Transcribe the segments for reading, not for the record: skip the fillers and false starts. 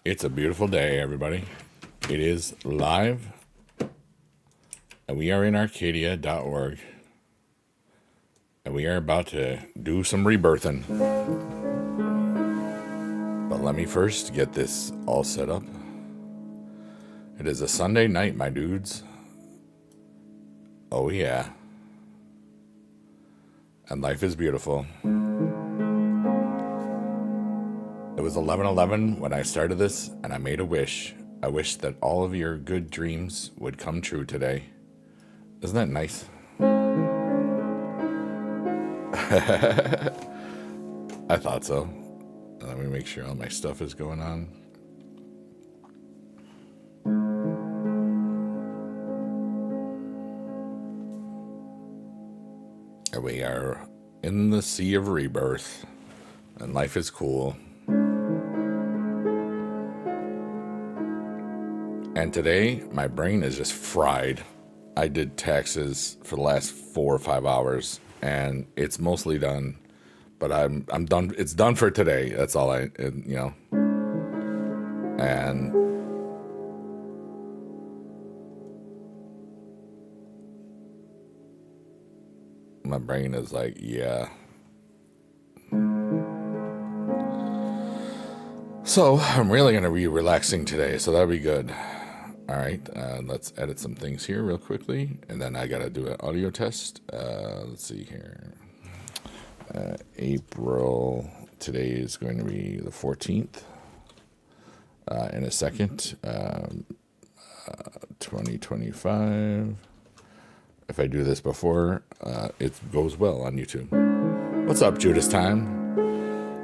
It's a beautiful day, everybody. It is live, and we are in Arcadia.org, and we are about to do some rebirthing. But let me first get this all set up. It is a Sunday night, my dudes. Oh, yeah. And life is beautiful. It was 11:11 when I started this, and I made a wish. I wish that all of your good dreams would come true today. Isn't that nice? I thought so. Let me make sure all my stuff is going on. And we are in the sea of rebirth, and life is cool. And today, my brain is just fried. I did taxes for the last 4 or 5 hours, and it's mostly done. But I'm done. It's done for today. That's all And my brain is like, yeah. So I'm really going to be relaxing today, so that'll be good. All right, let's edit some things here real quickly, and then I got to do an audio test. Let's see here. April, today is going to be the 14th. In a second, 2025. If I do this before, it goes well on YouTube. What's up, Judas Time?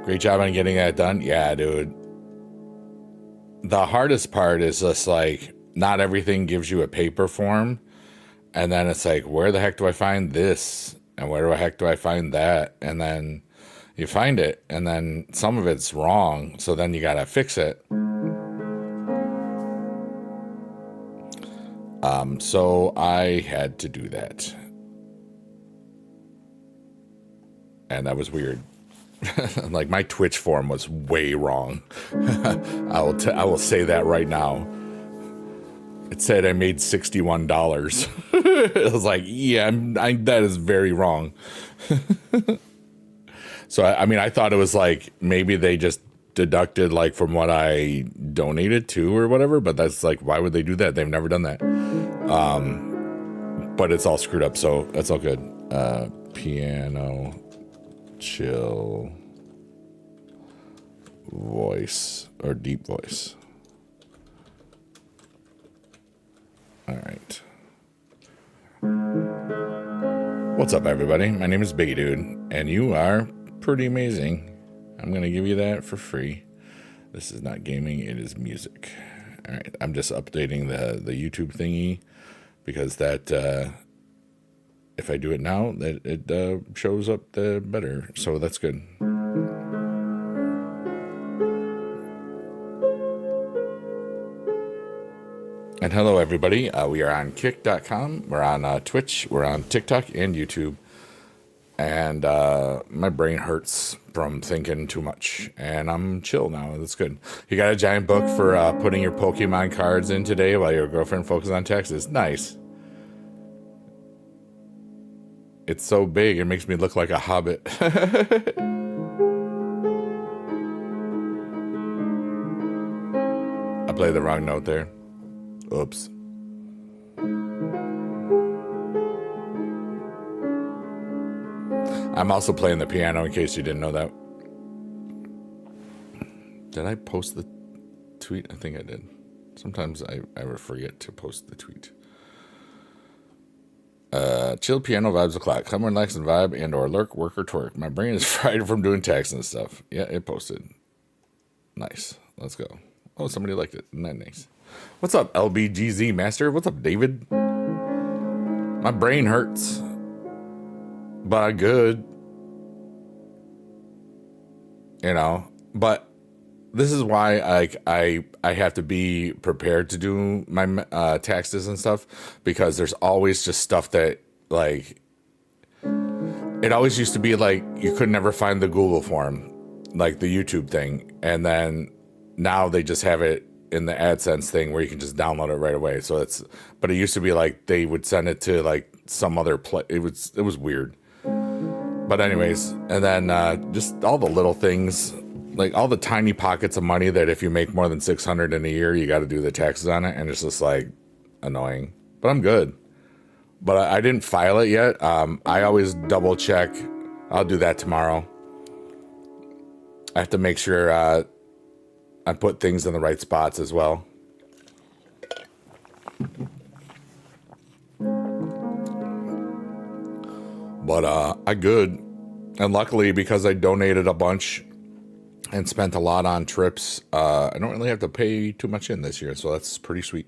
Great job on getting that done. Yeah, dude. The hardest part is just like, not everything gives you a paper form. And then it's like, where the heck do I find this? And where the heck do I find that? And then you find it, and then some of it's wrong. So then you got to fix it. So I had to do that. And that was weird. Like, my Twitch form was way wrong. I will say that right now. It said I made $61. I was like, yeah, that is very wrong. So, I thought it was like, maybe they just deducted like from what I donated to or whatever, but that's like, why would they do that? They've never done that. But it's all screwed up, so that's all good. Piano, chill, voice, or deep voice. All right. What's up, everybody? My name is Biggie Dude, and you are pretty amazing. I'm going to give you that for free. This is not gaming, it is music. All right, I'm just updating the YouTube thingy because that, if I do it now, that it shows up the better. So that's good. And hello, everybody. We are on Kick.com. We're on Twitch. We're on TikTok and YouTube. And my brain hurts from thinking too much. And I'm chill now. That's good. You got a giant book for putting your Pokemon cards in today while your girlfriend focuses on taxes. Nice. It's so big, it makes me look like a hobbit. I played the wrong note there. Oops. I'm also playing the piano in case you didn't know that. Did I post the tweet? I think I did. Sometimes I forget to post the tweet. Chill piano vibes o'clock. Come relax and vibe and or lurk, work, or twerk. My brain is fried from doing tax and stuff. Yeah, it posted. Nice. Let's go. Oh, somebody liked it. Isn't that nice? What's up, LBGZ Master? What's up, David? My brain hurts. But I'm good. But this is why I have to be prepared to do my taxes and stuff, because there's always just stuff that, like, it always used to be like you could never find the Google form, like the YouTube thing, and then now they just have it in the AdSense thing where you can just download it right away. So but it used to be like they would send it to like some other place. It was weird. But anyways, and then just all the little things, like all the tiny pockets of money that if you make more than 600 in a year, you got to do the taxes on it, and it's just like annoying. But I'm good. But I didn't file it yet. I always double check. I'll do that tomorrow. I have to make sure I put things in the right spots as well. But I good. And luckily, because I donated a bunch and spent a lot on trips, I don't really have to pay too much in this year. So that's pretty sweet.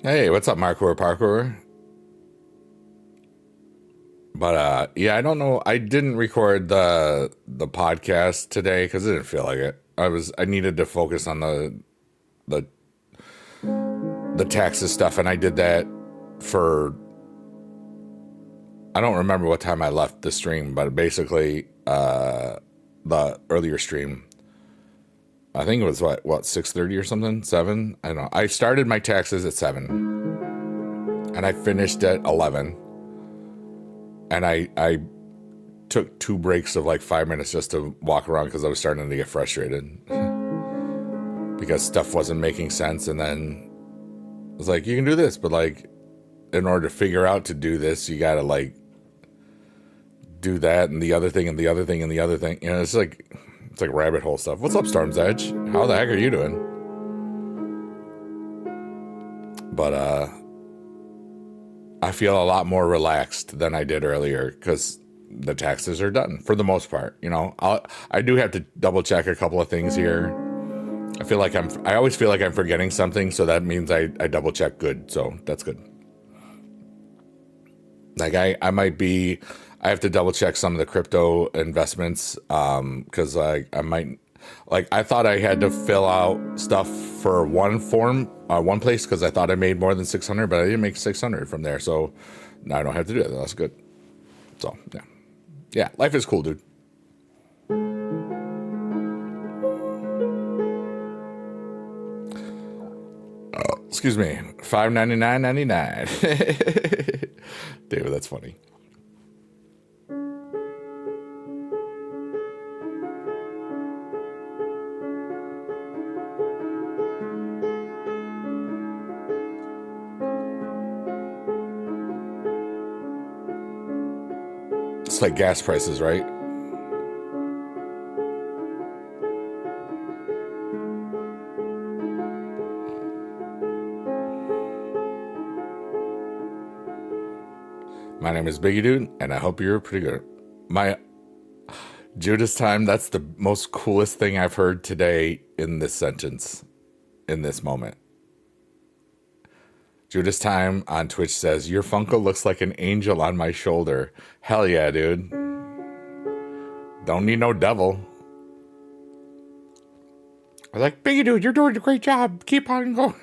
Hey, what's up, Parkour? But yeah, I don't know. I didn't record the podcast today because I didn't feel like it. I needed to focus on the taxes stuff, and I did that for, I don't remember what time I left the stream, but basically the earlier stream, I think it was what 6:30 or something, 7. I don't know. I started my taxes at 7, and I finished at 11, and I took 2 breaks of like 5 minutes just to walk around because I was starting to get frustrated because stuff wasn't making sense. And then I was like, you can do this, but like in order to figure out to do this, you gotta like do that and the other thing and the other thing and the other thing. You know, it's like rabbit hole stuff. What's up, Storm's Edge? How the heck are you doing? But I feel a lot more relaxed than I did earlier because the taxes are done for the most part. You know, I do have to double check a couple of things here. I always feel like I'm forgetting something, so that means I double check good. So that's good. Like I have to double check some of the crypto investments because I might, like, I thought I had to fill out stuff for one place because I thought I made more than 600, but I didn't make 600 from there. So now I don't have to do that. That's good. So yeah, life is cool, dude. Excuse me, $5.99.99. David, that's funny. It's like gas prices, right? My name is Biggie Dude, and I hope you're pretty good. My Judas time, that's the most coolest thing I've heard today in this sentence, in this moment. Judas time on Twitch says, your Funko looks like an angel on my shoulder. Hell yeah, dude. Don't need no devil. I was like, Biggie Dude, you're doing a great job. Keep on going.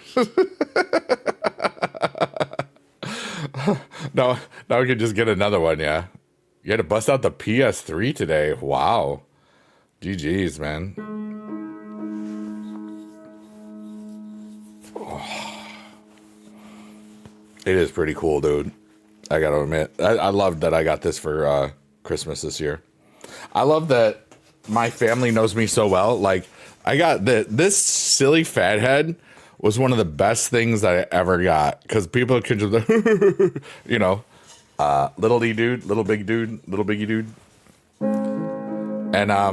No, now we can just get another one, yeah. You had to bust out the PS3 today. Wow. GG's, man. Oh. It is pretty cool, dude. I gotta admit. I love that I got this for Christmas this year. I love that my family knows me so well. Like, I got this silly fathead was one of the best things that I ever got because people could just, you know, little D dude, little big dude, little biggie dude. And I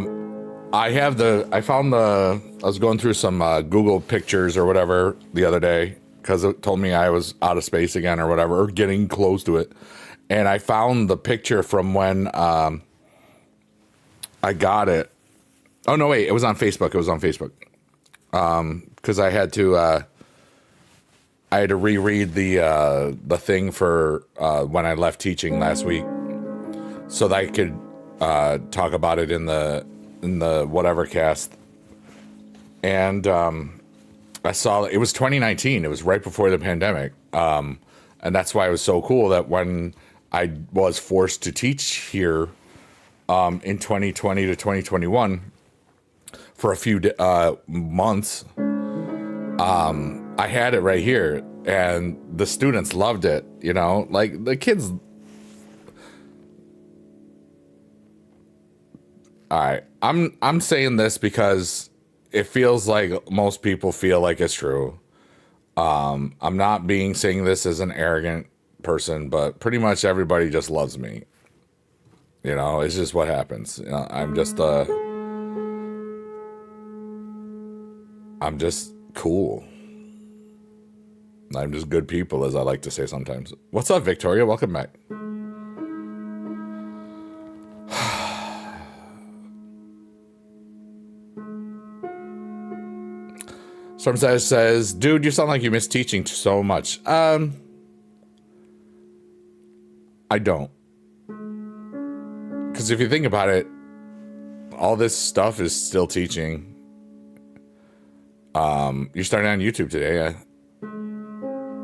was going through some Google pictures or whatever the other day because it told me I was out of space again or whatever, or getting close to it. And I found the picture from when I got it. Oh, no, wait, it was on Facebook. Because I had to reread the thing for when I left teaching last week, so that I could talk about it in the whatever cast. And I saw it was 2019. It was right before the pandemic, and that's why it was so cool that when I was forced to teach here in 2020 to 2021 for a few months. I had it right here, and the students loved it. You know, like the kids. All right, I'm saying this because it feels like most people feel like it's true. I'm not saying this as an arrogant person, but pretty much everybody just loves me. You know, it's just what happens. You know, I'm just cool. I'm just good people, as I like to say sometimes. What's up, Victoria? Welcome back. Storm says, dude, you sound like you miss teaching so much. I don't. Because if you think about it, all this stuff is still teaching. You started on YouTube today.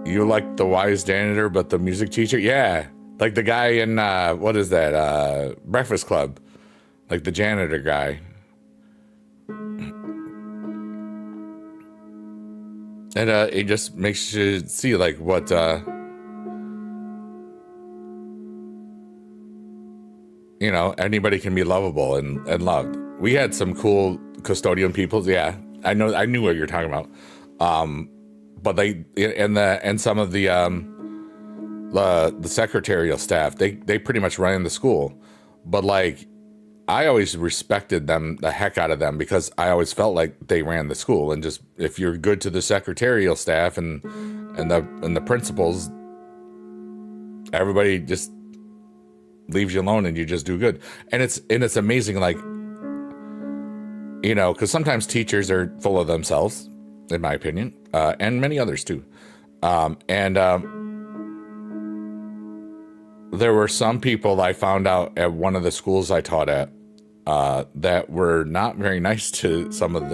You like the wise janitor, but the music teacher? Yeah. Like the guy in, what is that? Breakfast Club. Like the janitor guy. And it just makes you see like what you know, anybody can be lovable and loved. We had some cool custodian people. Yeah, I knew what you're talking about. But they and some of the secretarial staff, they pretty much ran the school. But like, I always respected them, the heck out of them, because I always felt like they ran the school. And just, if you're good to the secretarial staff and the principals, everybody just leaves you alone and you just do good. And it's amazing, like, you know, because sometimes teachers are full of themselves, in my opinion, and many others too. There were some people I found out at one of the schools I taught at that were not very nice to some of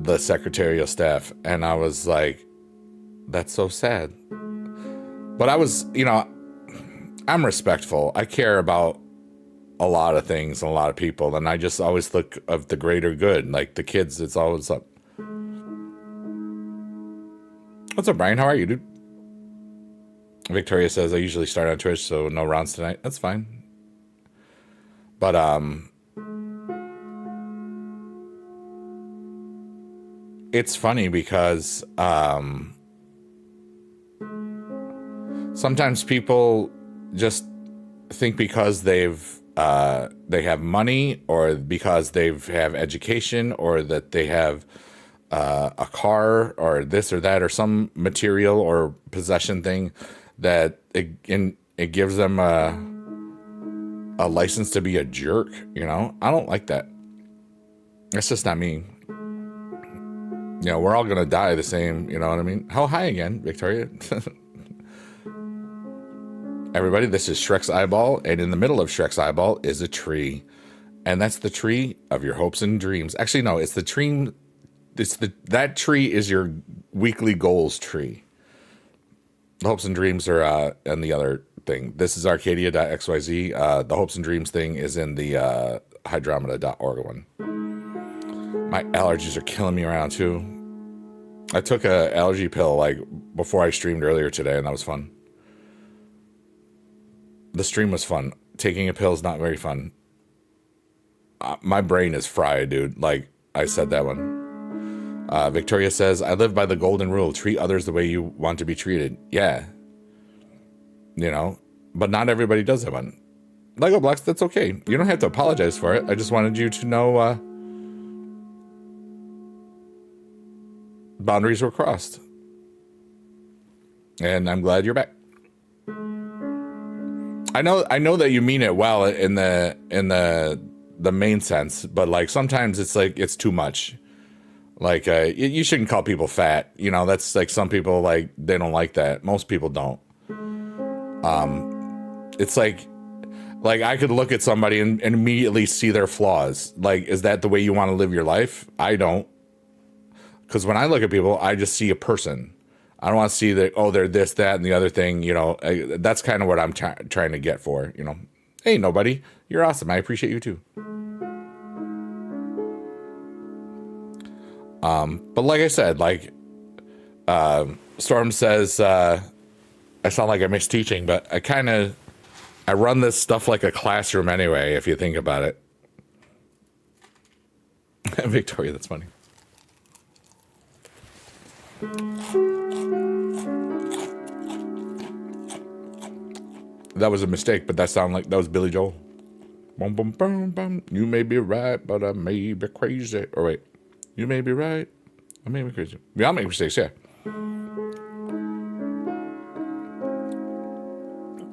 the secretarial staff. And I was like, that's so sad. But I was, you know, I'm respectful. I care about a lot of things and a lot of people. And I just always look of the greater good. Like the kids, it's always up. What's up, Brian? How are you, dude? Victoria says, I usually start on Twitch, so no rounds tonight. That's fine. But, it's funny because, sometimes people just think because they have money, or because they have education, or that they have a car or this or that, or some material or possession thing, that it gives them a license to be a jerk. You know, I don't like that. That's just not me. You know, we're all gonna die the same. You know what I mean? How high again, Victoria? Everybody, this is Shrek's eyeball, and in the middle of Shrek's eyeball is a tree, and that's the tree of your hopes and dreams. Actually, no, it's the tree. That tree is your weekly goals tree. The hopes and dreams are in the other thing. This is Arcadia.xyz. The hopes and dreams thing is in the hydromeda.org one. My allergies are killing me around too. I took a allergy pill like before I streamed earlier today, and that was fun. The stream was fun. Taking a pill is not very fun. My brain is fried, dude. Like I said that one. Victoria says, I live by the golden rule. Treat others the way you want to be treated. Yeah. You know, but not everybody does that one. Lego Blocks, that's okay. You don't have to apologize for it. I just wanted you to know boundaries were crossed. And I'm glad you're back. I know that you mean it well in the main sense, but like sometimes it's like it's too much. Like you shouldn't call people fat. You know, that's like some people like they don't like that. Most people don't. It's like I could look at somebody and immediately see their flaws. Like, is that the way you want to live your life? I don't. Because when I look at people, I just see a person. I don't want to see that, oh, they're this, that, and the other thing. That's kind of what I'm trying to get for. Hey, nobody, you're awesome. I appreciate you too. But like I said, Storm says, I sound like I miss teaching, but I run this stuff like a classroom anyway, if you think about it. Victoria, that's funny. That was a mistake, but that was Billy Joel. Boom, boom, boom, boom. You may be right, but I may be crazy. Or wait, you may be right, I may be crazy. We all make mistakes, yeah.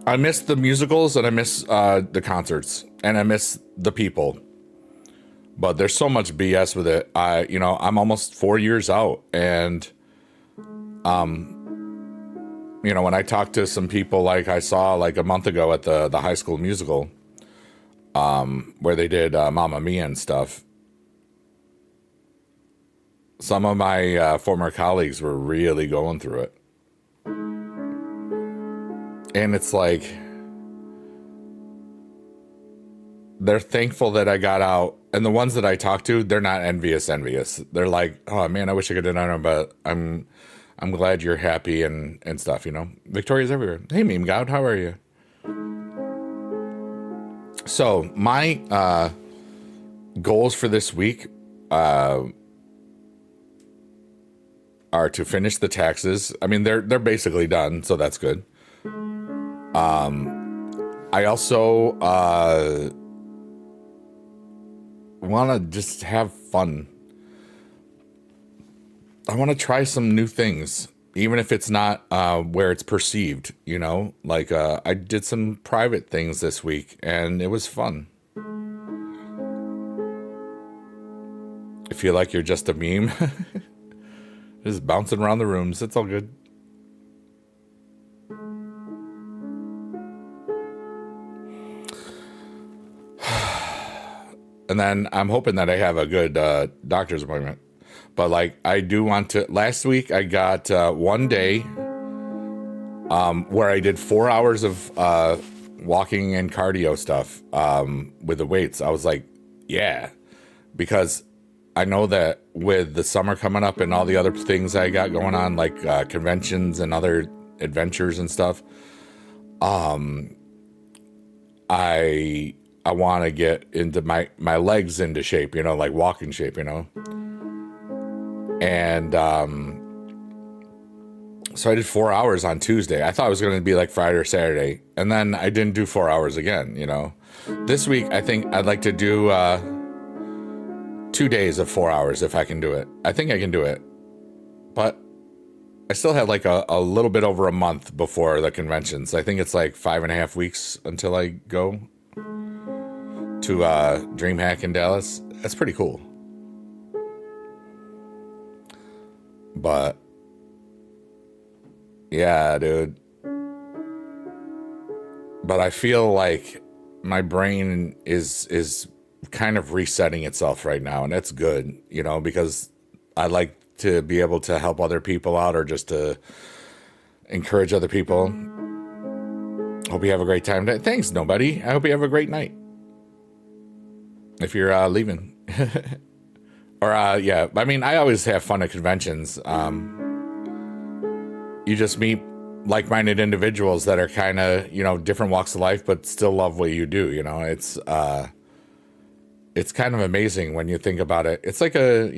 I miss the musicals and I miss the concerts and I miss the people. But there's so much BS with it. I'm almost 4 years out, and when I talked to some people, like I saw like a month ago at the High School Musical, where they did Mamma Mia and stuff. Some of my former colleagues were really going through it. And it's like, they're thankful that I got out. And the ones that I talk to, they're not envious. They're like, oh man, I wish I could have done it, but I'm glad you're happy and stuff, Victoria's everywhere. Hey, Meme God, how are you? So my goals for this week are to finish the taxes. I mean, they're basically done, so that's good. I also want to just have fun. I want to try some new things, even if it's not where it's perceived, I did some private things this week and it was fun. I feel like you're just a meme. Just bouncing around the rooms. It's all good. And then I'm hoping that I have a good doctor's appointment. But I do want to. Last week I got 1 day where I did 4 hours of walking and cardio stuff with the weights. I was like, yeah, because I know that with the summer coming up and all the other things I got going on, like conventions and other adventures and stuff, I want to get into my legs into shape, like walking shape, And so I did 4 hours on Tuesday. I thought it was going to be like Friday or Saturday. And then I didn't do 4 hours again, This week, I think I'd like to do 2 days of 4 hours if I can do it. I think I can do it. But I still have like a little bit over a month before the conventions. I think it's like 5.5 weeks until I go to DreamHack in Dallas. That's pretty cool. But yeah, dude. But I feel like my brain is kind of resetting itself right now, and that's good, because I like to be able to help other people out or just to encourage other people. Hope you have a great time. Thanks, nobody. I hope you have a great night. If you're leaving. Or, yeah, I mean, I always have fun at conventions. You just meet like-minded individuals that are kind of, different walks of life, but still love what you do, It's kind of amazing when you think about it. It's like for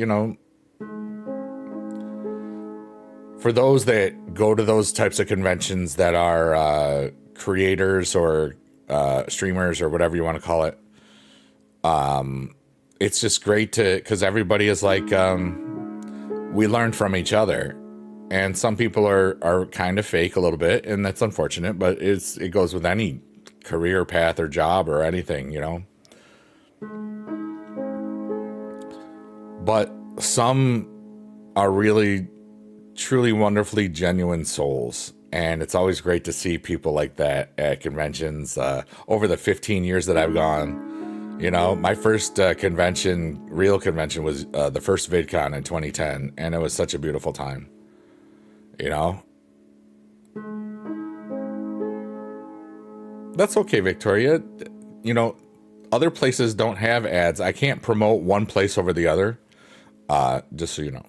those that go to those types of conventions that are creators or streamers or whatever you want to call it, it's just great because everybody is like, we learn from each other, and some people are kind of fake a little bit, and that's unfortunate, but it goes with any career path or job or anything, but some are really, truly, wonderfully genuine souls. And it's always great to see people like that at conventions. Over the 15 years that I've gone, my first real convention was the first VidCon in 2010, and it was such a beautiful time. You know? That's okay, Victoria. You know, other places don't have ads. I can't promote one place over the other. Just so you know.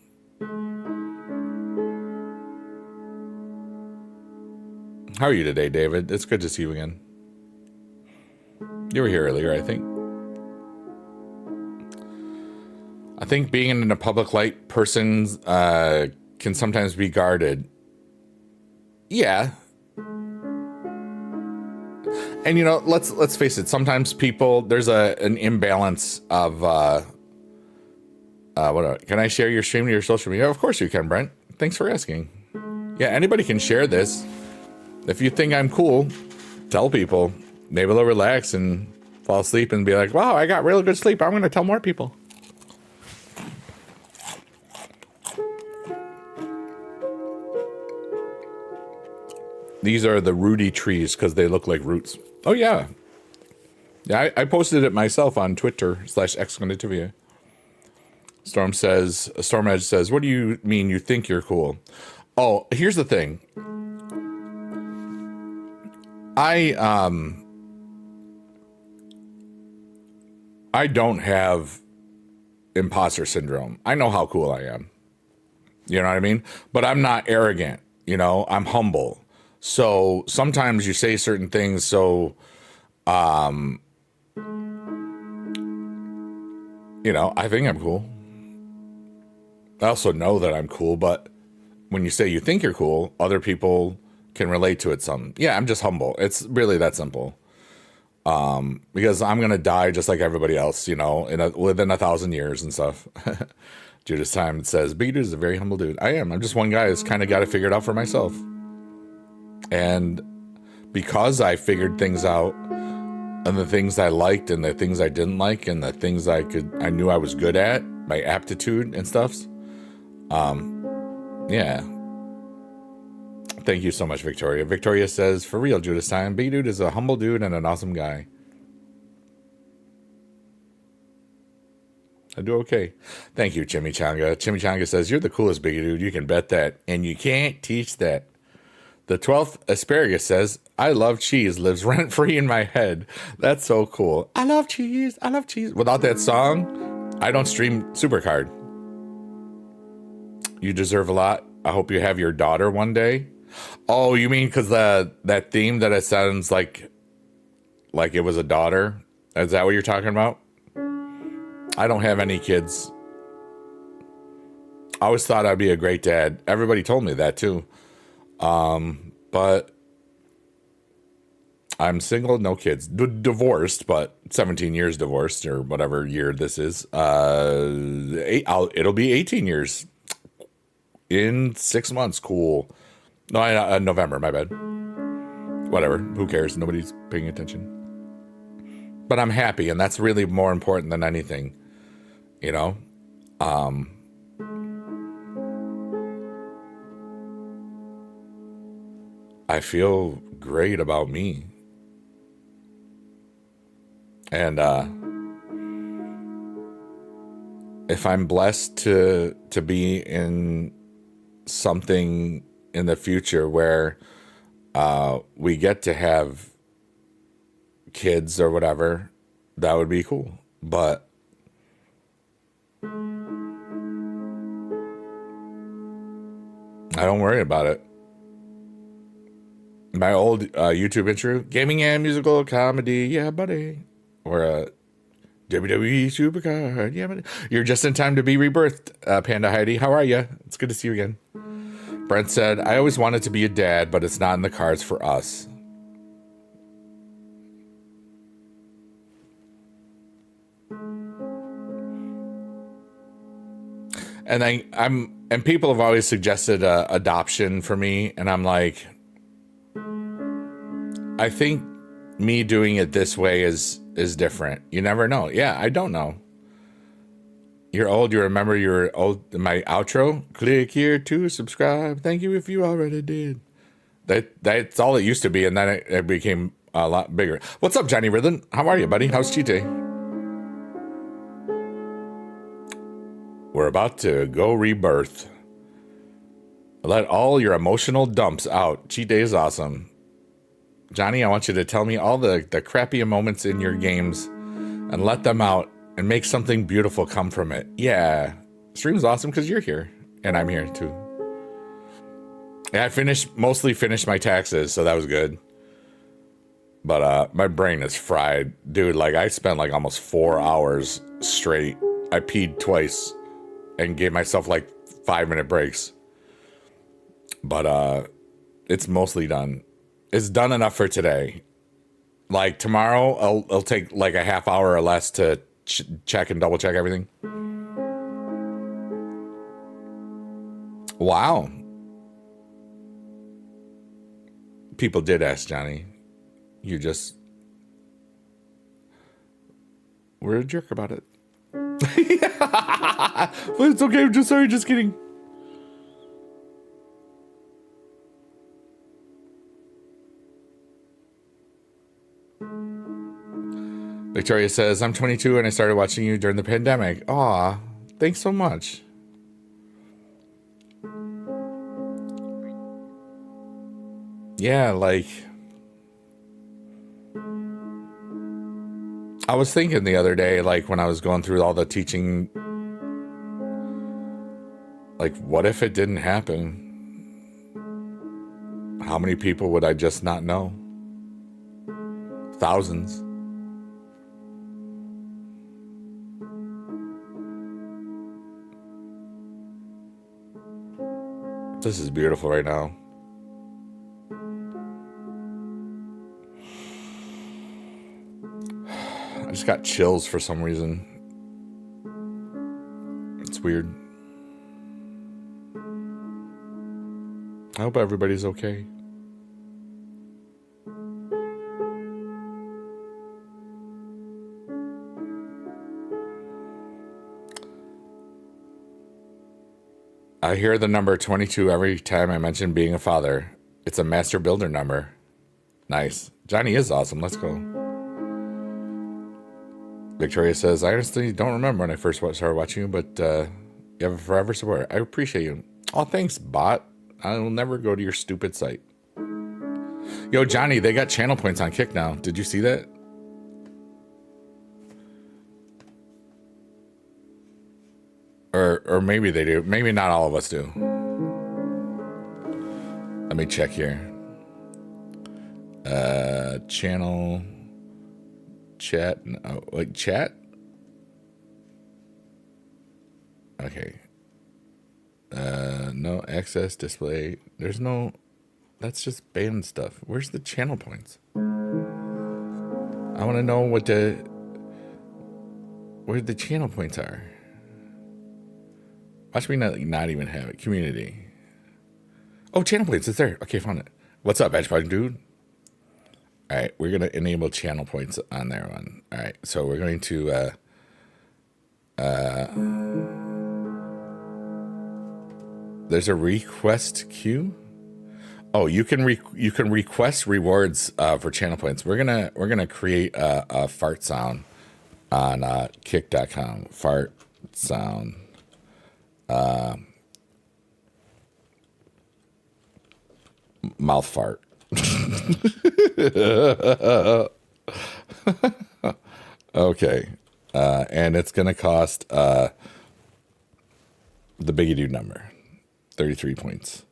How are you today, David? It's good to see you again. You were here earlier, I think. I think being in a public light person can sometimes be guarded. Yeah. And you know, let's face it. Sometimes people, there's an imbalance of can I share your stream to your social media? Of course you can, Brent. Thanks for asking. Yeah, anybody can share this. If you think I'm cool, tell people. Maybe they'll relax and fall asleep and be like, wow, I got really good sleep. I'm going to tell more people. These are the rooty trees because they look like roots. Oh, yeah. Yeah, I posted it myself on Twitter /Xconditivia. Storm Edge says, what do you mean you think you're cool? Oh, here's the thing. I don't have imposter syndrome. I know how cool I am. You know what I mean? But I'm not arrogant. You know, I'm humble. So sometimes you say certain things. So, you know, I think I'm cool. I also know that I'm cool. But when you say you think you're cool, other people can relate to it some. Yeah, I'm just humble. It's really that simple. Because I'm going to die just like everybody else, you know, within 1,000 years and stuff. Judas Time says, Big Dude is a very humble dude. I am. I'm just one guy who's kind of got it figured out for myself. And because I figured things out, and the things I liked and the things I didn't like and the things I knew I was good at, my aptitude and stuff. Yeah. Thank you so much, Victoria. Victoria says, for real, Judas Time, Big Dude is a humble dude and an awesome guy. I do okay. Thank you, Chimichanga. Chimichanga says, you're the coolest, Big Dude. You can bet that. And you can't teach that. The 12th Asparagus says, I love cheese, lives rent-free in my head. That's so cool. I love cheese. I love cheese. Without that song, I don't stream Supercard. You deserve a lot. I hope you have your daughter one day. Oh, you mean because that theme that it sounds like it was a daughter? Is that what you're talking about? I don't have any kids. I always thought I'd be a great dad. Everybody told me that too. But I'm single, no kids. Divorced, but 17 years divorced or whatever year this is. It'll be 18 years in 6 months. Cool. No, November, my bad. Whatever, who cares? Nobody's paying attention. But I'm happy, and that's really more important than anything, you know? I feel great about me. And if I'm blessed to be in something in the future where we get to have kids or whatever, that would be cool. But I don't worry about it. My old YouTube intro, gaming and musical comedy, yeah, buddy. Or WWE Supercard, yeah, buddy. You're just in time to be rebirthed, Panda Heidi. How are you? It's good to see you again. Brent said, I always wanted to be a dad, but it's not in the cards for us. And people have always suggested adoption for me, and I'm like, I think me doing it this way is different. You never know. Yeah, I don't know. You're old. You remember you're old. My outro. Click here to subscribe. Thank you if you already did. That's all it used to be, and then it became a lot bigger. What's up, Johnny Rhythm? How are you, buddy? How's cheat day? We're about to go rebirth. Let all your emotional dumps out. Cheat day is awesome. Johnny, I want you to tell me all the crappy moments in your games and let them out and make something beautiful come from it. Yeah. Stream's awesome because you're here. And I'm here too. Yeah, I mostly finished my taxes, so that was good. But my brain is fried. Dude, like I spent like almost 4 hours straight. I peed twice and gave myself like 5-minute breaks. But it's mostly done. It's done enough for today. Like tomorrow, I'll take like a half hour or less to check and double check everything. Wow. People did ask Johnny. You just were a jerk about it. But it's okay. I'm just sorry. Just kidding. Victoria says, I'm 22 and I started watching you during the pandemic. Aw, thanks so much. Yeah, like, I was thinking the other day, like when I was going through all the teaching, like, what if it didn't happen? How many people would I just not know? Thousands. This is beautiful right now. I just got chills for some reason. It's weird. I hope everybody's okay. I hear the number 22 every time I mention being a father. It's a master builder number. Nice. Johnny is awesome. Let's go. Victoria says, I honestly don't remember when I first started watching you, but you have a forever support. I appreciate you. Oh, thanks, bot. I will never go to your stupid site. Yo, Johnny, they got channel points on Kick now. Did you see that? Or maybe they do. Maybe not all of us do. Let me check here. Channel chat. Oh, like chat? Okay. No access display. There's no. That's just band stuff. Where's the channel points? I want to know where the channel points are. Watch me not even have it. Community. Oh, channel points. It's there. Okay, found it. What's up, Edgepod dude? All right, we're going to enable channel points on there one. All right, so we're going to... there's a request queue. Oh, you can request rewards for channel points. We're gonna create a fart sound on kick.com. Fart sound. Mouth fart. Okay. And it's gonna cost the Biggie Dude number. 33 points.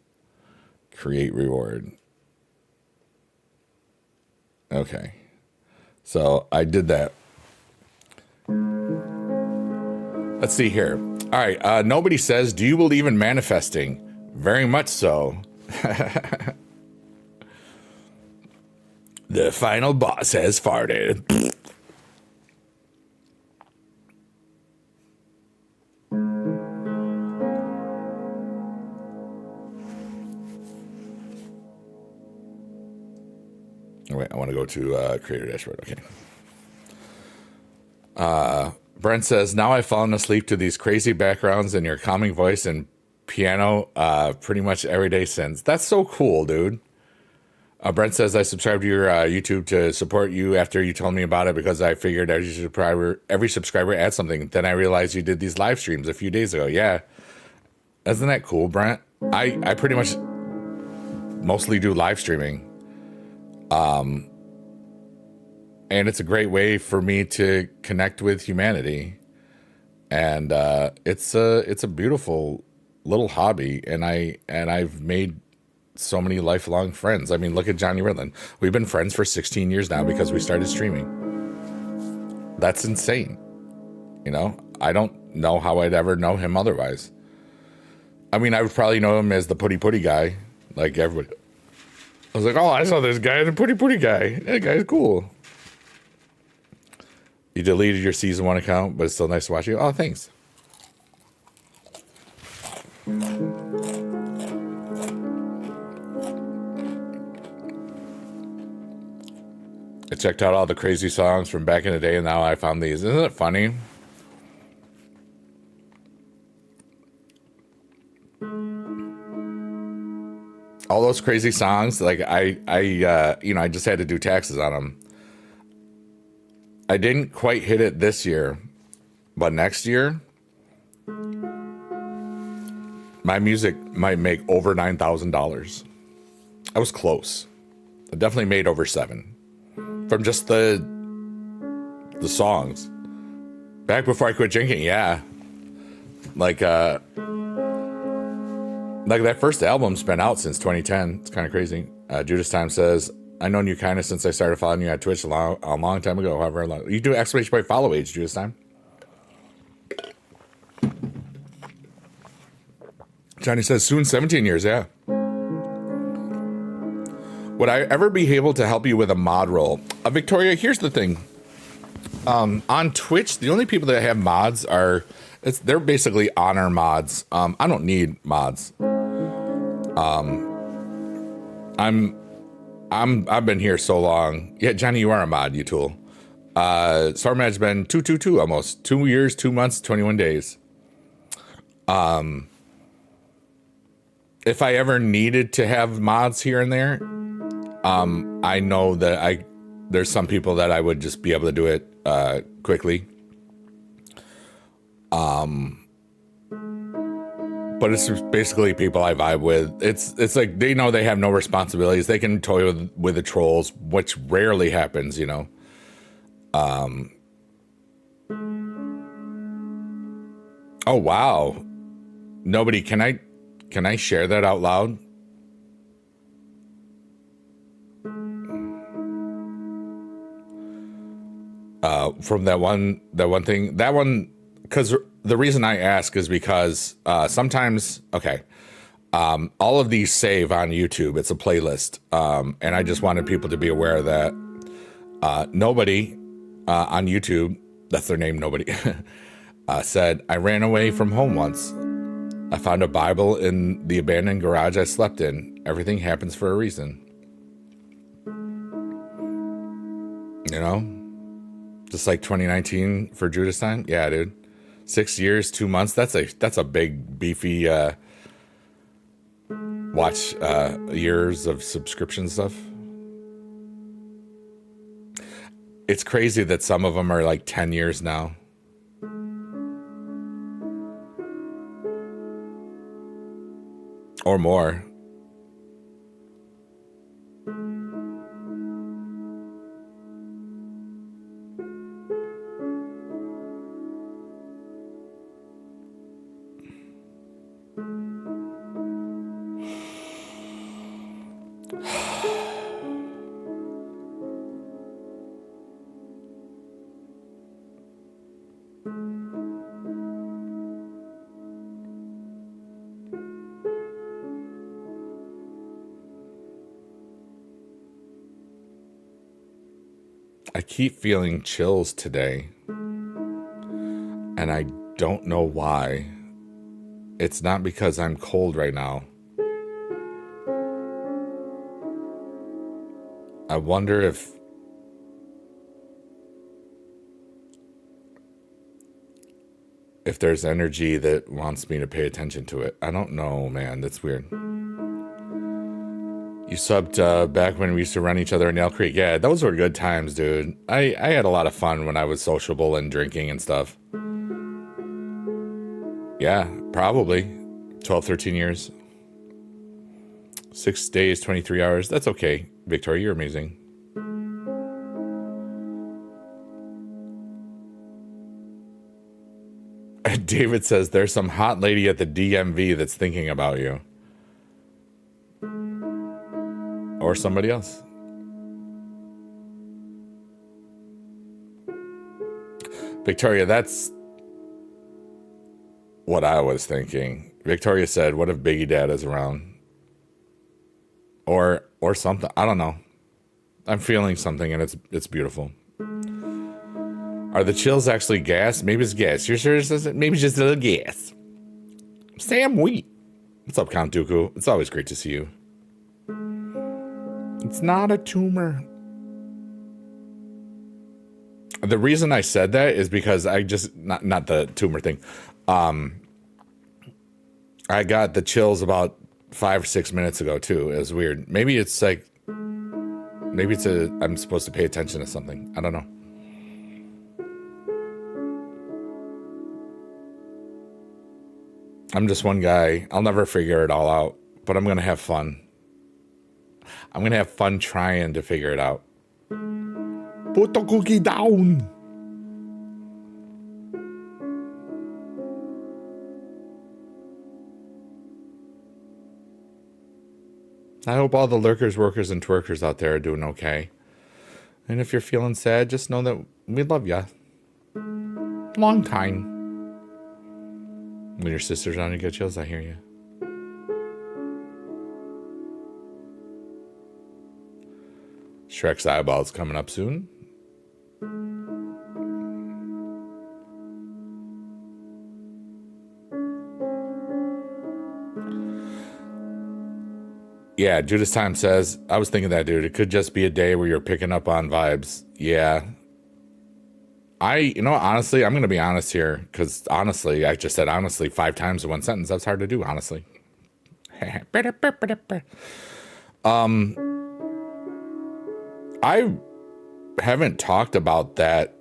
Create reward. Okay. So I did that. Let's see here. All right. Nobody says, do you believe in manifesting? Very much so. The final boss has farted. Wait, I want to go to Creator Dashboard. Okay. Brent says, now I've fallen asleep to these crazy backgrounds and your calming voice and piano pretty much every day since. That's so cool, dude. Brent says, I subscribed to your YouTube to support you after you told me about it because I figured every subscriber adds something. Then I realized you did these live streams a few days ago. Yeah. Isn't that cool, Brent? I pretty much mostly do live streaming. And it's a great way for me to connect with humanity. And it's a beautiful little hobby, and I've made so many lifelong friends. I mean, look at Johnny Ridland. We've been friends for 16 years now because we started streaming. That's insane. You know, I don't know how I'd ever know him otherwise. I mean, I would probably know him as the Putty Putty guy, like everybody. I was like, oh, I saw this guy, the Putty Putty guy. That guy's cool. You deleted your season 1 account, but it's still nice to watch you. Oh, thanks. I checked out all the crazy songs from back in the day, and now I found these. Isn't it funny? All those crazy songs, like I just had to do taxes on them. I didn't quite hit it this year, but next year, my music might make over $9,000. I was close. I definitely made over 7 from just the songs. Back before I quit drinking, yeah. Like that first album's been out since 2010. It's kind of crazy. Judas Time says, I known you kind of since I started following you on Twitch a long time ago. However long you do exclamation point follow age, Judas Time. Johnny says soon 17 years. Yeah. Would I ever be able to help you with a mod role? Victoria, here's the thing. On Twitch, the only people that have mods they're basically honor mods. I don't need mods. I've been here so long. Yeah, Johnny, you are a mod, you tool. Stormad's been 222 almost 2 years, 2 months, 21 days. If I ever needed to have mods here and there, I know that there's some people that I would just be able to do it quickly. But it's just basically people I vibe with. It's like they know they have no responsibilities. They can toy with the trolls, which rarely happens, you know. Oh wow. Nobody, can I share that out loud? From that one thing, because the reason I ask is because sometimes, all of these save on YouTube. It's a playlist, and I just wanted people to be aware that nobody on YouTube, that's their name, nobody, said, I ran away from home once. I found a Bible in the abandoned garage I slept in. Everything happens for a reason. You know? Just like 2019 for Judas Time. Yeah, dude. 6 years, 2 months. That's a big, beefy watch years of subscription stuff. It's crazy that some of them are like 10 years now. Or more. I keep feeling chills today, and I don't know why. It's not because I'm cold right now. I wonder if there's energy that wants me to pay attention to it. I don't know, man. That's weird. You subbed back when we used to run each other in Nail Creek. Yeah, those were good times, dude. I had a lot of fun when I was sociable and drinking and stuff. Yeah, probably 12, 13 years. 6 days, 23 hours. That's okay. Victoria, you're amazing. And David says there's some hot lady at the DMV that's thinking about you. Or somebody else. Victoria, that's what I was thinking. Victoria said, what if Biggie Dad is around? Or something. I don't know. I'm feeling something and it's beautiful. Are the chills actually gas? Maybe it's gas. You're sure it's maybe just a little gas. Sam Wheat. What's up, Count Dooku? It's always great to see you. It's not a tumor. The reason I said that is because I just not the tumor thing. I got the chills about 5 or 6 minutes ago too. It was weird. Maybe it's like I'm supposed to pay attention to something. I don't know. I'm just one guy. I'll never figure it all out, but I'm going to have fun. I'm going to have fun trying to figure it out. Put the cookie down. I hope all the lurkers, workers, and twerkers out there are doing okay. And if you're feeling sad, just know that we love ya. Long time. When your sister's on, you get chills. I hear you. Shrek's Eyeball's coming up soon. Yeah, Judas Time says, I was thinking that, dude. It could just be a day where you're picking up on vibes. Yeah. Honestly, I'm going to be honest here, because honestly, I just said honestly 5 times in one sentence. That's hard to do, honestly. I haven't talked about that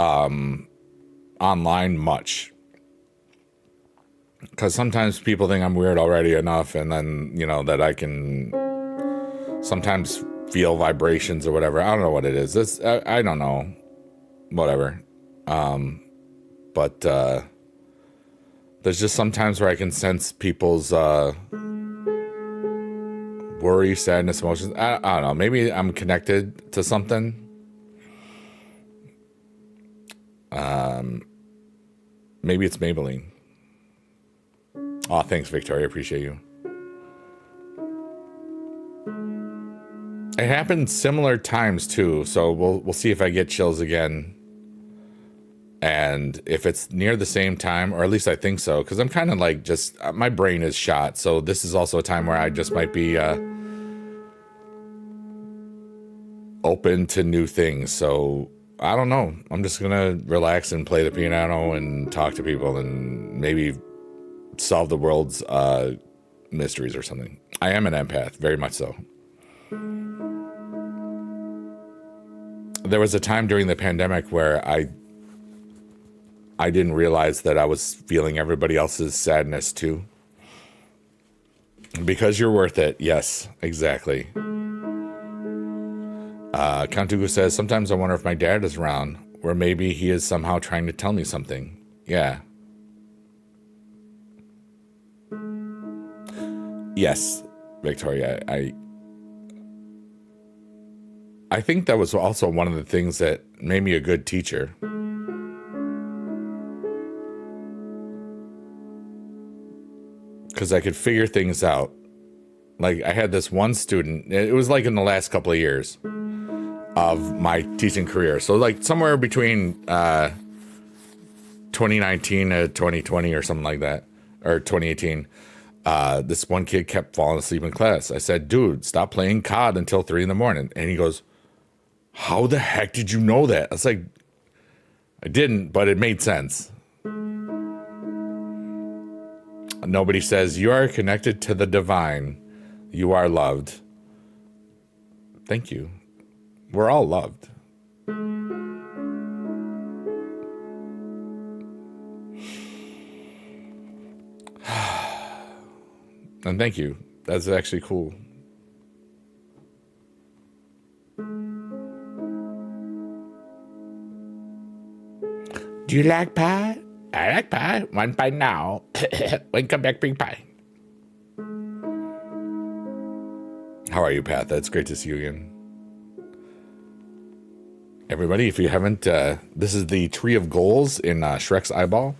online much. Because sometimes people think I'm weird already enough, and then, that I can sometimes feel vibrations or whatever. I don't know what it is. I don't know. Whatever. But there's just sometimes where I can sense people's worry, sadness, emotions. I don't know. Maybe I'm connected to something. Maybe it's Maybelline. Oh, thanks, Victoria. Appreciate you. It happened similar times too, so we'll see if I get chills again, and if it's near the same time, or at least I think so, because I'm kind of like just my brain is shot. So this is also a time where I just might be open to new things. So I don't know. I'm just gonna relax and play the piano and talk to people and maybe solve the world's mysteries or something. I am an empath, very much so. There was a time during the pandemic where I didn't realize that I was feeling everybody else's sadness too. Because you're worth it. Yes, exactly. Kantugu says, sometimes I wonder if my dad is around, or maybe he is somehow trying to tell me something. Yeah. Yes, Victoria, I think that was also one of the things that made me a good teacher. Because I could figure things out. Like, I had this one student, it was like in the last couple of years of my teaching career. So like somewhere between 2019 to 2020 or something like that, or 2018. This one kid kept falling asleep in class. I said, dude, stop playing COD until 3 a.m. And he goes, how the heck did you know that? I was like, I didn't, but it made sense. Nobody says, you are connected to the divine. You are loved. Thank you. We're all loved. And thank you. That's actually cool. Do you like pie? I like pie. One pie now. When come back, bring pie. How are you, Pat? It's great to see you again. Everybody, if you haven't, this is the tree of goals in Shrek's eyeball.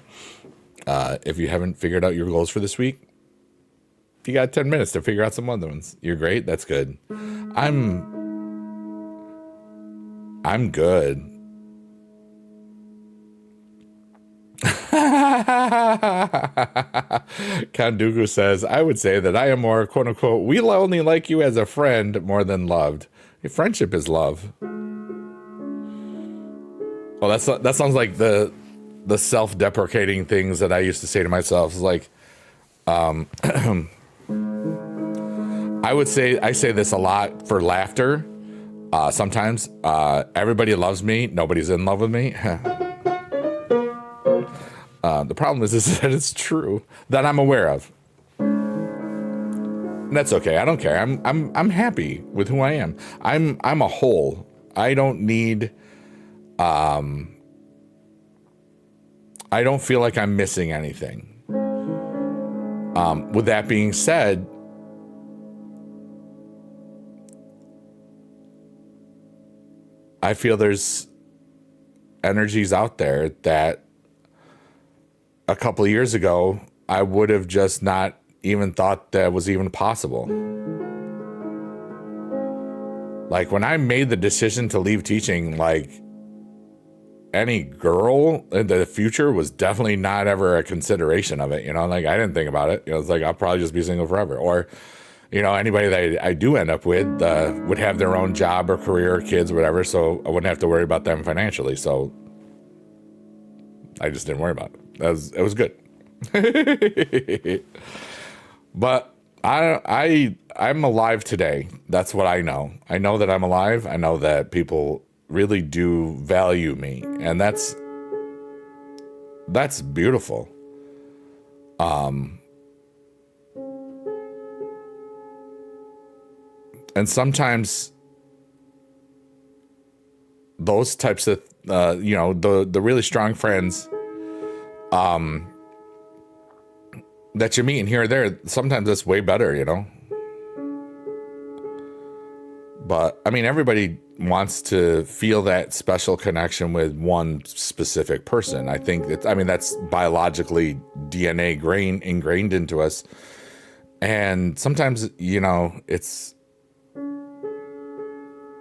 If you haven't figured out your goals for this week, you got 10 minutes to figure out some other ones. You're great. That's good. I'm good. Count Dooku says, I would say that I am more, quote unquote, we only like you as a friend more than loved. Friendship is love. Well, that sounds like the self-deprecating things that I used to say to myself. It's like, I would say, I say this a lot for laughter. Sometimes, everybody loves me. Nobody's in love with me. The problem is that it's true that I'm aware of. And that's okay. I don't care. I'm happy with who I am. I'm a whole. I don't need, I don't feel like I'm missing anything. With that being said, I feel there's energies out there that a couple of years ago, I would have just not even thought that was even possible. Like when I made the decision to leave teaching, like any girl in the future was definitely not ever a consideration of it. You know, like I didn't think about it. You know, it's like, I'll probably just be single forever. Or, you know, anybody that I do end up with would have their own job or career or kids or whatever. So I wouldn't have to worry about them financially. So I just didn't worry about it. It was good. But I'm alive today. That's what I know. I know that I'm alive. I know that people really do value me. And that's beautiful. And sometimes those types of, you know, the really strong friends, that you meet in here or there, sometimes it's way better, you know? But, I mean, everybody wants to feel that special connection with one specific person. I think that's biologically DNA ingrained into us. And sometimes, you know, it's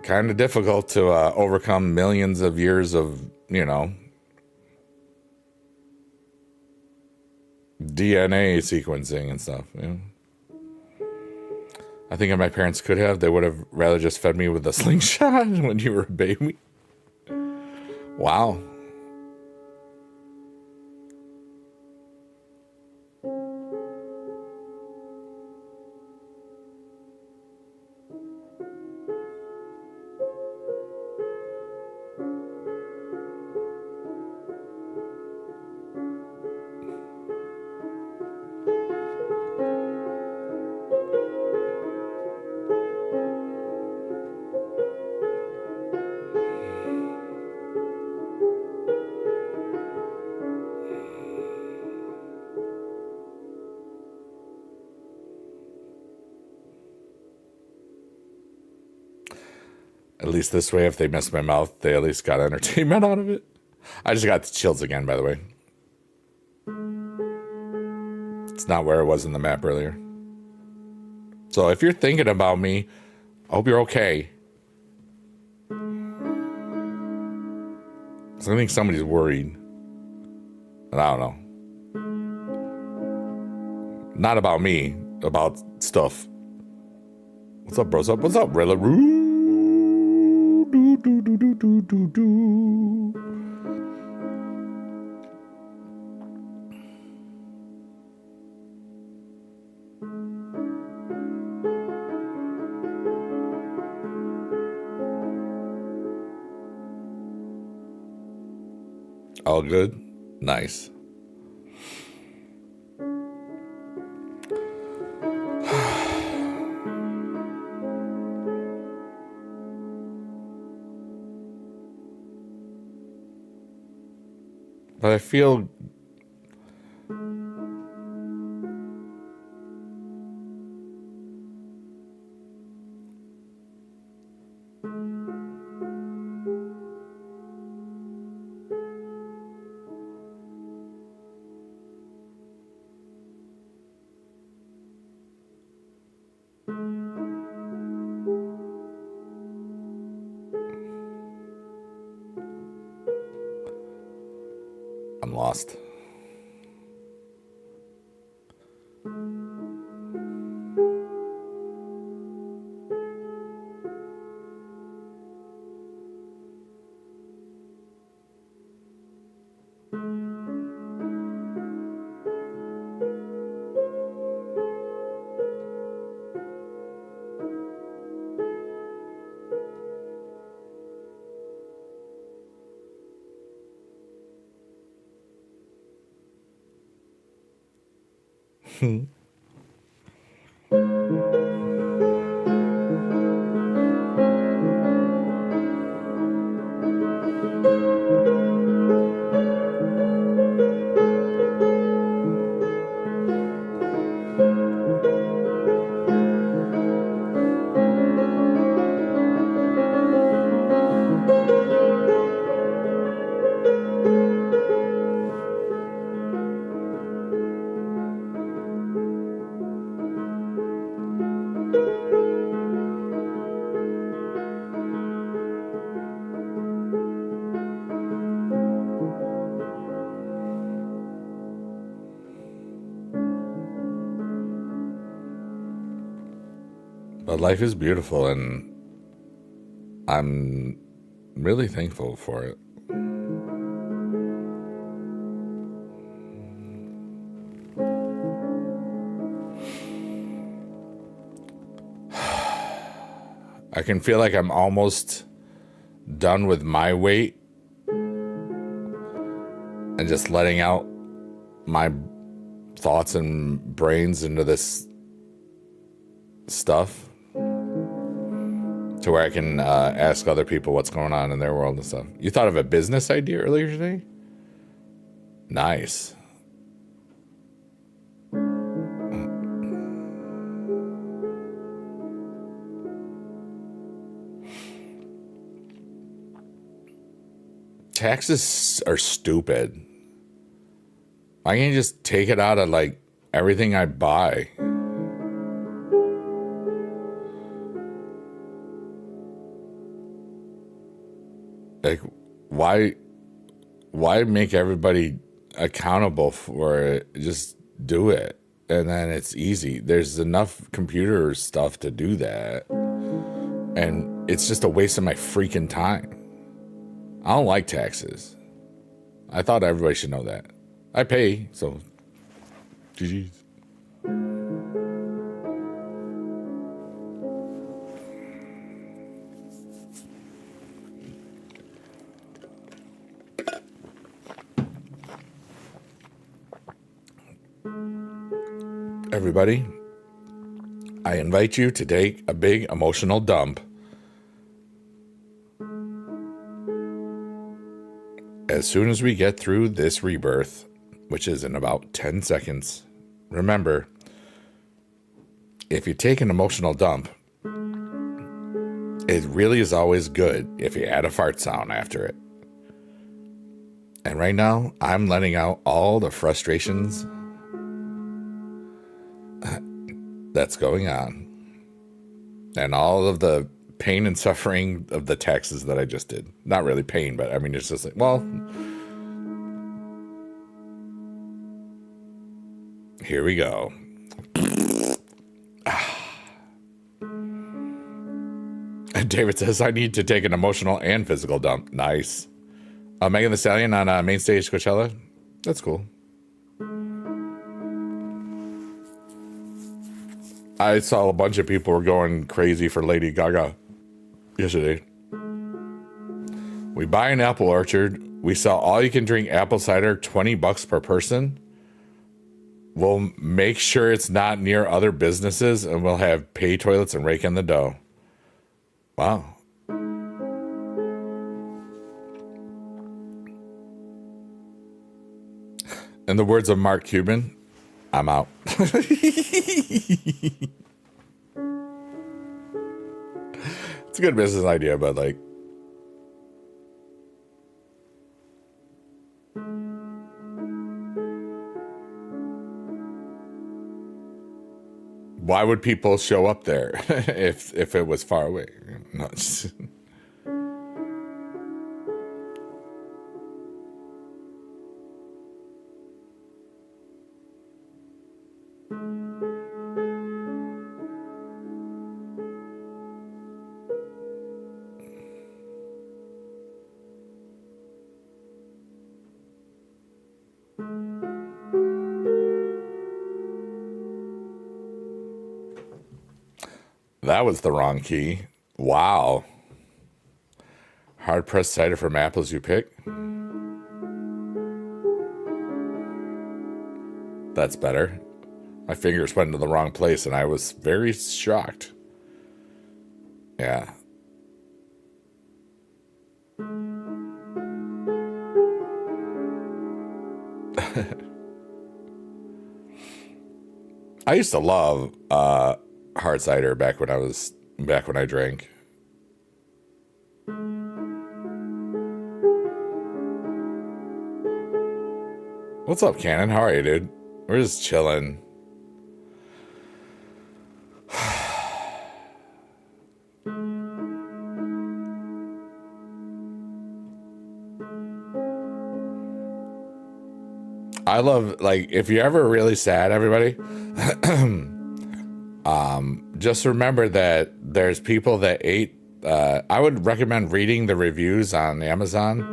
kind of difficult to overcome millions of years of, you know, DNA sequencing and stuff. You know? I think if my parents could have, they would have rather just fed me with a slingshot when you were a baby. Wow. At least this way, if they miss my mouth, they at least got entertainment out of it. I just got the chills again, by the way. It's not where it was in the map earlier. So if you're thinking about me, I hope you're okay. So I think somebody's worried. And I don't know. Not about me, about stuff. What's up, bros? What's up, Rilla? Do. All good? Nice. But I feel I'm lost. But life is beautiful, and I'm really thankful for it. I can feel like I'm almost done with my weight and just letting out my thoughts and brains into this stuff to where I can ask other people what's going on in their world and stuff. You thought of a business idea earlier today? Nice. Taxes are stupid. Why can't you just take it out of like everything I buy? Like, why make everybody accountable for it? Just do it. And then it's easy. There's enough computer stuff to do that. And it's just a waste of my freaking time. I don't like taxes. I thought everybody should know that. I pay, so GG's. Everybody, I invite you to take a big emotional dump as soon as we get through this rebirth, which is in about 10 seconds. Remember, if you take an emotional dump, it really is always good if you add a fart sound after it. And right now, I'm letting out all the frustrations that's going on and all of the pain and suffering of the taxes that I just did. Not really pain, but I mean, it's just like, well, here we go. And David says, I need to take an emotional and physical dump. Nice. Megan Thee Stallion on main stage Coachella. That's cool. I saw a bunch of people were going crazy for Lady Gaga yesterday. We buy an apple orchard. We sell all you can drink apple cider, $20 per person. We'll make sure it's not near other businesses, and we'll have pay toilets and rake in the dough. Wow. In the words of Mark Cuban, I'm out. It's a good business idea, but like, why would people show up there if it was far away? No, that was the wrong key. Wow. Hard pressed cider from apples you pick. That's better. My fingers went into the wrong place and I was very shocked. Yeah. I used to love hard cider back when I drank. What's up, Cannon? How are you, dude? We're just chilling. I love, like, if you're ever really sad, everybody, just remember that there's people that ate. I would recommend reading the reviews on Amazon.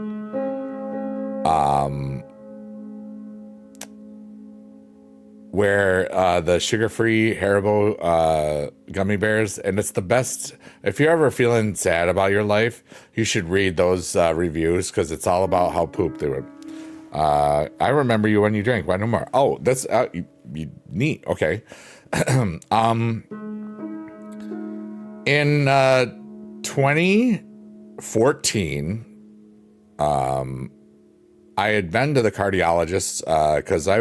Where the sugar-free Haribo gummy bears, and it's the best. If you're ever feeling sad about your life, you should read those reviews because it's all about how poop they were. I remember you when you drank. Why no more? Oh, that's neat. Okay. In 2014, I had been to the cardiologist because I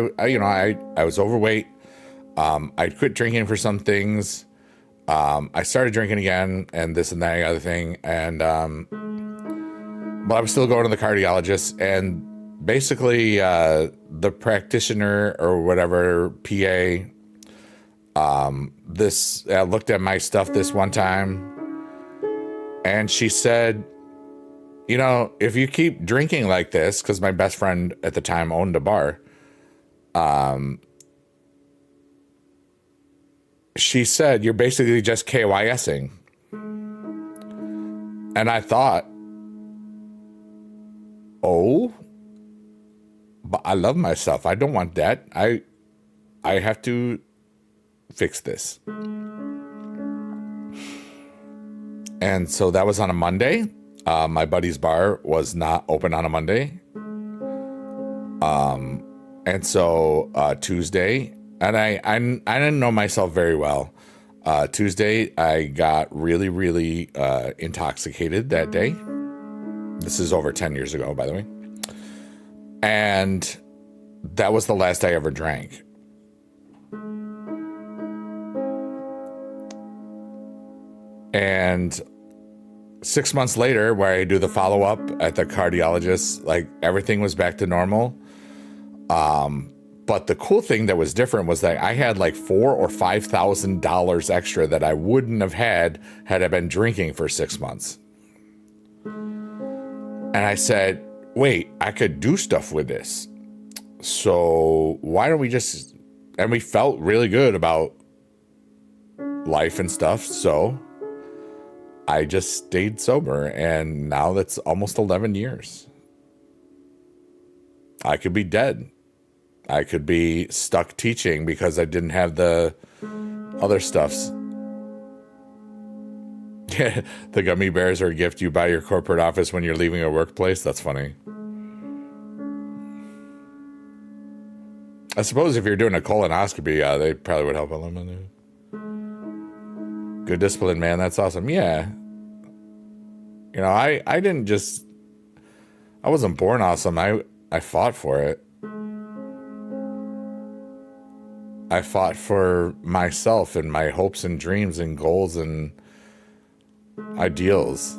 was overweight. I quit drinking for some things. I started drinking again, and this and that and the other thing, and but I was still going to the cardiologist, and basically the practitioner or whatever PA looked at my stuff this one time, and she said, you know, if you keep drinking like this, because my best friend at the time owned a bar, she said, you're basically just KYSing. And I thought, oh, but I love myself. I don't want that. I have to fix this. And so that was on a Monday. My buddy's bar was not open on a Monday. And so Tuesday, and I didn't know myself very well. Tuesday, I got really, really intoxicated that day. This is over 10 years ago, by the way. And that was the last I ever drank. And 6 months later, where I do the follow-up at the cardiologist, like everything was back to normal. But the cool thing that was different was that I had like $4,000 or $5,000 extra that I wouldn't have had I been drinking for 6 months. And I said, wait, I could do stuff with this. So why don't we just, and we felt really good about life and stuff. So I just stayed sober, and now that's almost 11 years. I could be dead. I could be stuck teaching because I didn't have the other stuffs. The gummy bears are a gift you buy your corporate office when you're leaving a workplace. That's funny. I suppose if you're doing a colonoscopy, they probably would help a little bit. Good discipline, man. That's awesome. Yeah. You know, I wasn't born awesome. I fought for it. I fought for myself and my hopes and dreams and goals and ideals,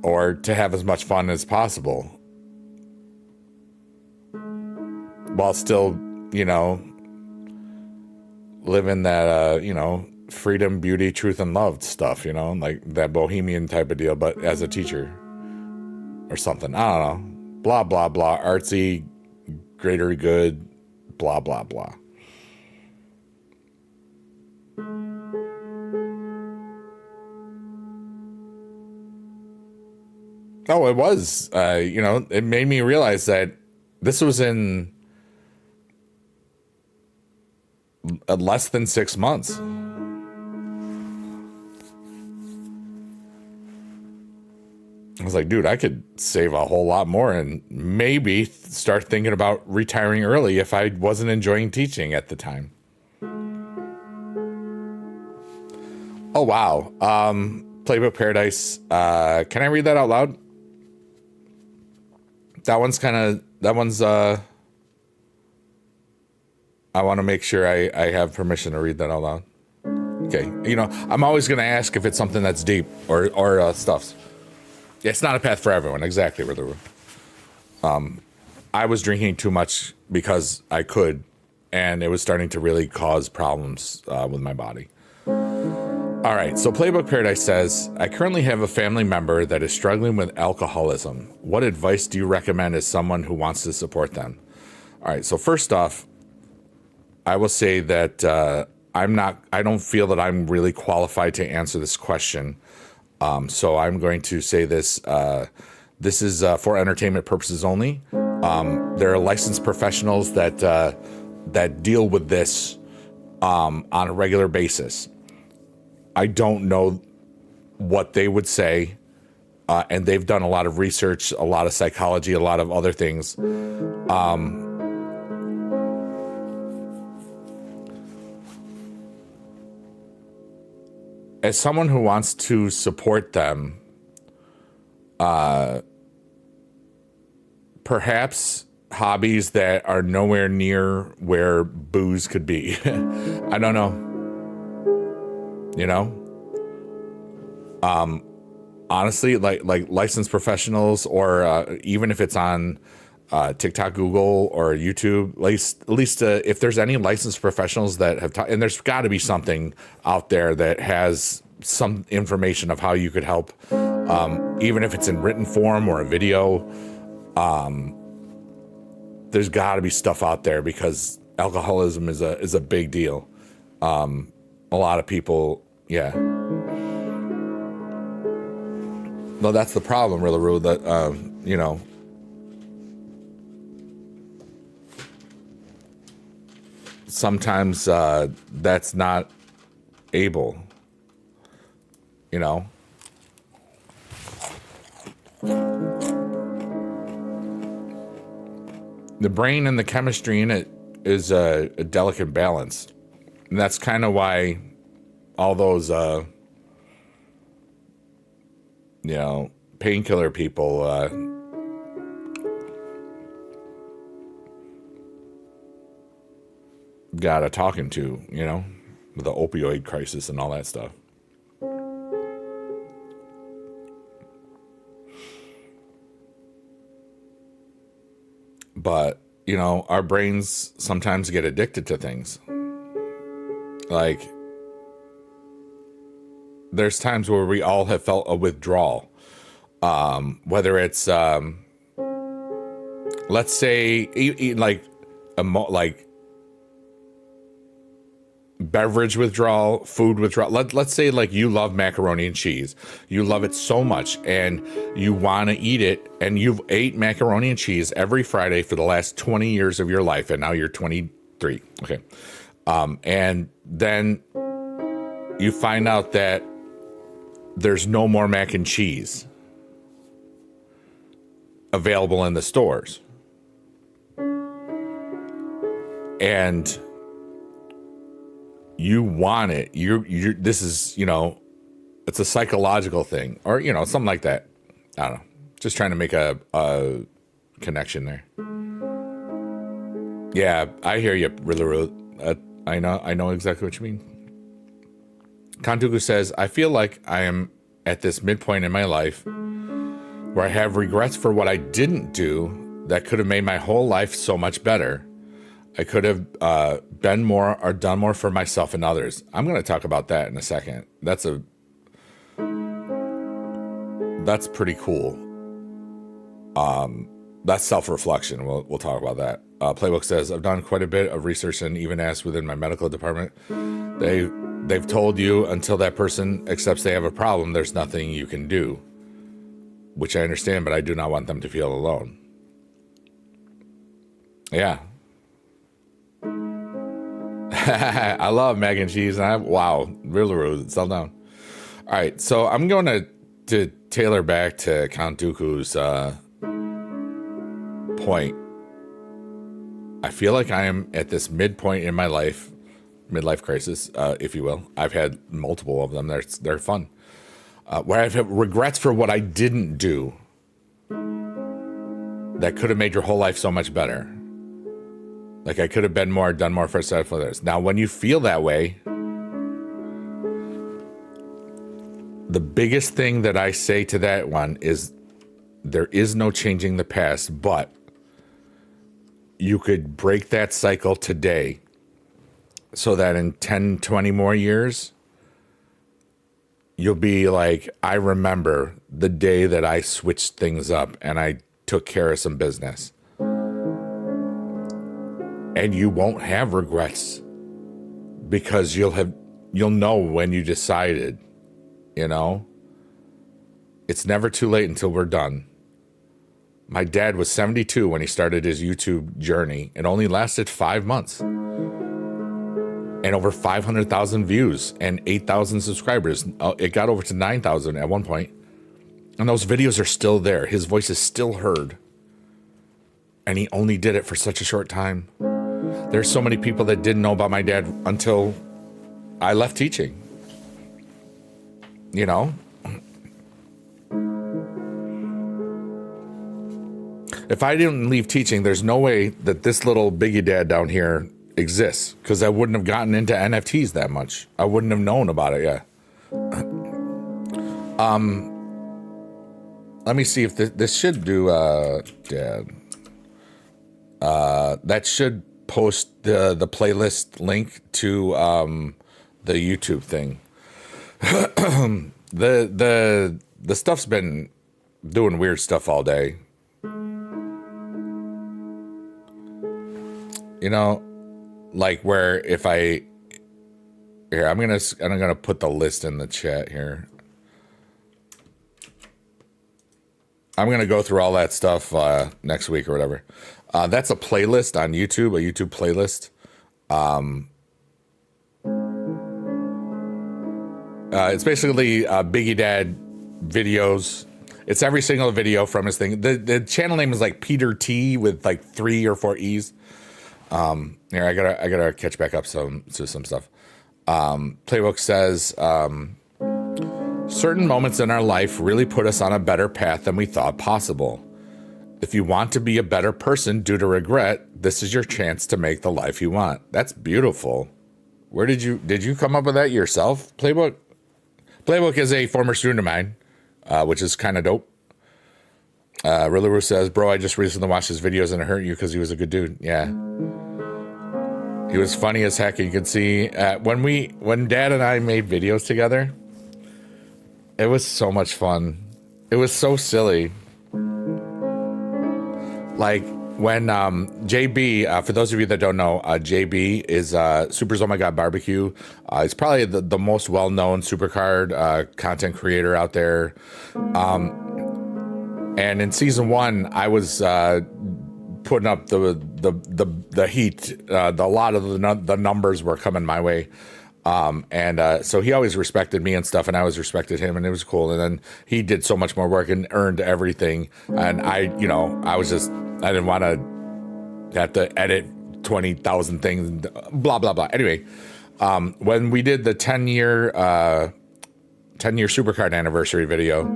or to have as much fun as possible while still, living that, freedom, beauty, truth, and love stuff, like that bohemian type of deal, but as a teacher or something. I don't know. Blah, blah, blah. Artsy, greater good, blah, blah, blah. Oh, it was, it made me realize that this was in less than 6 months. I was like, dude, I could save a whole lot more and maybe start thinking about retiring early if I wasn't enjoying teaching at the time. Oh, wow. Playbook Paradise. Can I read that out loud? That one's I want to make sure I have permission to read that out loud. Okay. I'm always going to ask if it's something that's deep or stuffs. It's not a path for everyone. Exactly, Brother. I was drinking too much because I could, and it was starting to really cause problems with my body. All right, so Playbook Paradise says, I currently have a family member that is struggling with alcoholism. What advice do you recommend as someone who wants to support them? All right, so first off, I will say that I don't feel that I'm really qualified to answer this question. So I'm going to say this. This is for entertainment purposes only. There are licensed professionals that deal with this on a regular basis. I don't know what they would say, and they've done a lot of research, a lot of psychology, a lot of other things. As someone who wants to support them, perhaps hobbies that are nowhere near where booze could be. I don't know. Honestly, like licensed professionals, or even if it's on TikTok, Google, or YouTube, at least if there's any licensed professionals that have and there's got to be something out there that has some information of how you could help, even if it's in written form or a video. There's got to be stuff out there because alcoholism is a big deal. A lot of people, yeah. No, that's the problem, really, that sometimes that's not able, The brain and the chemistry in it is a delicate balance. And that's kind of why all those, painkiller people, got a talking to, with the opioid crisis and all that stuff. But, our brains sometimes get addicted to things. Like, there's times where we all have felt a withdrawal. Whether it's, let's say, like beverage withdrawal, food withdrawal. Let's say like you love macaroni and cheese. You love it so much and you want to eat it, and you've ate macaroni and cheese every Friday for the last 20 years of your life, and now you're 23. Okay. And then you find out that there's no more mac and cheese available in the stores. And you want it. This is, it's a psychological thing, or, something like that. I don't know. Just trying to make a connection there. Yeah, I hear you, really. I know exactly what you mean. Kantuku says, I feel like I am at this midpoint in my life where I have regrets for what I didn't do that could have made my whole life so much better. I could have been more or done more for myself and others. I'm going to talk about that in a second. That's pretty cool. That's self-reflection. We'll talk about that. Playbook says, I've done quite a bit of research and even asked within my medical department. They've told you until that person accepts they have a problem, there's nothing you can do. Which I understand, but I do not want them to feel alone. Yeah. I love mac and cheese. Wow, really rude. Settle down. All right, so I'm going to tailor back to Count Dooku's point. I feel like I am at this midpoint in my life, midlife crisis, if you will. I've had multiple of them. They're fun. Where I've had regrets for what I didn't do that could have made your whole life so much better. Like I could have been more, done more for others. Now, when you feel that way, the biggest thing that I say to that one is there is no changing the past, but you could break that cycle today so that in 10, 20 more years, you'll be like, I remember the day that I switched things up and I took care of some business. And you won't have regrets because you'll know when you decided, you know? It's never too late until we're done. My dad was 72 when he started his YouTube journey. It only lasted 5 months. And over 500,000 views and 8,000 subscribers. It got over to 9,000 at one point. And those videos are still there. His voice is still heard. And he only did it for such a short time. There's so many people that didn't know about my dad until I left teaching. You know? If I didn't leave teaching, there's no way that this little Biggie Dad down here exists, because I wouldn't have gotten into NFTs that much. I wouldn't have known about it yet. Let me see if this should do, Dad. That should post the playlist link to the YouTube thing. The stuff's been doing weird stuff all day. You know, like where if I'm gonna put the list in the chat here. I'm gonna go through all that stuff next week or whatever. That's a playlist on YouTube, a YouTube playlist. It's basically Biggie Dad videos. It's every single video from his thing. The channel name is like Peter T with like 3 or 4 E's. Here, I gotta catch back up to some stuff. Playbook says, certain moments in our life really put us on a better path than we thought possible. If you want to be a better person due to regret, this is your chance to make the life you want. That's beautiful. Where did you come up with that yourself, Playbook? Playbook is a former student of mine, which is kind of dope. Rillaroo says, bro, I just recently watched his videos and it hurt you because he was a good dude. Yeah. He was funny as heck. You can see when Dad and I made videos together, it was so much fun. It was so silly. Like when JB, for those of you that don't know, JB is Super's Oh My God Barbecue. He's probably the most well-known supercard content creator out there. And in season 1, I was putting up the heat. A lot of the numbers were coming my way. So he always respected me and stuff, and I always respected him, and it was cool. And then he did so much more work and earned everything. And I didn't want to have to edit 20,000 things, blah, blah, blah. Anyway, when we did the 10-year Supercard anniversary video,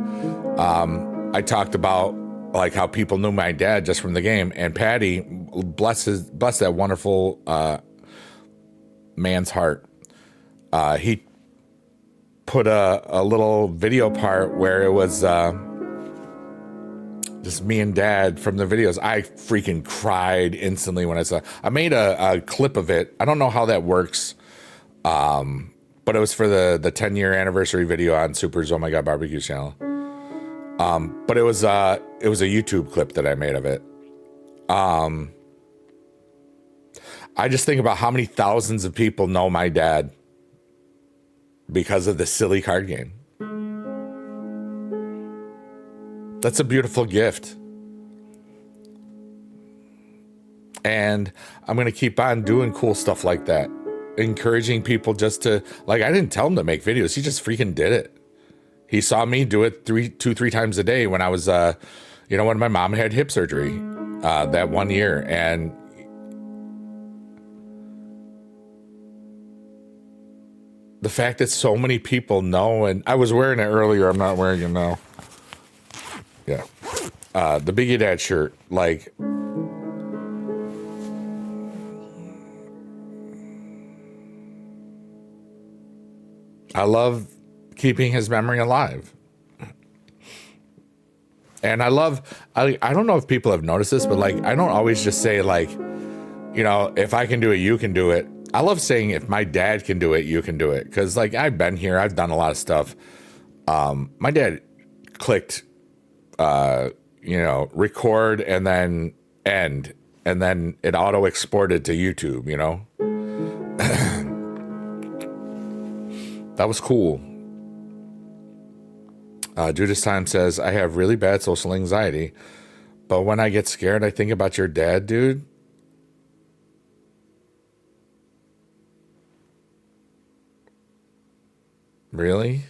I talked about like how people knew my dad just from the game. And Patty bless that wonderful man's heart. He put a little video part where it was just me and Dad from the videos. I freaking cried instantly when I saw. I made a clip of it. I don't know how that works, but it was for the 10-year anniversary video on Super's Oh My God Barbecue channel. But it was a YouTube clip that I made of it. I just think about how many thousands of people know my dad because of this silly card game. That's a beautiful gift. And I'm going to keep on doing cool stuff like that. Encouraging people just to, like, I didn't tell him to make videos. He just freaking did it. He saw me do it 3 times a day when I was, when my mom had hip surgery that one year. And the fact that so many people know, and I was wearing it earlier, I'm not wearing it now. Yeah. The Biggie Dad shirt, like, I love keeping his memory alive. And I don't know if people have noticed this, but like, I don't always just say like, if I can do it, you can do it. I love saying if my dad can do it, you can do it. Cause like I've been here, I've done a lot of stuff. My dad clicked, record and then end, and then it auto exported to YouTube, That was cool. Judas Time says, I have really bad social anxiety, but when I get scared, I think about your dad, dude. Really?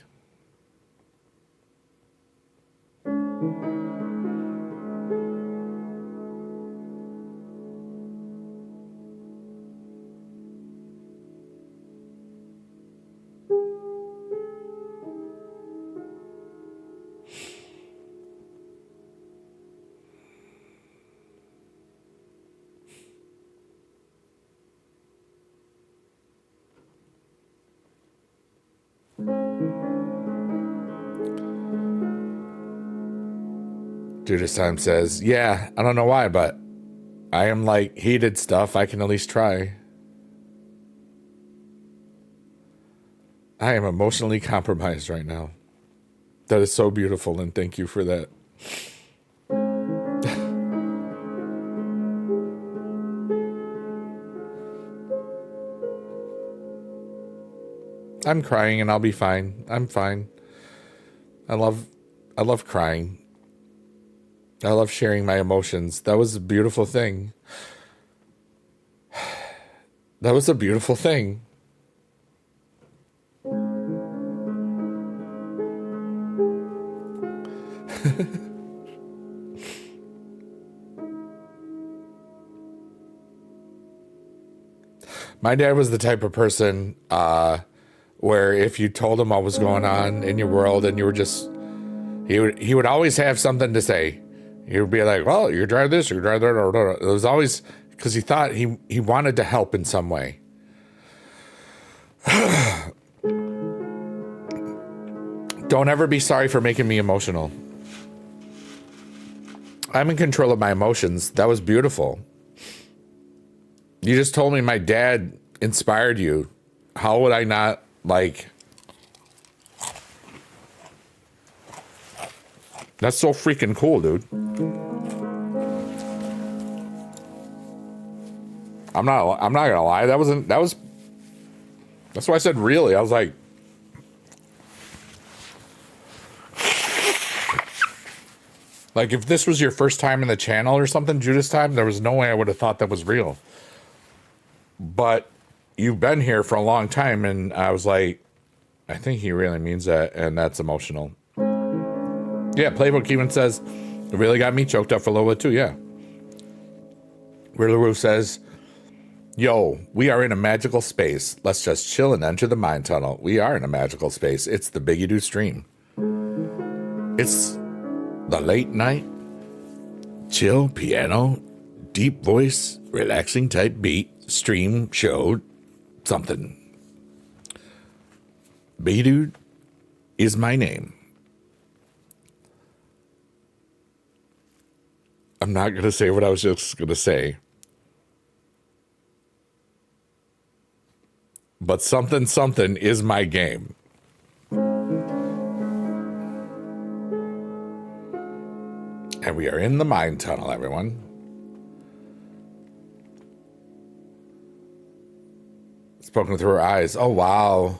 Judas Time says, yeah, I don't know why, but I am like heated stuff. I can at least try. I am emotionally compromised right now. That is so beautiful, and thank you for that. I'm crying and I'll be fine. I'm fine. I love crying. I love sharing my emotions. That was a beautiful thing. That was a beautiful thing. My dad was the type of person where if you told him what was going on in your world and you were just, he would always have something to say. He would be like, well, you drive this, you drive that. It was always because he thought he wanted to help in some way. Don't ever be sorry for making me emotional. I'm in control of my emotions. That was beautiful. You just told me my dad inspired you. How would I not, like... That's so freaking cool, dude. I'm not gonna lie. That's why I said really. I was like, if this was your first time in the channel or something, Judas Time, there was no way I would have thought that was real. But you've been here for a long time, and I was like, I think he really means that, and that's emotional. Yeah, Playbook even says, it really got me choked up for a little bit too, yeah. Riddleroo says, yo, we are in a magical space. Let's just chill and enter the mind tunnel. We are in a magical space. It's the Biggie Doo stream. It's the late night chill piano deep voice, relaxing type beat, stream, show, something. B-Dude is my name. I'm not going to say what I was just going to say. But something is my game. And we are in the mind tunnel, everyone. Spoken through her eyes. Oh, wow.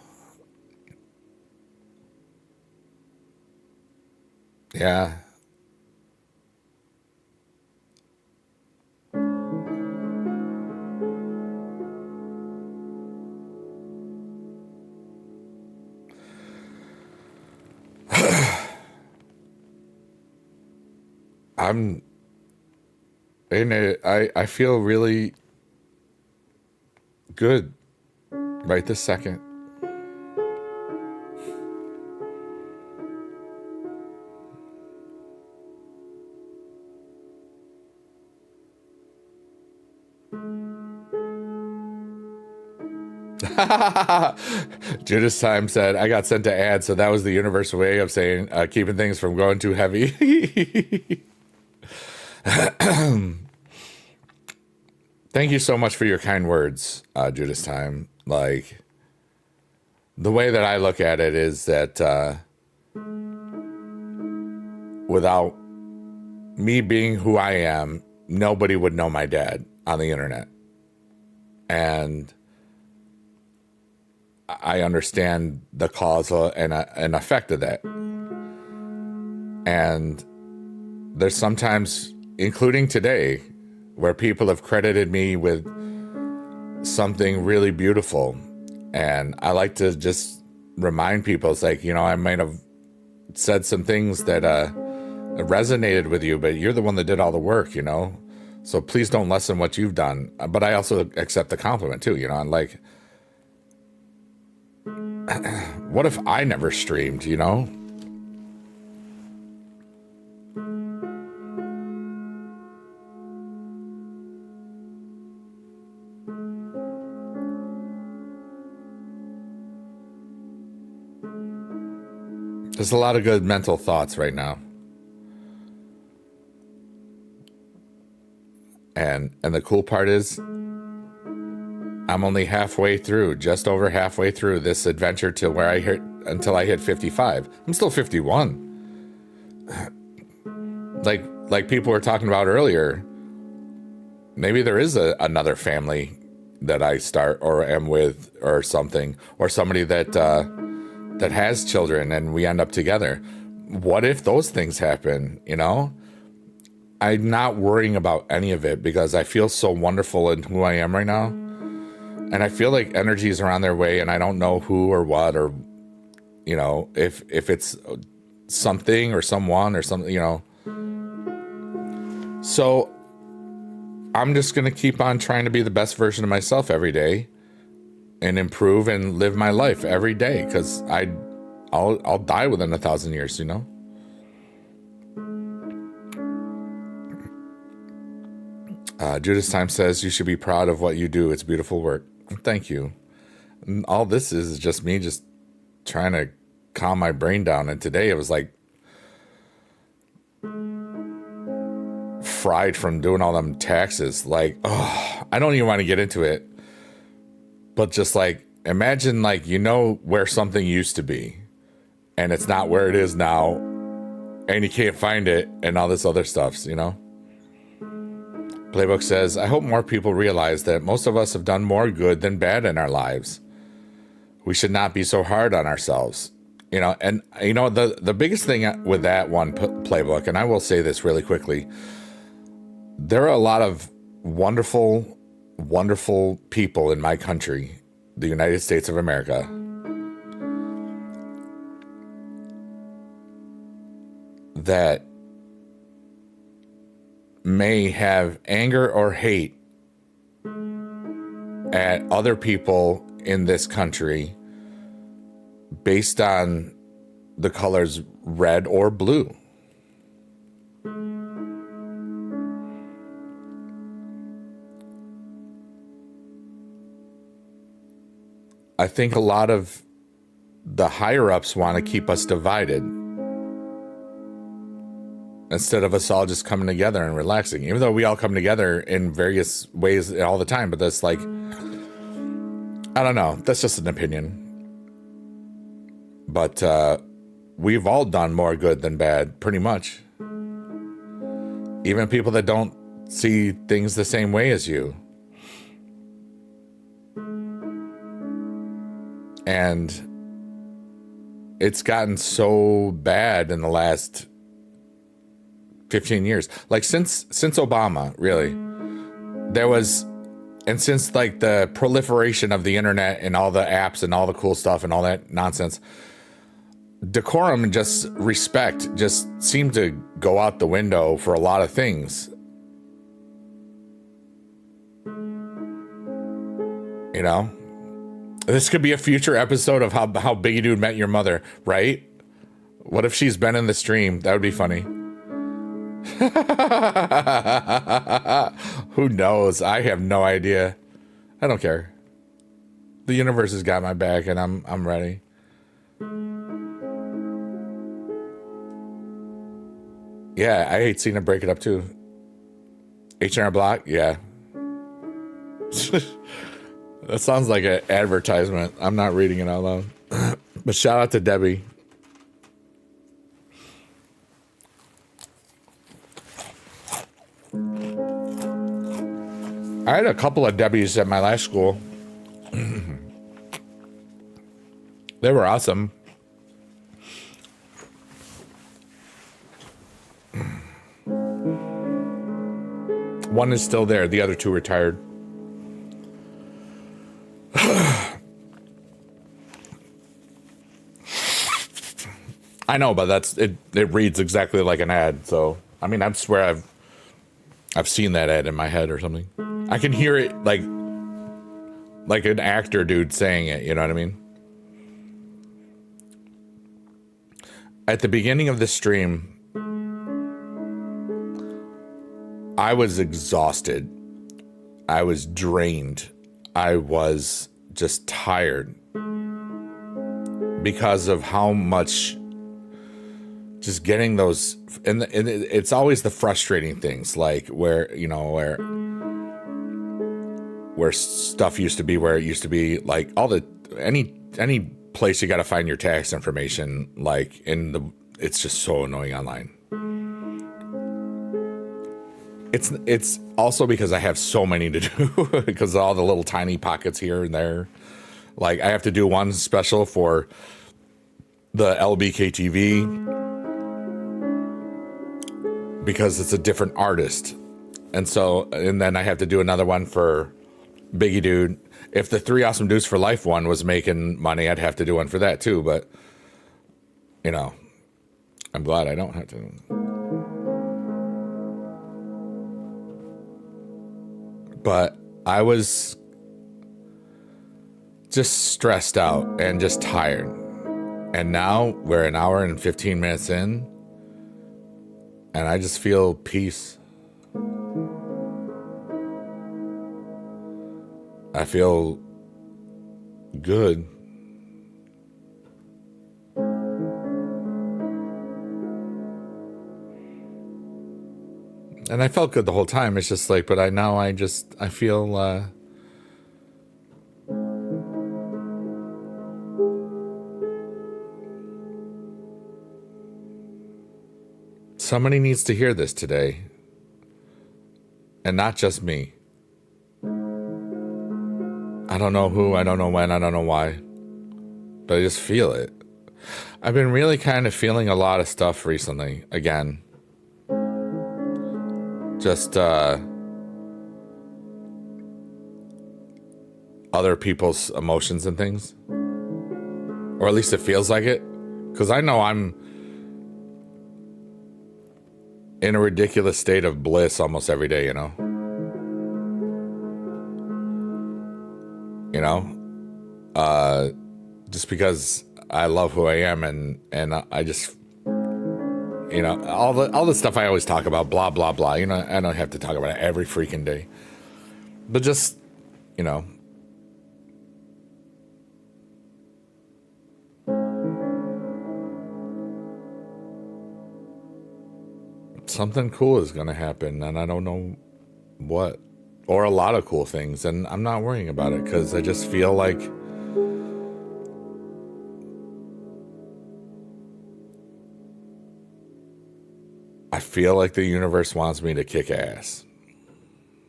Yeah. I'm in it. I feel really good right this second. Judas Time said, I got sent to add, so that was the universal way of saying keeping things from going too heavy. Thank you so much for your kind words, Judas Time. Like, the way that I look at it is that without me being who I am, nobody would know my dad on the internet. And I understand the cause and effect of that. And there's sometimes, including today, where people have credited me with something really beautiful. And I like to just remind people, it's like, you know, I might have said some things that resonated with you, but you're the one that did all the work, you know? So please don't lessen what you've done. But I also accept the compliment too, you know? And like, what if I never streamed, you know? There's a lot of good mental thoughts right now. And the cool part is I'm only halfway through, just over halfway through this adventure to where I hit until I hit 55. I'm still 51. Like people were talking about earlier, maybe there is another family that I start or am with or something, or somebody that has children and we end up together. What if those things happen, you know? I'm not worrying about any of it because I feel so wonderful in who I am right now. And I feel like energies are on their way and I don't know who or what, or, you know, if it's something or someone or something, you know. So I'm just going to keep on trying to be the best version of myself every day and improve and live my life every day, because I'll die within 1,000 years, you know. Judas Time says you should be proud of what you do. It's beautiful work. Thank you. And all this is just me just trying to calm my brain down. And today it was like fried from doing all them taxes. Like, oh, I don't even want to get into it. But just like, imagine like, you know, where something used to be and it's not where it is now and you can't find it and all this other stuff, you know? Playbook says, I hope more people realize that most of us have done more good than bad in our lives. We should not be so hard on ourselves. You know, and you know, the biggest thing with that one, Playbook, and I will say this really quickly, there are a lot of wonderful, wonderful people in my country, the United States of America, that may have anger or hate at other people in this country based on the colors red or blue. I think a lot of the higher ups want to keep us divided instead of us all just coming together and relaxing, even though we all come together in various ways all the time. But that's like, I don't know. That's just an opinion. But we've all done more good than bad, pretty much. Even people that don't see things the same way as you. And it's gotten so bad in the last 15 years. Like since Obama, really. There was, and since like the proliferation of the internet and all the apps and all the cool stuff and all that nonsense, decorum and just respect just seemed to go out the window for a lot of things. You know? This could be a future episode of how Biggie Dude met your mother, right? What if she's been in the stream? That would be funny. Who knows? I have no idea. I don't care. The universe has got my back and I'm ready. Yeah, I hate seeing them break it up too. H&R Block, yeah. That sounds like an advertisement. I'm not reading it out loud. But shout out to Debbie. I had a couple of Debbies at my last school. They were awesome. One is still there. The other two retired. I know, but that's it. It reads exactly like an ad. So I mean, I swear I've seen that ad in my head or something. I can hear it like an actor dude saying it. You know what I mean? At the beginning of the stream, I was exhausted. I was drained. I was just tired because of how much just getting those, and it's always the frustrating things, like where stuff used to be where it used to be, like all the any place you got to find your tax information, like it's just so annoying online. It's also because I have so many to do because of all the little tiny pockets here and there. Like I have to do one special for the LBKTV because it's a different artist. And then I have to do another one for Biggie Dude. If the 3 Awesome Dudes for Life one was making money, I'd have to do one for that too. But, I'm glad I don't have to. But I was just stressed out and just tired. And now we're an hour and 15 minutes in, and I just feel peace. I feel good. And I felt good the whole time. It's just like, but I feel somebody needs to hear this today. And not just me. I don't know who, I don't know when, I don't know why. But I just feel it. I've been really kind of feeling a lot of stuff recently, again. Just other people's emotions and things. Or at least it feels like it. Because I know I'm in a ridiculous state of bliss almost every day, just because I love who I am and I just, all the stuff I always talk about, blah, blah, blah, I don't have to talk about it every freaking day, but just, something cool is going to happen, and I don't know what, or a lot of cool things, and I'm not worrying about it because I just feel like the universe wants me to kick ass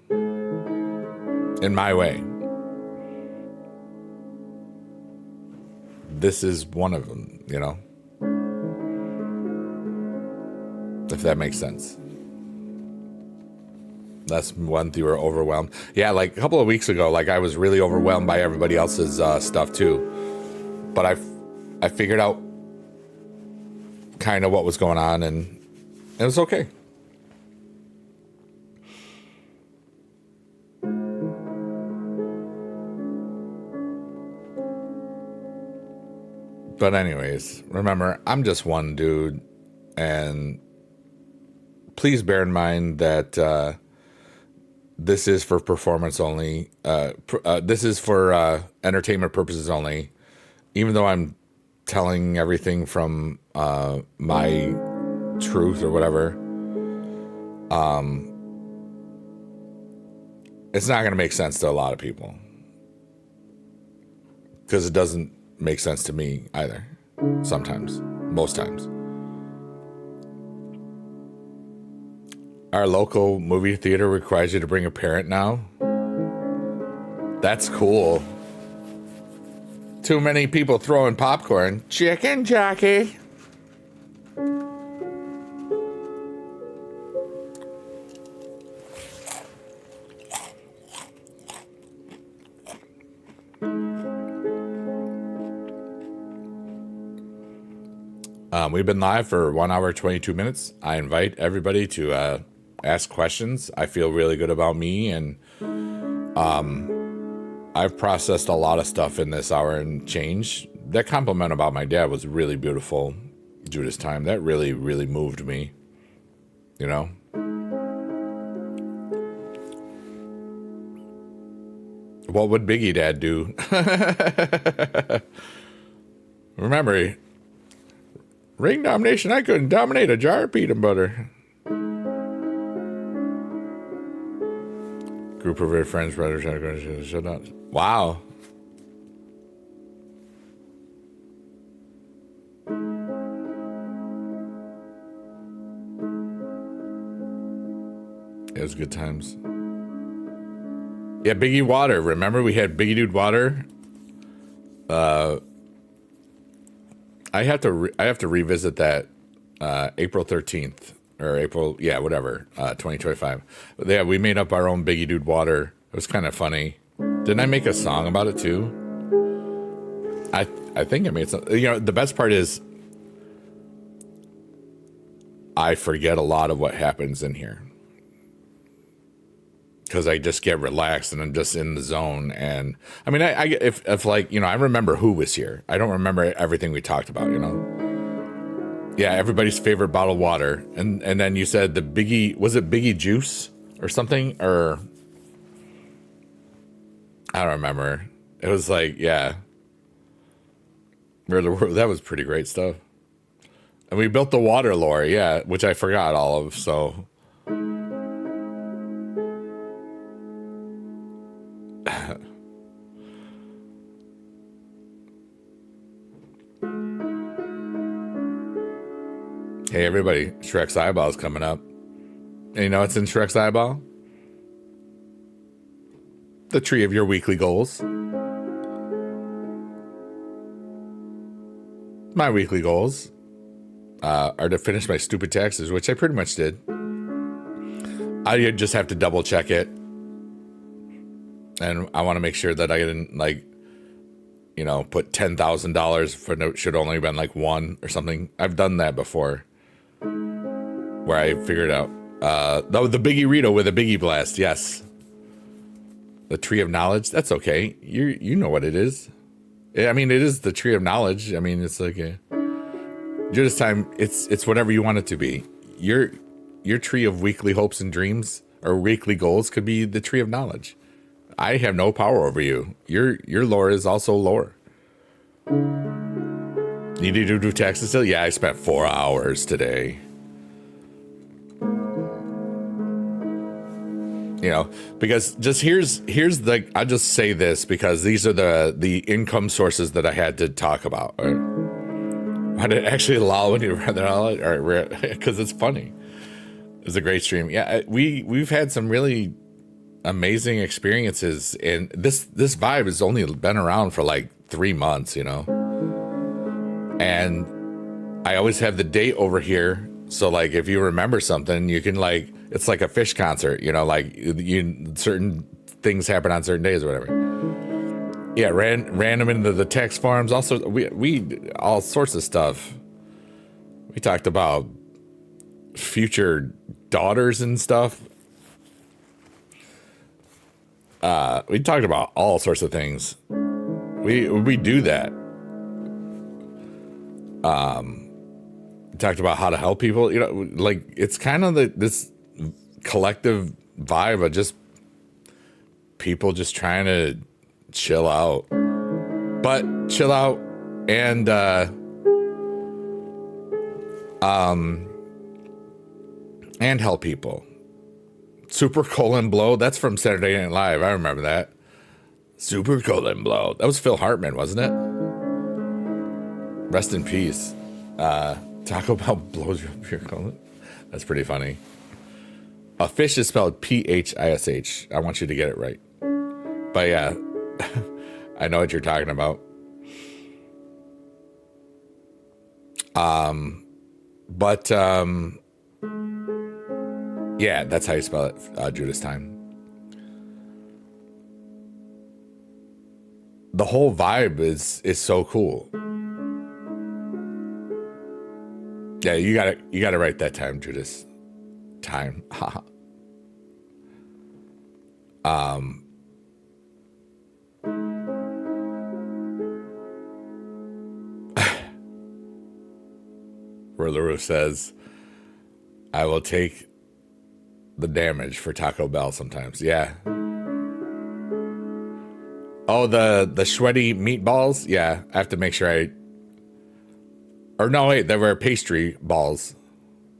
in my way. This is one of them, you know, if that makes sense. That's when you were overwhelmed. Yeah, like a couple of weeks ago, like I was really overwhelmed by everybody else's stuff too. But I figured out kind of what was going on, and it was okay. But anyways, remember, I'm just one dude, and please bear in mind that this is for performance only. This is for entertainment purposes only. Even though I'm telling everything from my truth or whatever, it's not going to make sense to a lot of people because it doesn't make sense to me either. Sometimes, most times. Our local movie theater requires you to bring a parent now. That's cool. Too many people throwing popcorn. Chicken jockey. We've been live for 1 hour, 22 minutes. I invite everybody to ask questions. I feel really good about me, and I've processed a lot of stuff in this hour and change. That compliment about my dad was really beautiful, Judas Time. That really, really moved me, you know? What would Biggie Dad do? Remember, ring domination, I couldn't dominate a jar of peanut butter. Group of very friends, brothers, shut up. Wow. It was good times. Yeah, Biggie Water. Remember we had Biggie Dude Water? I have to revisit that April 13th. Or April, yeah, whatever, 2025. Yeah, we made up our own Biggie Dude Water. It was kind of funny. Didn't I make a song about it too? I think I made some. You know, the best part is I forget a lot of what happens in here because I just get relaxed and I'm just in the zone. And I mean, if like, you know, I remember who was here. I don't remember everything we talked about, you know. Yeah, everybody's favorite bottled water. And then you said the Biggie, was it Biggie Juice or something? Or I don't remember. It was like, yeah. That was pretty great stuff. And we built the water lore, yeah, which I forgot all of, so. Hey, everybody, Shrek's eyeball is coming up. And you know what's in Shrek's eyeball? The tree of your weekly goals. My weekly goals are to finish my stupid taxes, which I pretty much did. I just have to double check it. And I want to make sure that I didn't, like, you know, put $10,000 for no, should only have been like one or something. I've done that before. Where I figured out the Biggie Rito with a Biggie Blast, yes. The Tree of Knowledge, that's okay. You know what it is. I mean, it is the Tree of Knowledge. I mean, it's like Judas Time. It's whatever you want it to be. Your tree of weekly hopes and dreams or weekly goals could be the Tree of Knowledge. I have no power over you. Your lore is also lore. Need to do taxes still? Yeah, I spent 4 hours today. You know, because just here's the, I'll just say this because these are the income sources that I had to talk about. Right? I did actually allow when you read that out, or because it's funny. It's a great stream. Yeah, we've had some really amazing experiences, and this vibe has only been around for like 3 months, you know. And I always have the date over here, so like if you remember something, you can like, it's like a fish concert, you know, like certain things happen on certain days or whatever. Yeah, random into the text forums. Also, we all sorts of stuff. We talked about future daughters and stuff. We talked about all sorts of things. We do that. We talked about how to help people. You know, like it's kind of this collective vibe of just people just trying to chill out, but chill out and help people. Super colon blow. That's from Saturday Night Live. I remember that. Super colon blow. That was Phil Hartman, wasn't it? Rest in peace. Taco Bell blows you up your colon. That's pretty funny. A fish is spelled Phish. I want you to get it right. But yeah, I know what you're talking about. Yeah, that's how you spell it, Judas Time. The whole vibe is so cool. Yeah, you gotta write that time, Judas. Time. Where LaRue says, I will take the damage for Taco Bell sometimes. Yeah. Oh, the sweaty meatballs? Yeah, I have to make sure I... Or no, wait, they were pastry balls.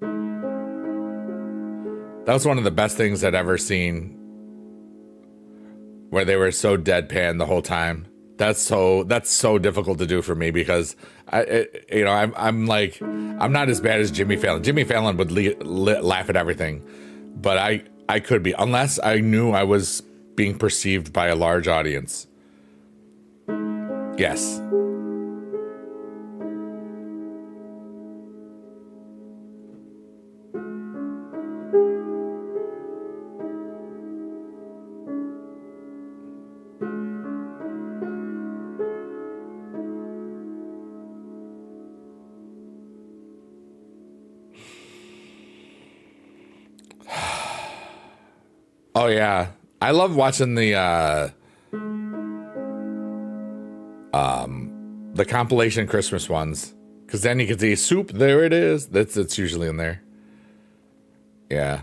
That was one of the best things I'd ever seen, where they were so deadpan the whole time. That's so difficult to do for me because I'm not as bad as Jimmy Fallon. Jimmy Fallon would laugh at everything, but I could be, unless I knew I was being perceived by a large audience. Yes. Oh yeah, I love watching the compilation Christmas ones, because then you can see soup. There it is. That's usually in there. Yeah.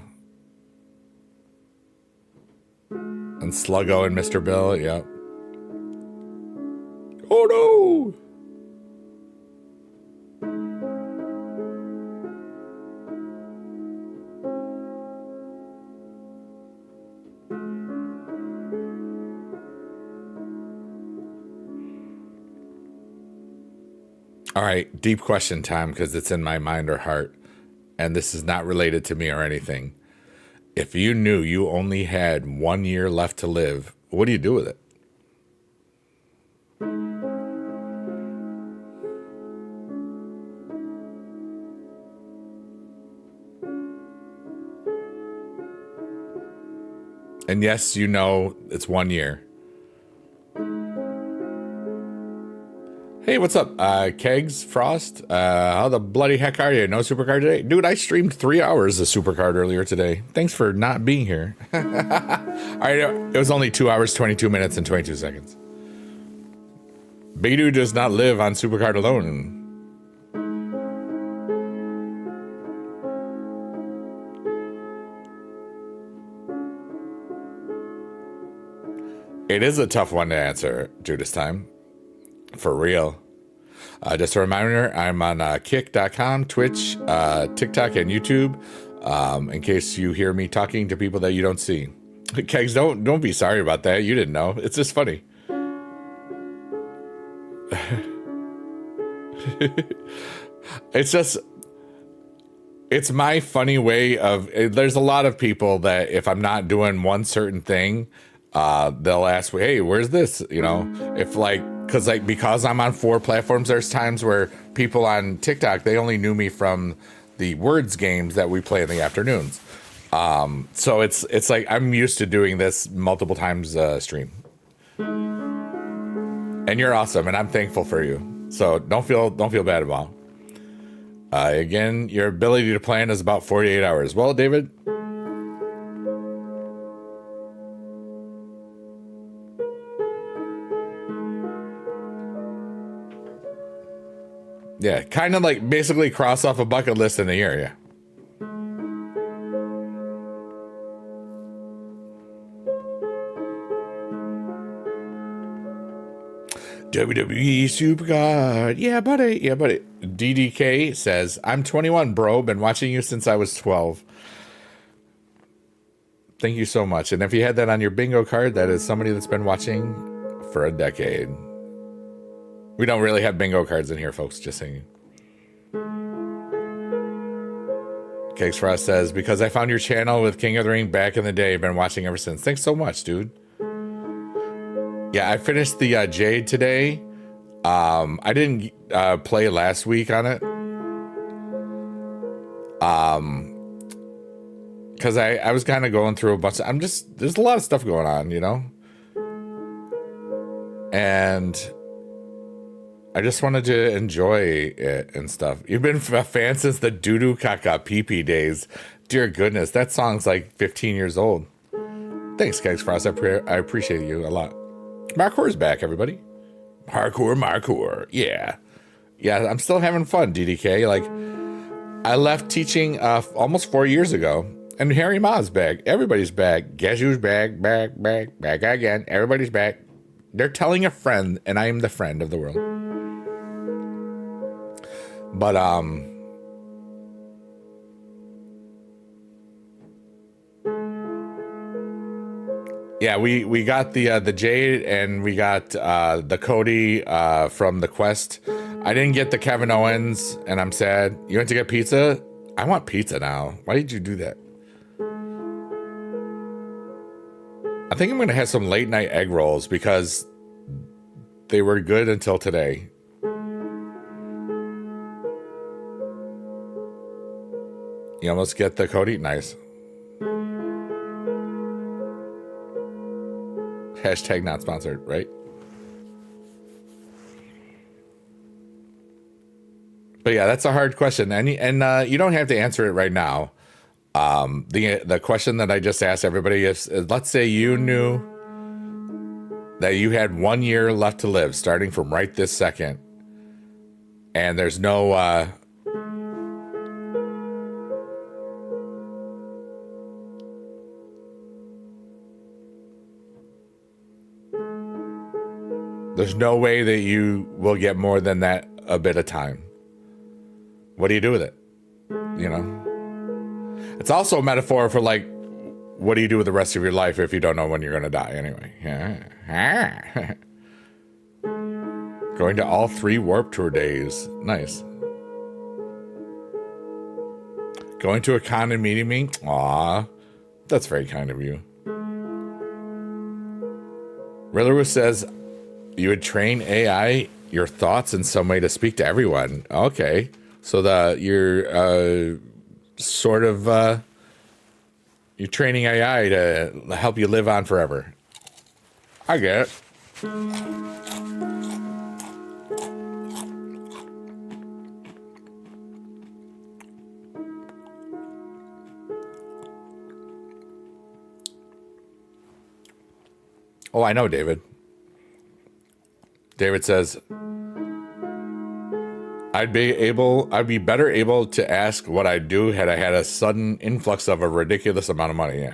And Sluggo and Mr. Bill. Yep. Oh no. All right, deep question time, because it's in my mind or heart, and this is not related to me or anything. If you knew you only had 1 year left to live, what do you do with it? And yes, you know it's 1 year. Hey, what's up? Kegs, Frost? How the bloody heck are you? No Supercard today? Dude, I streamed 3 hours of Supercard earlier today. Thanks for not being here. All right, it was only 2 hours, 22 minutes, and 22 seconds. Beidou does not live on Supercard alone. It is a tough one to answer, Judas Time. For real. Just a reminder, I'm on kick.com, Twitch, TikTok, and YouTube, in case you hear me talking to people that you don't see. Kegs, don't be sorry about that. You didn't know. It's just funny. It's my funny way of, there's a lot of people that if I'm not doing one certain thing, they'll ask me, hey, where's this? You know, if like, because I'm on 4 platforms, there's times where people on TikTok, they only knew me from the words games that we play in the afternoons. So it's like, I'm used to doing this multiple times stream. And you're awesome, and I'm thankful for you. So don't feel bad about it. Again, your ability to plan is about 48 hours. Well, David, yeah, kind of like basically cross off a bucket list in a year, yeah. WWE Supercard. Yeah, buddy. Yeah, buddy. DDK says, I'm 21, bro. Been watching you since I was 12. Thank you so much. And if you had that on your bingo card, that is somebody that's been watching for a decade. We don't really have bingo cards in here, folks. Just saying. Cakes Frost says, because I found your channel with King of the Ring back in the day. Been watching ever since. Thanks so much, dude. Yeah, I finished the Jade today. I didn't play last week on it. Because I was kind of going through a bunch of, there's a lot of stuff going on, you know? And I just wanted to enjoy it and stuff. You've been a fan since the Doo-Doo Kaka Pee Pee days. Dear goodness, that song's like 15 years old. Thanks, Kegs Frost. I appreciate you a lot. Marcore's back, everybody. Marcore. Yeah. Yeah, I'm still having fun, DDK. Like, I left teaching almost 4 years ago, and Harry Ma's back. Everybody's back. Guess who's back again. Everybody's back. They're telling a friend, and I am the friend of the world. But, yeah, we got the Jade, and we got the Cody from the Quest. I didn't get the Kevin Owens, and I'm sad. You went to get pizza? I want pizza now. Why did you do that? I think I'm going to have some late night egg rolls because they were good until today. You almost get the Cody? Nice. Hashtag not sponsored, right? But yeah, that's a hard question, and you don't have to answer it right now. The question that I just asked everybody is, let's say you knew that you had 1 year left to live, starting from right this second, and there's no there's no way that you will get more than that a bit of time. What do you do with it? You know? It's also a metaphor for, like, what do you do with the rest of your life if you don't know when you're going to die anyway? Going to all 3 Warped Tour days. Nice. Going to a con and meeting me? Aw, that's very kind of you. Riddler says, you would train AI your thoughts in some way to speak to everyone. Okay. So you're sort of you're training AI to help you live on forever. I get it. Oh, I know, David. David says, I'd be better able to ask what I'd do had I had a sudden influx of a ridiculous amount of money. Yeah.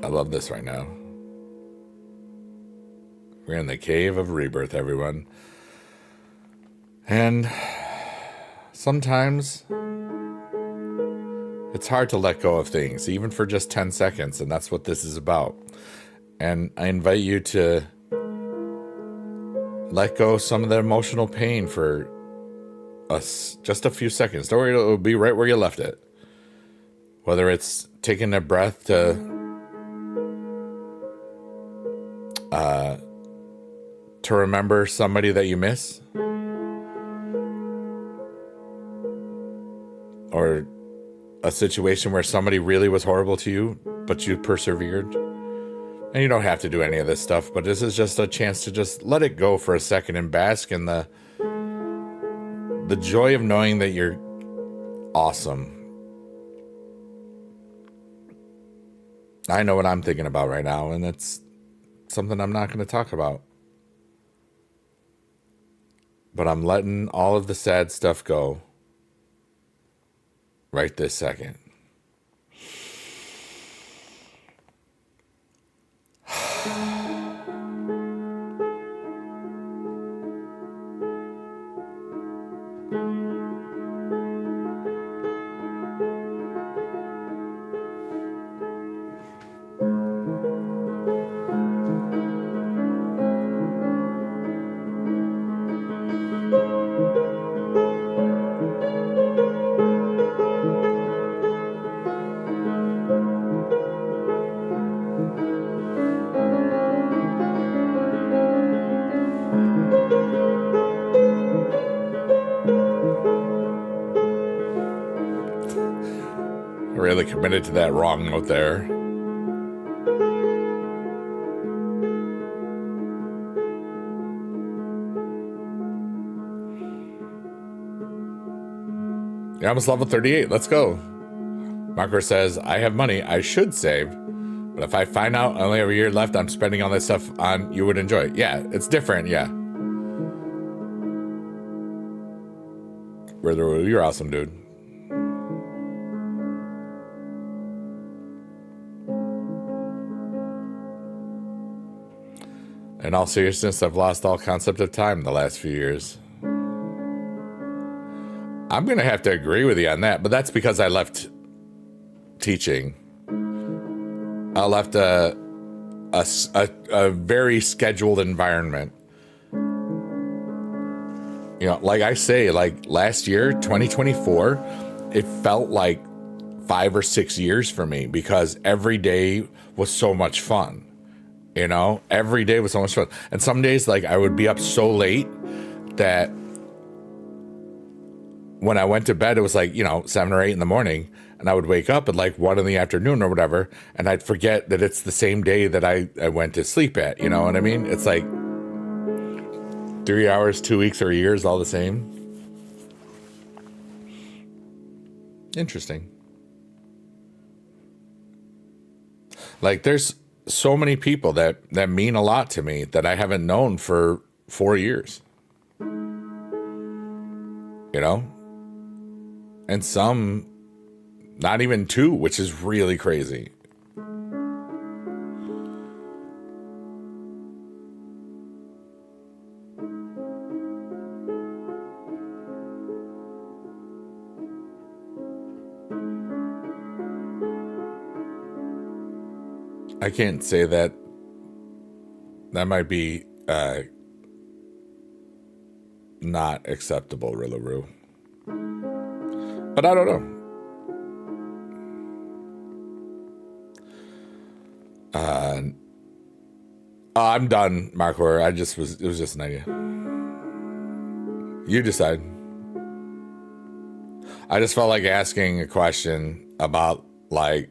I love this right now. We're in the cave of rebirth, everyone. And sometimes it's hard to let go of things, even for just 10 seconds, and that's what this is about. And I invite you to let go some of the emotional pain for just a few seconds. Don't worry, it'll be right where you left it. Whether it's taking a breath to remember somebody that you miss, or a situation where somebody really was horrible to you, but you persevered. And you don't have to do any of this stuff, but this is just a chance to just let it go for a second and bask in the joy of knowing that you're awesome. I know what I'm thinking about right now, and it's something I'm not going to talk about. But I'm letting all of the sad stuff go right this second. Really committed to that wrong note there. You're almost level 38. Let's go. Marco says, I have money I should save, but if I find out I only have a year left, I'm spending all that stuff on you would enjoy it. Yeah, it's different. Yeah. You're awesome, dude. In all seriousness, I've lost all concept of time the last few years. I'm going to have to agree with you on that, but that's because I left teaching. I left a very scheduled environment. You know, like I say, like last year, 2024, it felt like 5 or 6 years for me because every day was so much fun. You know, every day was so much fun. And some days, like, I would be up so late that when I went to bed, it was like, 7 or 8 in the morning. And I would wake up at like 1 in the afternoon or whatever. And I'd forget that it's the same day that I went to sleep at. You know what I mean? It's like 3 hours, 2 weeks, or a year is all the same. Interesting. Like, there's so many people that mean a lot to me that I haven't known for 4 years. You know? And some not even 2, which is really crazy. I can't say that. That might be not acceptable, Rillaroo. But I don't know. I'm done, Markor. It was just an idea. You decide. I just felt like asking a question about like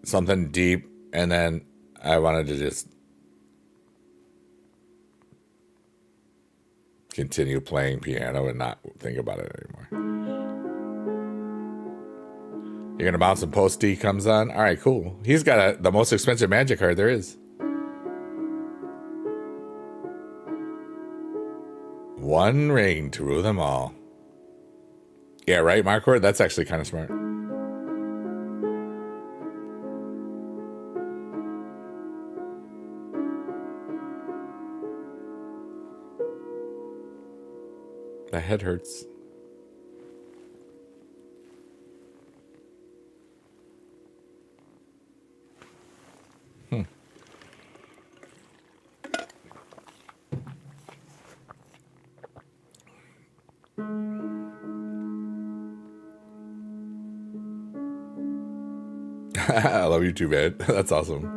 something deep, and then I wanted to just continue playing piano and not think about it anymore. You're gonna bounce and post D comes on? All right, cool. He's got the most expensive magic card there is. One ring to rule them all. Yeah, right, Markor? That's actually kind of smart. The head hurts. I love you too, man. That's awesome.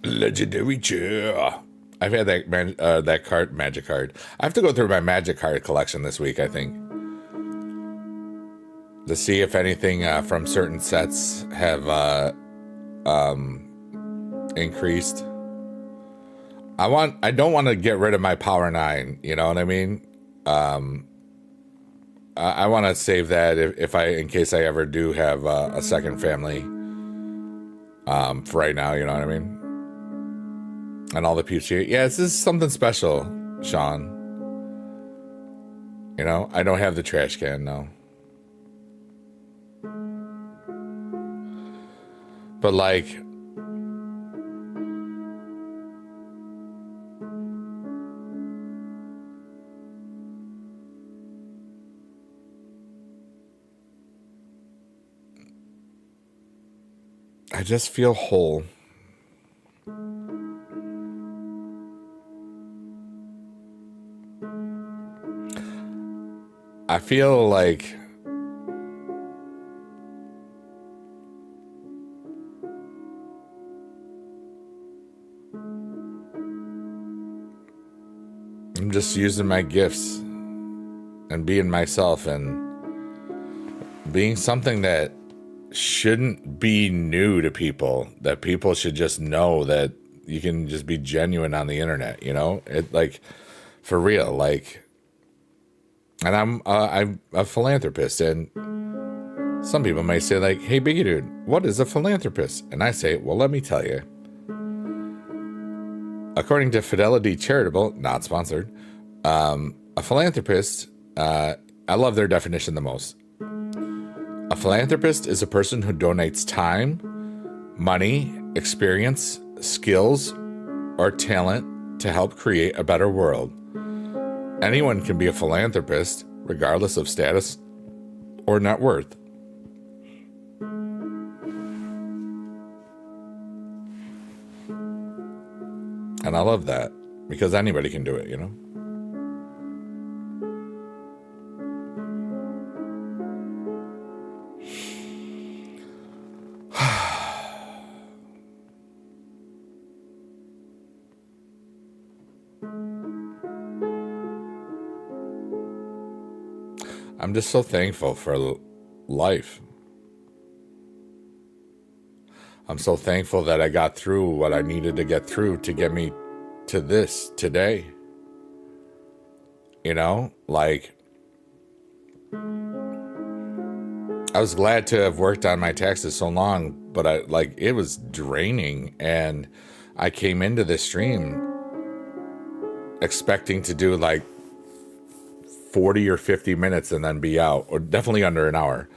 Legendary chair. I've had that card, magic card. I have to go through my magic card collection this week, I think, to see if anything from certain sets have increased. I don't want to get rid of my Power 9, you know what I mean? I want to save that in case I ever do have a second family. For right now, you know what I mean? And all the peeps here. Yeah, this is something special, Sean. You know, I don't have the trash can, no. But like, I just feel whole. I feel like I'm just using my gifts and being myself and being something that shouldn't be new to people, that people should just know that you can just be genuine on the internet, you know? It like, for real, like, and I'm a philanthropist, and some people may say like, hey, Biggie Dude, what is a philanthropist? And I say, well, let me tell you. According to Fidelity Charitable, not sponsored, a philanthropist, I love their definition the most. A philanthropist is a person who donates time, money, experience, skills, or talent to help create a better world. Anyone can be a philanthropist, regardless of status or net worth. And I love that, because anybody can do it, you know? I'm just so thankful for life. I'm so thankful that I got through what I needed to get through to get me to this today. You know, like, I was glad to have worked on my taxes so long, but it was draining, and I came into this stream expecting to do like 40 or 50 minutes and then be out, or definitely under an hour,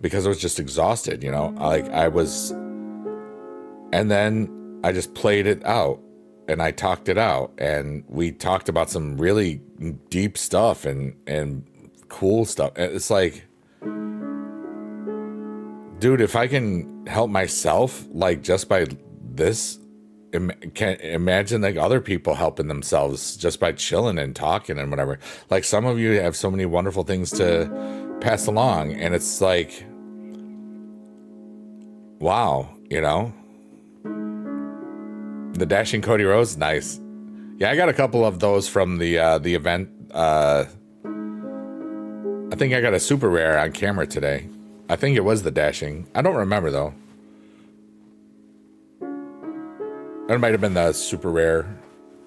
because I was just exhausted, you know, like I was. And then I just played it out and I talked it out, and we talked about some really deep stuff and cool stuff. It's like, dude, if I can help myself, like, just by this, can't imagine like other people helping themselves just by chilling and talking and whatever. Like, some of you have so many wonderful things to pass along, and it's like, wow, you know. The Dashing Cody Rose, nice. Yeah, I got a couple of those from the event. I think I got a super rare on camera today. I think it was the Dashing. I don't remember though. It might have been the super rare,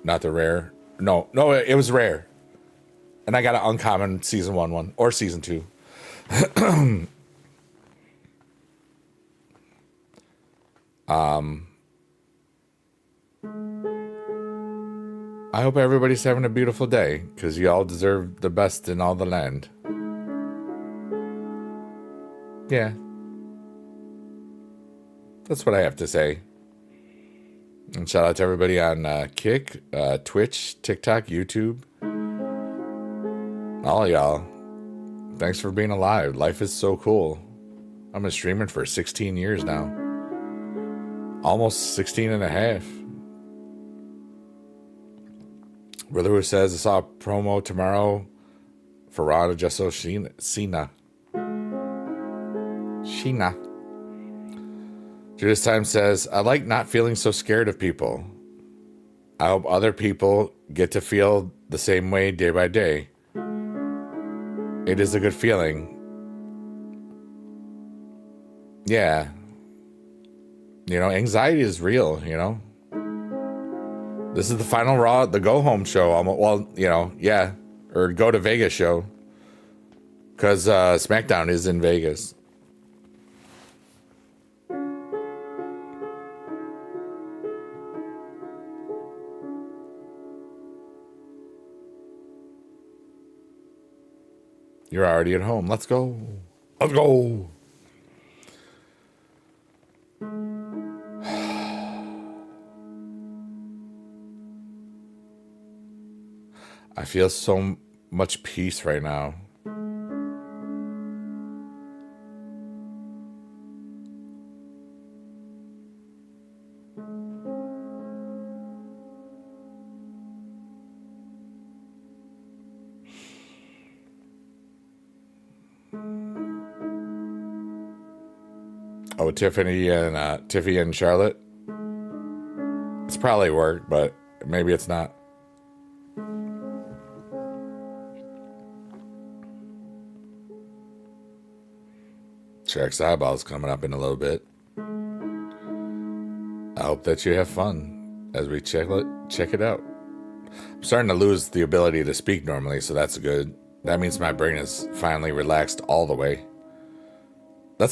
not the rare. No, it was rare. And I got an uncommon season 1 or season 2. I hope everybody's having a beautiful day, because you all deserve the best in all the land. Yeah. That's what I have to say. And shout out to everybody on Kick, Twitch, TikTok, YouTube. All of y'all. Thanks for being alive. Life is so cool. I've been streaming for 16 years now. Almost 16 and a half. Brother who says, I saw a promo tomorrow for Raw to just so Cena. Judas Time says, I like not feeling so scared of people. I hope other people get to feel the same way day by day. It is a good feeling. Yeah. You know, anxiety is real, you know. This is the final Raw, the go home show. Well, you know, yeah. Or go to Vegas show. Because SmackDown is in Vegas. You're already at home. Let's go. Let's go. I feel so much peace right now. Oh, Tiffany and Charlotte. It's probably work, but maybe it's not. Shrek's Eyeball's coming up in a little bit. I hope that you have fun as we check it out. I'm starting to lose the ability to speak normally, so that's good. That means my brain is finally relaxed all the way.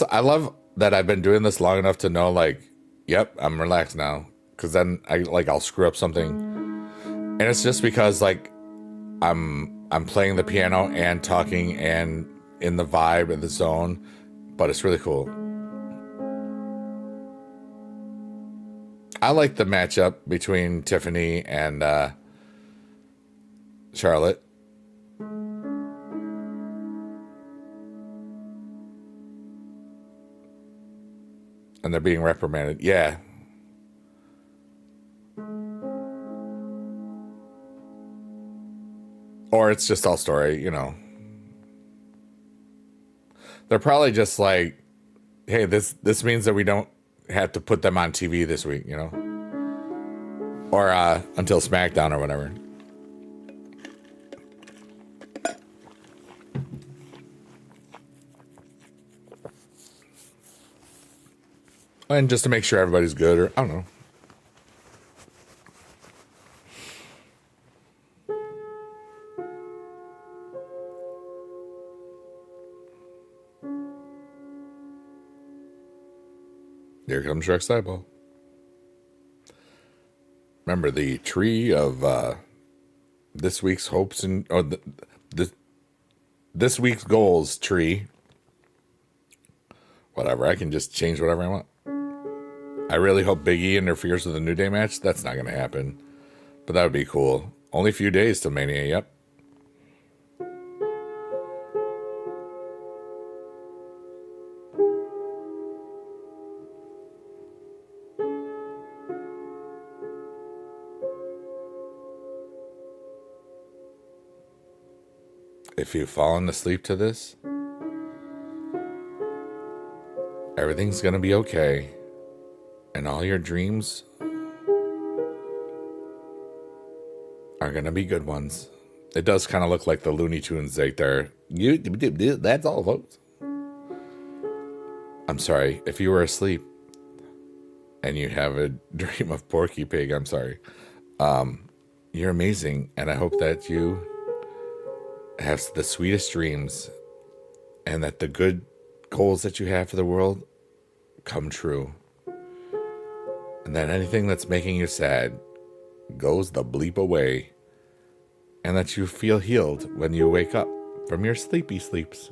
I love that I've been doing this long enough to know, like, yep, I'm relaxed now. Because then I'll screw up something, and it's just because like I'm playing the piano and talking and in the vibe and the zone, but it's really cool. I like the matchup between Tiffany and Charlotte. And they're being reprimanded. Yeah. Or it's just all story, you know. They're probably just like, hey, this means that we don't have to put them on TV this week, you know? Or until SmackDown or whatever. And just to make sure everybody's good, or I don't know. Here comes Shrek's Eyeball. Remember the tree of this week's hopes and this week's goals tree. Whatever, I can just change whatever I want. I really hope Big E interferes with the New Day match. That's not going to happen, but that would be cool. Only a few days till Mania. Yep. If you've fallen asleep to this, everything's going to be okay. And all your dreams are going to be good ones. It does kind of look like the Looney Tunes right there. That's all, folks. I'm sorry. If you were asleep and you have a dream of Porky Pig, I'm sorry. You're amazing. And I hope that you have the sweetest dreams and that the good goals that you have for the world come true. And that anything that's making you sad goes the bleep away. And that you feel healed when you wake up from your sleepy sleeps.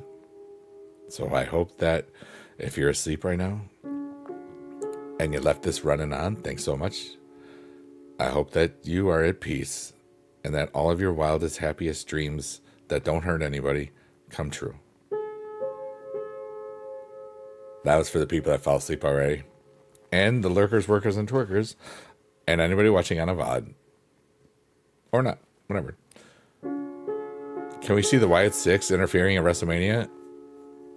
So I hope that if you're asleep right now and you left this running on, thanks so much. I hope that you are at peace and that all of your wildest, happiest dreams that don't hurt anybody come true. That was for the people that fell asleep already. And the lurkers, workers, and twerkers. And anybody watching on a VOD. Or not. Whatever. Can we see the Wyatt Six interfering at WrestleMania?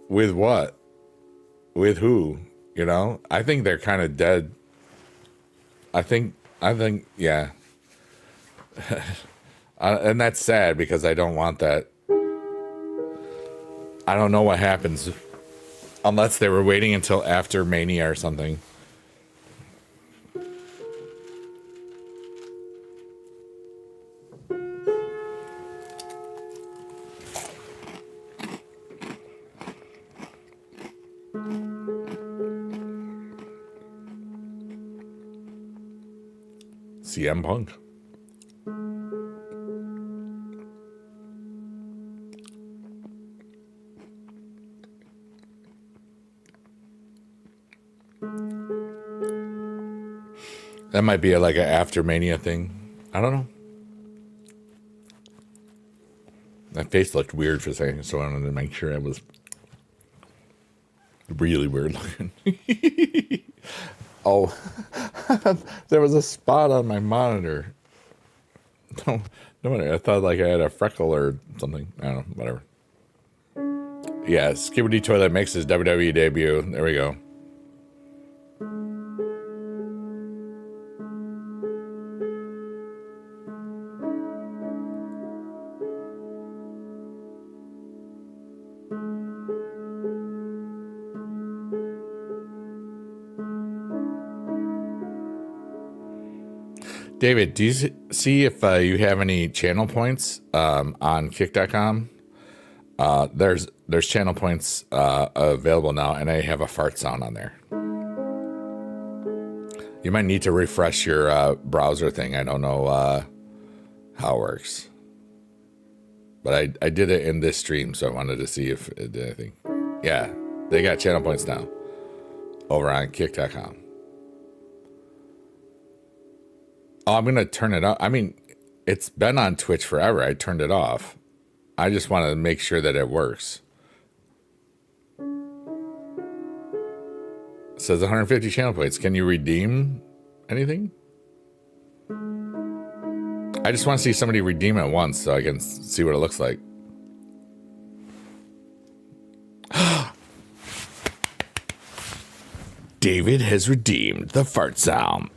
With what? With who? You know? I think they're kind of dead. I think, yeah. And that's sad because I don't want that. I don't know what happens unless they were waiting until after Mania or something. CM Punk. That might be like an after Mania thing. I don't know. That face looked weird for a second, so I wanted to make sure it was really weird looking. Oh, there was a spot on my monitor. No wonder. I thought like I had a freckle or something. I don't know. Whatever. Yeah, Skibbity Toilet makes his WWE debut. There we go. David, do you see if you have any channel points on kick.com? There's channel points available now, and I have a fart sound on there. You might need to refresh your browser thing. I don't know how it works. But I did it in this stream, so I wanted to see if it did anything. Yeah, they got channel points now over on kick.com. Oh, I'm going to turn it off. I mean, it's been on Twitch forever. I turned it off. I just want to make sure that it works. It says 150 channel points. Can you redeem anything? I just want to see somebody redeem it once so I can see what it looks like. David has redeemed the fart sound.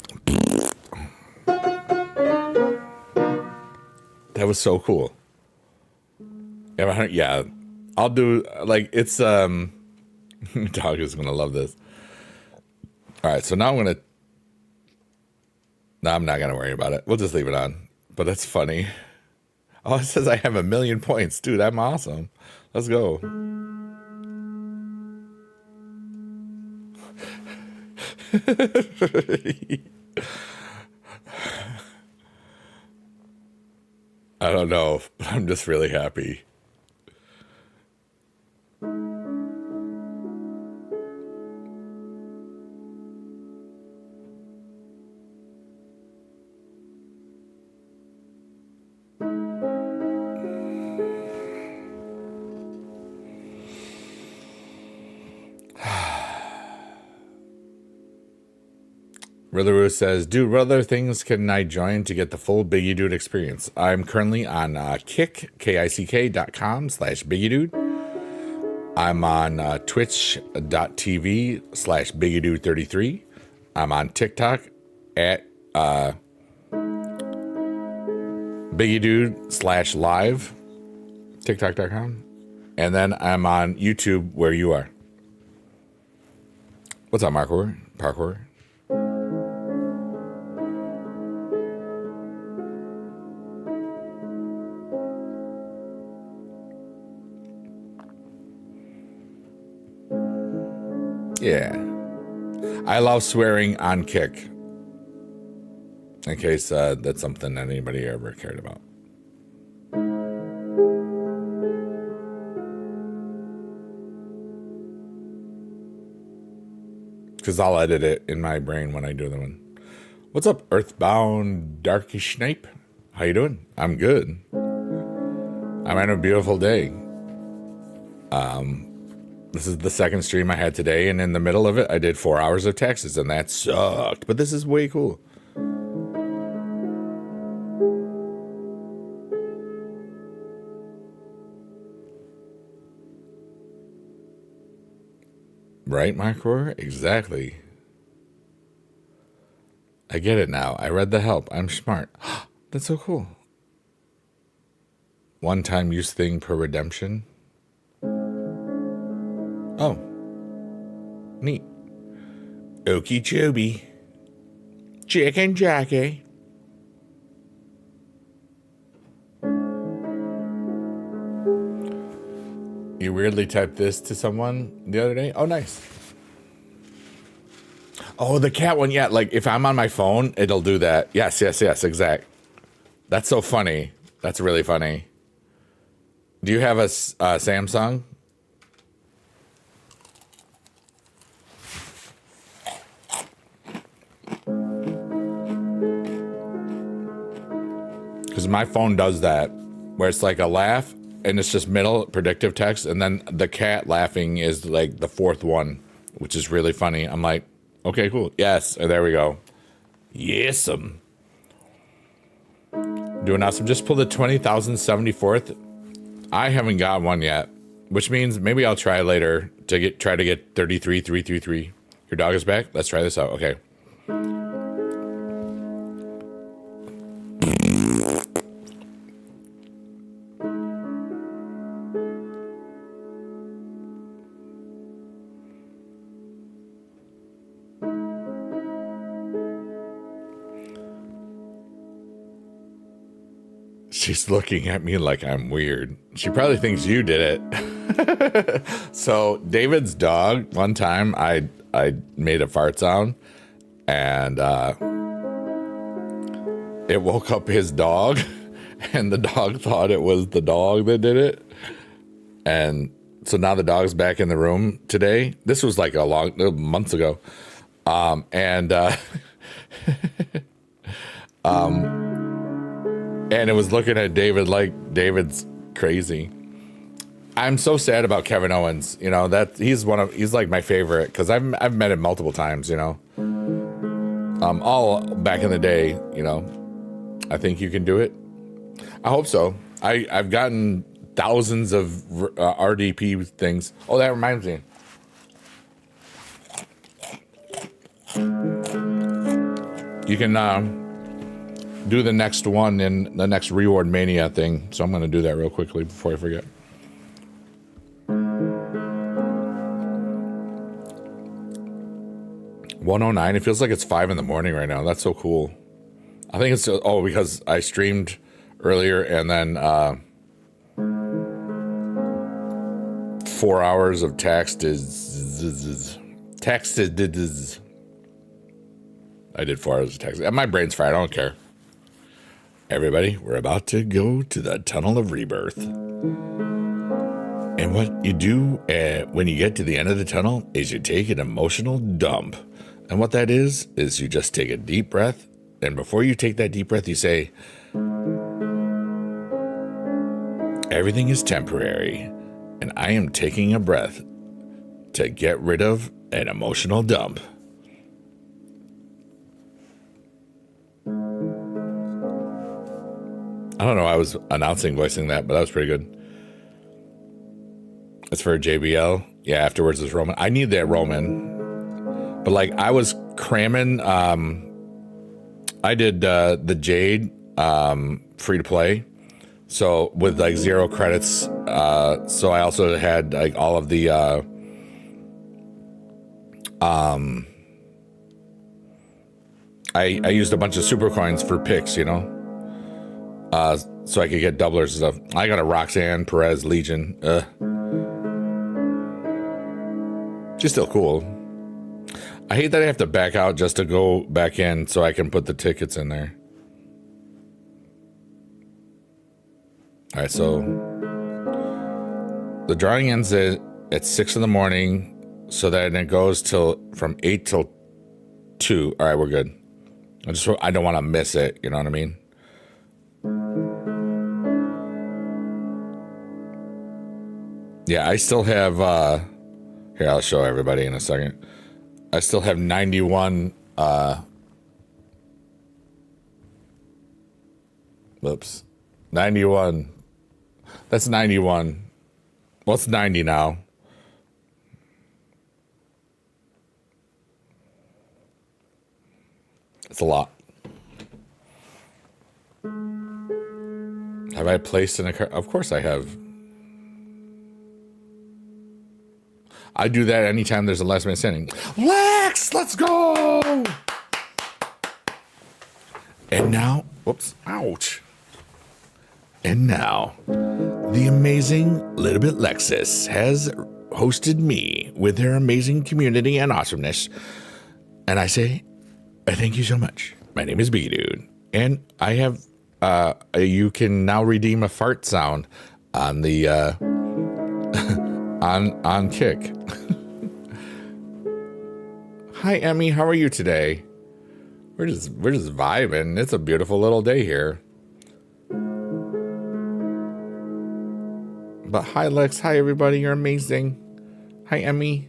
That was so cool. Yeah, I'll do, like, it's, dog is going to love this. All right, so now I'm not going to worry about it. We'll just leave it on. But that's funny. Oh, it says I have 1 million points. Dude, I'm awesome. Let's go. I don't know, but I'm just really happy. Rillaroo says, dude, what other things can I join to get the full Biggie Dude experience? I'm currently on kick.com/BiggieDude. I'm on twitch.tv/BiggieDude33. I'm on TikTok at BiggieDude/live, TikTok.com. And then I'm on YouTube where you are. What's up, Parkour? Yeah. I love swearing on Kick. In case that's something that anybody ever cared about. Because I'll edit it in my brain when I do the one. What's up, Earthbound Darkish Snipe? How you doing? I'm good. I'm having a beautiful day. This is the second stream I had today, and in the middle of it, I did 4 hours of taxes, and that sucked. But this is way cool. Right, Mark Roar? Exactly. I get it now. I read the help. I'm smart. That's so cool. One-time use thing per redemption. Oh. Neat. Okie choby. Chicken Jackie. You weirdly typed this to someone the other day? Oh, nice. Oh, the cat one. Yeah, like if I'm on my phone, it'll do that. Yes, exact. That's so funny. That's really funny. Do you have a Samsung? Because my phone does that, where it's like a laugh, and it's just middle predictive text, and then the cat laughing is like the fourth one, which is really funny. I'm like, okay, cool. Yes, there we go. Yes'm. Doing awesome. Just pulled the 20,074th. I haven't got one yet, which means maybe I'll try later to try to get 33,333. Your dog is back? Let's try this out. Okay. She's looking at me like I'm weird. She probably thinks you did it. So David's dog, one time I made a fart sound, and it woke up his dog, and the dog thought it was the dog that did it. And so now the dog's back in the room today. This was like months ago. And it was looking at David like David's crazy. I'm so sad about Kevin Owens. You know, that he's like my favorite, because I've met him multiple times, you know. All back in the day, you know. I think you can do it. I hope so. I've gotten thousands of RDP things. Oh, that reminds me. You can do the next one in the next Reward Mania thing. So I'm going to do that real quickly before I forget. $109. It feels like it's 5 in the morning right now. That's so cool. I think it's because I streamed earlier, and then 4 hours of texted. I did 4 hours of text. My brain's fried. I don't care. Everybody, we're about to go to the tunnel of rebirth. And what you do when you get to the end of the tunnel is you take an emotional dump. And what that is you just take a deep breath. And before you take that deep breath, you say, everything is temporary. And I am taking a breath to get rid of an emotional dump. I don't know. I was voicing that, but that was pretty good. It's for JBL. Yeah, afterwards is Roman. I need that Roman. But like, I was cramming. I did the Jade free to play. So with like 0 credits. So I also had like all of the I used a bunch of super coins for picks, you know. So I could get doublers and stuff. I got a Roxanne Perez Legion. She's still cool. I hate that I have to back out just to go back in so I can put the tickets in there. All right, so the drawing ends at 6 in the morning, so that it goes from 8 till 2. All right, we're good. I don't want to miss it. You know what I mean? Yeah, I still have, here, I'll show everybody in a second. I still have 91, whoops, 91. That's 91. Well, it's 90 now. It's a lot. Have I placed in a car? Of course I have. I do that anytime there's a last minute standing. Lex, let's go! And now, whoops, ouch. And now, the amazing Little Bit Lexus has hosted me with their amazing community and awesomeness. And I say, thank you so much. My name is Biggie Dude. And I have, you can now redeem a fart sound on the, on Kick. Hi, Emmy. How are you today? We're just vibing. It's a beautiful little day here. But hi, Lex. Hi, everybody. You're amazing. Hi, Emmy.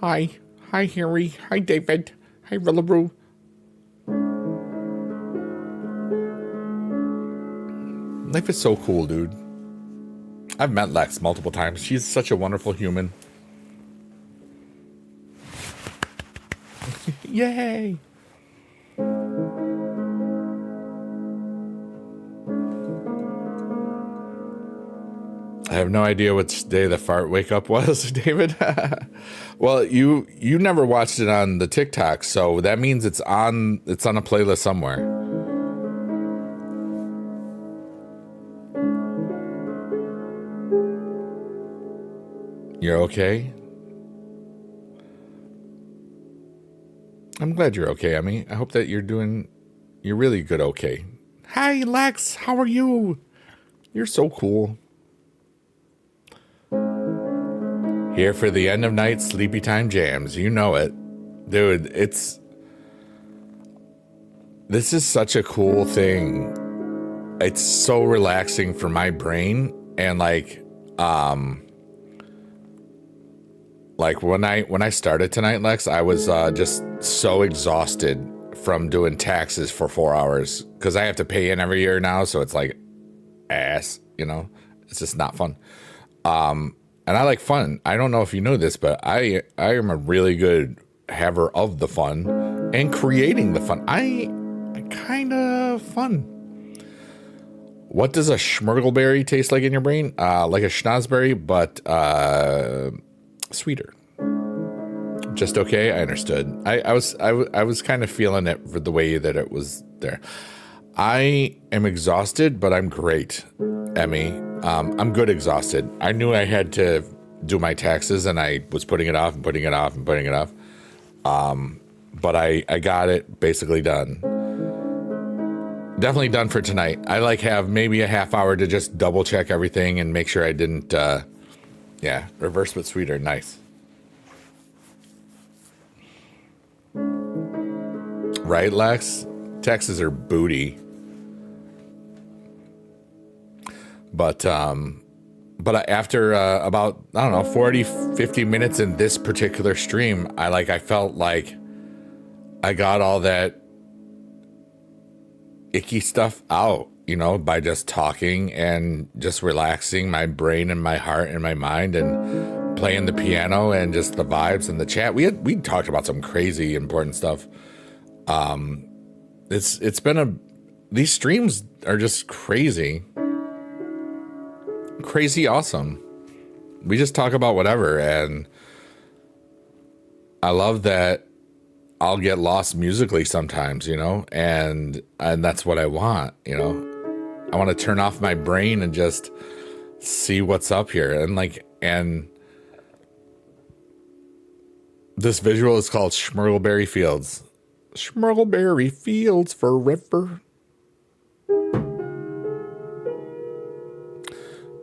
Hi. Hi, Harry. Hi, David. Hi, Willabrew. Life is so cool, dude. I've met Lex multiple times. She's such a wonderful human. Yay! I have no idea which day the fart wake up was, David. Well, you never watched it on the TikTok, so that means it's on a playlist somewhere. You're okay? I'm glad you're okay, Emmy. I hope that you're really good okay. Hi, Lex. How are you? You're so cool. Here for the end of night sleepy time jams. You know it. Dude, this is such a cool thing. It's so relaxing for my brain. And like when I started tonight, Lex, I was just so exhausted from doing taxes for 4 hours because I have to pay in every year now. So it's like ass, you know, it's just not fun. And I like fun. I don't know if you know this, but I am a really good haver of the fun and creating the fun. I kind of fun. What does a schmurgleberry taste like in your brain? Like a schnozberry, but sweeter. Just okay. I understood. I was kind of feeling it for the way that it was there. I am exhausted, but I'm great, Emmy. I'm good exhausted. I knew I had to do my taxes, and I was putting it off and putting it off and putting it off. But I got it basically done. Definitely done for tonight. I have maybe a half hour to just double check everything and make sure I didn't, reverse but sweeter. Nice. Right, Lex? Taxes are booty. But after about, I don't know, 40, 50 minutes in this particular stream, I felt like I got all that icky stuff out, you know, by just talking and just relaxing my brain and my heart and my mind and playing the piano and just the vibes and the chat. We talked about some crazy important stuff. It's been these streams are just crazy awesome. We just talk about whatever, and I love that I'll get lost musically sometimes, you know, and that's what I want, you know. I want to turn off my brain and just see what's up here. And this visual is called Schmurgleberry Fields. Schmurgleberry Fields forever.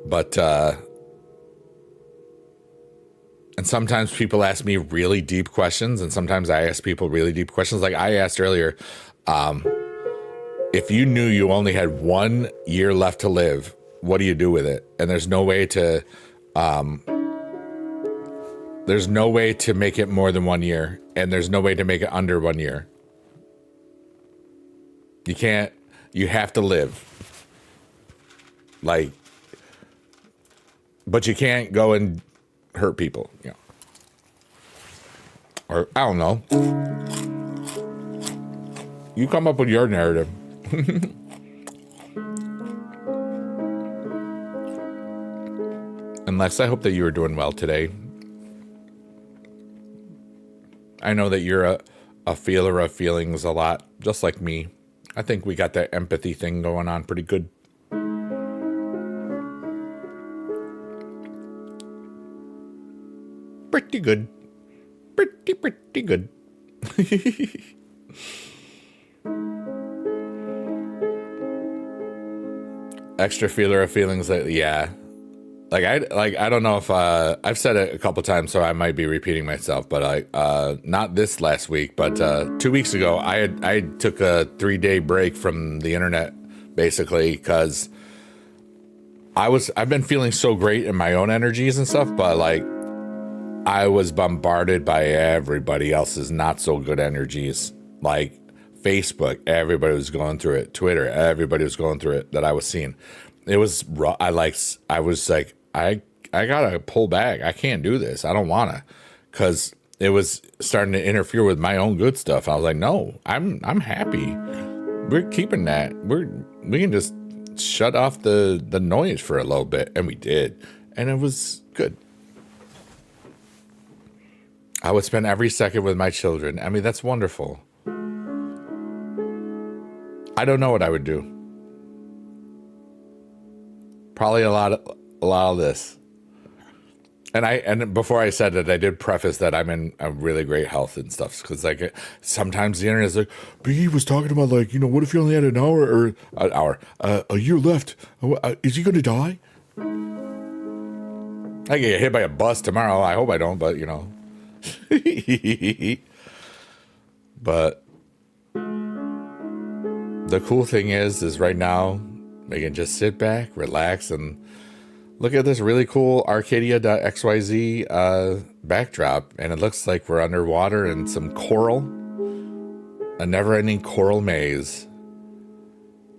But, and sometimes people ask me really deep questions, and sometimes I ask people really deep questions. Like I asked earlier, If you knew you only had 1 year left to live, what do you do with it? And there's no way to make it more than 1 year, and there's no way to make it under 1 year. You can't. You have to live. Like, but you can't go and hurt people, you know. Or I don't know. You come up with your narrative. And Lex, I hope that you are doing well today. I know that you're a feeler of feelings a lot, just like me. I think we got that empathy thing going on pretty good. Pretty good. Pretty good. Extra feeler of feelings that, yeah. I don't know if I've said it a couple times, so I might be repeating myself, but not this last week, but 2 weeks ago, I took a 3-day break from the internet, basically, because I've been feeling so great in my own energies and stuff, but like I was bombarded by everybody else's not so good energies, like Facebook, everybody was going through it, Twitter, everybody was going through it that I was seeing. It was raw. I was like, I gotta pull back. I can't do this. I don't wanna, because it was starting to interfere with my own good stuff. I was like, no, I'm happy. We're keeping that. We can just shut off the noise for a little bit, and we did, and it was good. I would spend every second with my children. I mean, that's wonderful. I don't know what I would do. Probably a lot of this. And before I said it, I did preface that I'm in a really great health and stuff, because like sometimes the internet is like, B was talking about, like, you know, what if you only had a year left? Is he going to die? I get hit by a bus tomorrow. I hope I don't, but you know. But the cool thing is right now we can just sit back, relax, and look at this really cool Arcadia.xyz backdrop, and it looks like we're underwater in some coral, a never-ending coral maze,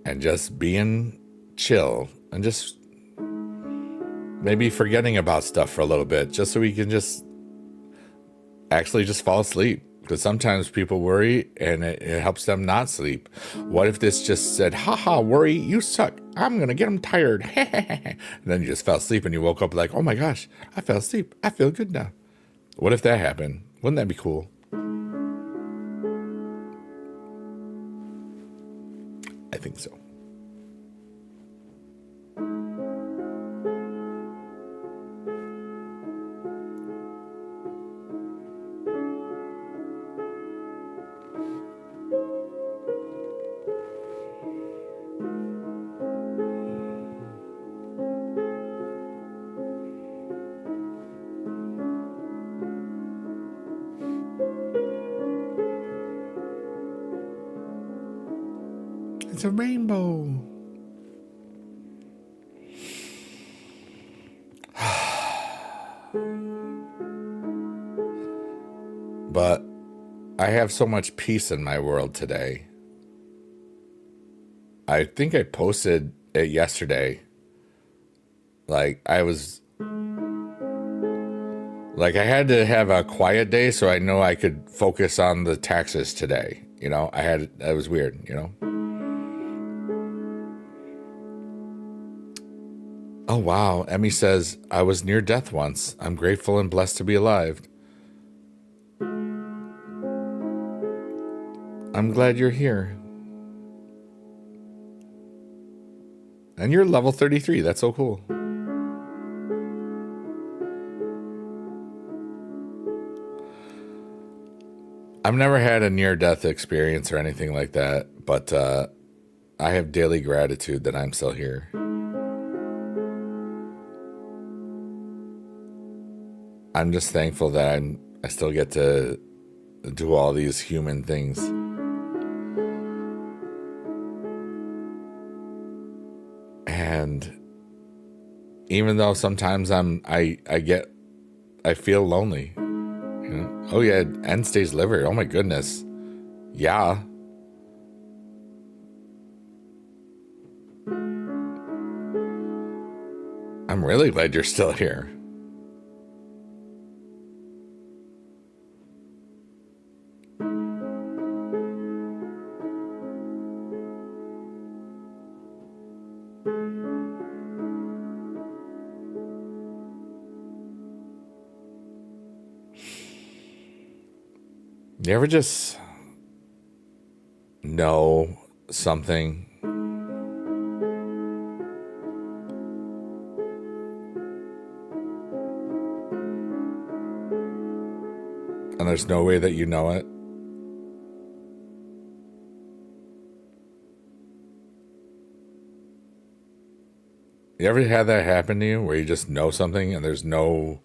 and just being chill and just maybe forgetting about stuff for a little bit, just so we can just actually just fall asleep. Because sometimes people worry and it helps them not sleep. What if this just said, haha, worry, you suck. I'm going to get them tired. And then you just fell asleep and you woke up like, oh my gosh, I fell asleep. I feel good now. What if that happened? Wouldn't that be cool? I think so. It's a rainbow. But I have so much peace in my world today. I think I posted it yesterday. Like I had to have a quiet day so I know I could focus on the taxes today. You know, that was weird, you know. Oh, wow. Emmy says, I was near death once. I'm grateful and blessed to be alive. I'm glad you're here. And you're level 33. That's so cool. I've never had a near-death experience or anything like that, but I have daily gratitude that I'm still here. I'm just thankful that I still get to do all these human things. And even though sometimes I feel lonely, you know. Oh yeah, end stage liver. Oh my goodness. Yeah. I'm really glad you're still here. You ever just know something and there's no way that you know it? You ever had that happen to you where you just know something and there's no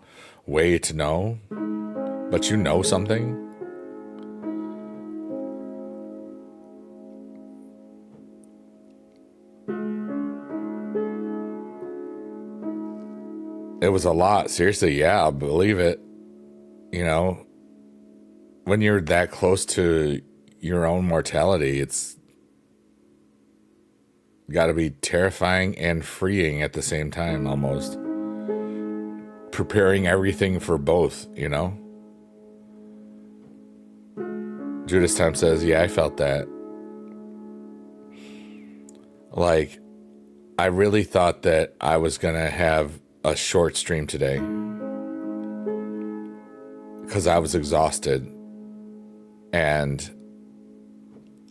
way to know, but you know something? It was a lot. Seriously, yeah, I'll believe it. You know, when you're that close to your own mortality, it's got to be terrifying and freeing at the same time, almost. Preparing everything for both, you know? Judas Time says, yeah, I felt that. Like, I really thought that I was going to have a short stream today because I was exhausted. And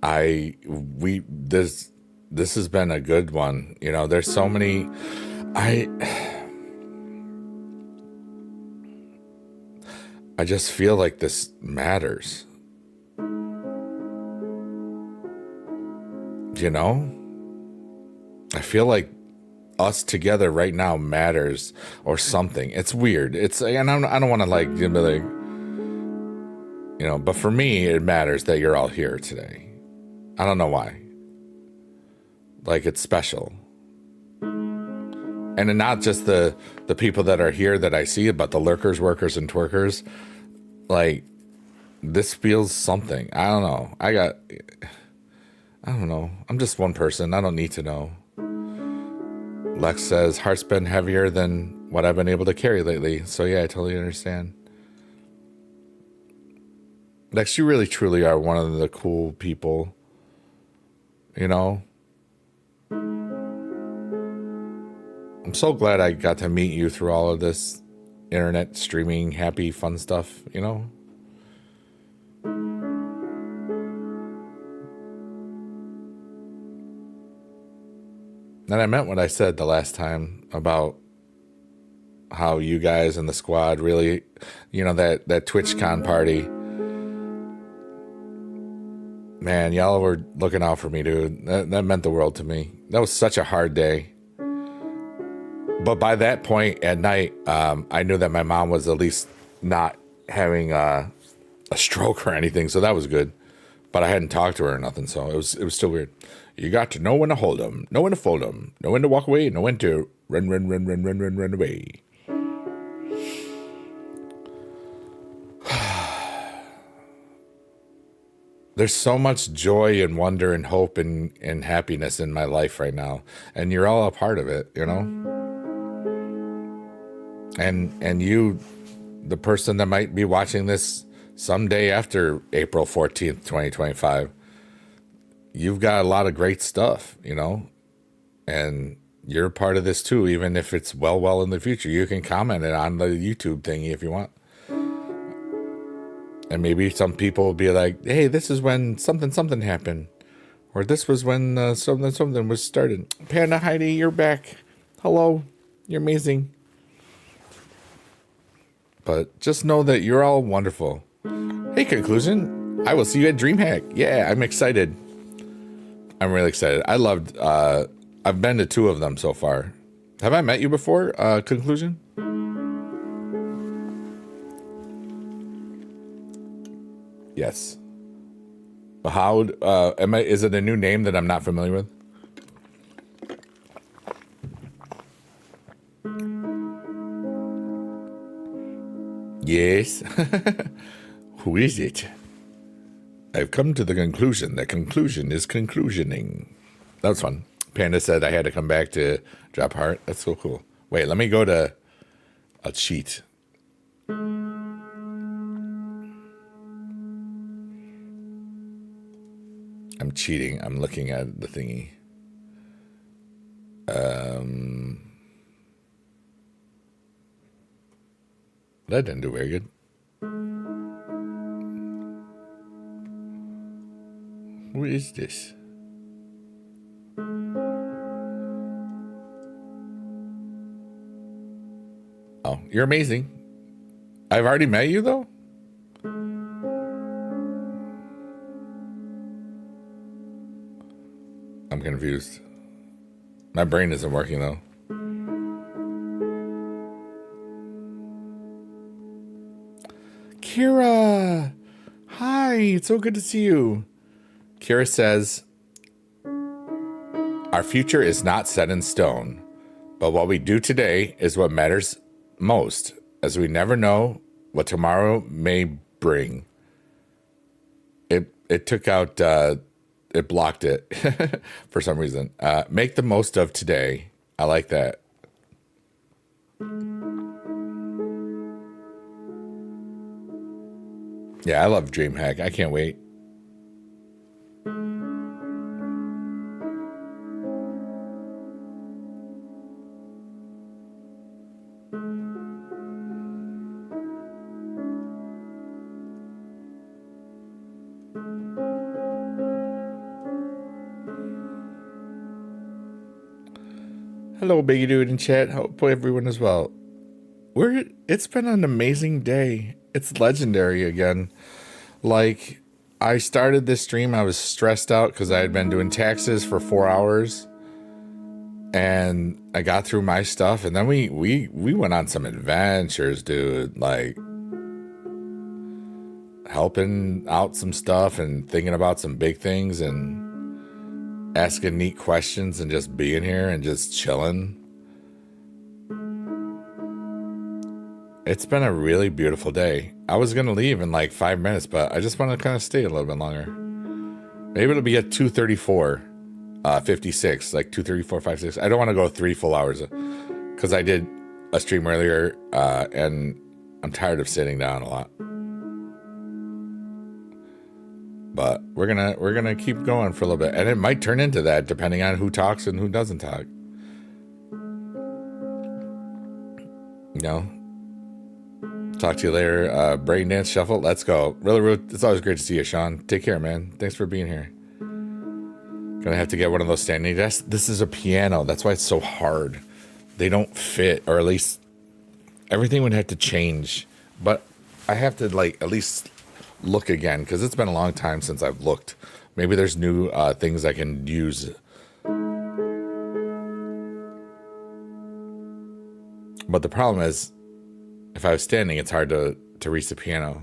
this has been a good one. You know, there's so many, I just feel like this matters. You know? I feel like us together right now matters or something. It's weird. And I don't want to like, you know, but for me, it matters that you're all here today. I don't know why. Like, it's special. And not just the people that are here that I see, but the lurkers, workers, and twerkers. Like, this feels something. I don't know. I don't know. I'm just one person. I don't need to know. Lex says, heart's been heavier than what I've been able to carry lately. So yeah, I totally understand. Lex, you really truly are one of the cool people. You know? I'm so glad I got to meet you through all of this internet streaming, happy, fun stuff, you know? And I meant what I said the last time about how you guys and the squad really, you know, that TwitchCon party. Man, y'all were looking out for me, dude. That meant the world to me. That was such a hard day. But by that point at night, I knew that my mom was at least not having a stroke or anything, so that was good. But I hadn't talked to her or nothing, so it was still weird. You got to know when to hold them, know when to fold them, know when to walk away, know when to run away. There's so much joy and wonder and hope and happiness in my life right now, and you're all a part of it, you know? And you, the person that might be watching this someday after April 14th, 2025, you've got a lot of great stuff, you know, and you're part of this too, even if it's well in the future. You can comment it on the YouTube thingy if you want. And maybe some people will be like, hey, this is when something happened. Or this was when something was started. Panda Heidi, you're back. Hello. You're amazing. But just know that you're all wonderful. Hey, conclusion. I will see you at DreamHack. Yeah, I'm excited. I'm really excited. I loved, I've been to 2 of them so far. Have I met you before, conclusion? Yes. How, is it a new name that I'm not familiar with? Yes. Who is it? I've come to the conclusion that conclusion is conclusioning. That was fun. Panda said I had to come back to drop heart. That's so cool. Wait, let me go to a cheat. I'm cheating. I'm looking at the thingy. That didn't do very good. What is this? Oh, you're amazing. I've already met you, though? I'm confused. My brain isn't working, though. Kira! Hi, it's so good to see you. Kira says, our future is not set in stone, but what we do today is what matters most, as we never know what tomorrow may bring. It took out, it blocked it for some reason. Make the most of today. I like that. Yeah, I love DreamHack. I can't wait. Hello, Biggie Dude in chat. Hope everyone is well. It's been an amazing day. It's legendary again. Like, I started this stream, I was stressed out because I had been doing taxes for 4 hours. And I got through my stuff, and then we went on some adventures, dude. Like, helping out some stuff and thinking about some big things and asking neat questions and just being here and just chilling. It's been a really beautiful day. I was going to leave in like 5 minutes, but I just want to kind of stay a little bit longer. Maybe it'll be at 2:34, 56, like 2:34, 56. I don't want to go 3 full hours because I did a stream earlier and I'm tired of sitting down a lot. But we're gonna keep going for a little bit, and it might turn into that depending on who talks and who doesn't talk. You know. Talk to you later. Brain dance shuffle. Let's go. Really, it's always great to see you, Sean. Take care, man. Thanks for being here. Gonna have to get one of those standing desks. This is a piano. That's why it's so hard. They don't fit, or at least everything would have to change. But I have to like at least look again because it's been a long time since I've looked. Maybe there's new things I can use. But the problem is, if I was standing, it's hard to reach the piano.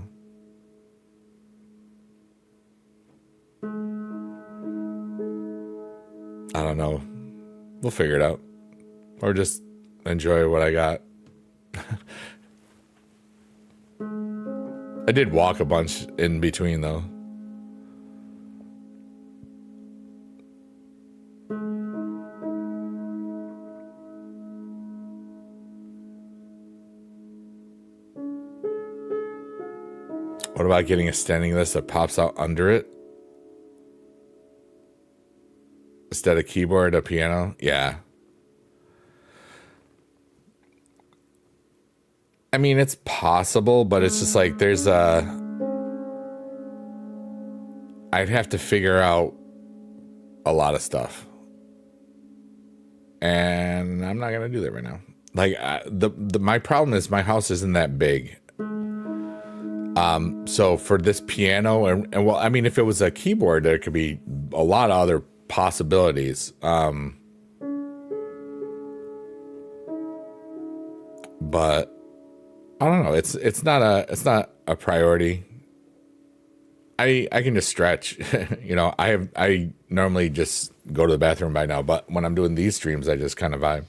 I don't know. We'll figure it out. Or just enjoy what I got. I did walk a bunch in between, though. What about getting a standing list that pops out under it? Instead of keyboard, a piano? Yeah. I mean, it's possible, but it's just like there's I'd have to figure out a lot of stuff. And I'm not going to do that right now. Like, my problem is my house isn't that big. So for this piano, and well, I mean, if it was a keyboard, there could be a lot of other possibilities. But I don't know. It's not a priority. I can just stretch. You know, I normally just go to the bathroom by now, but when I'm doing these streams, I just kind of vibe.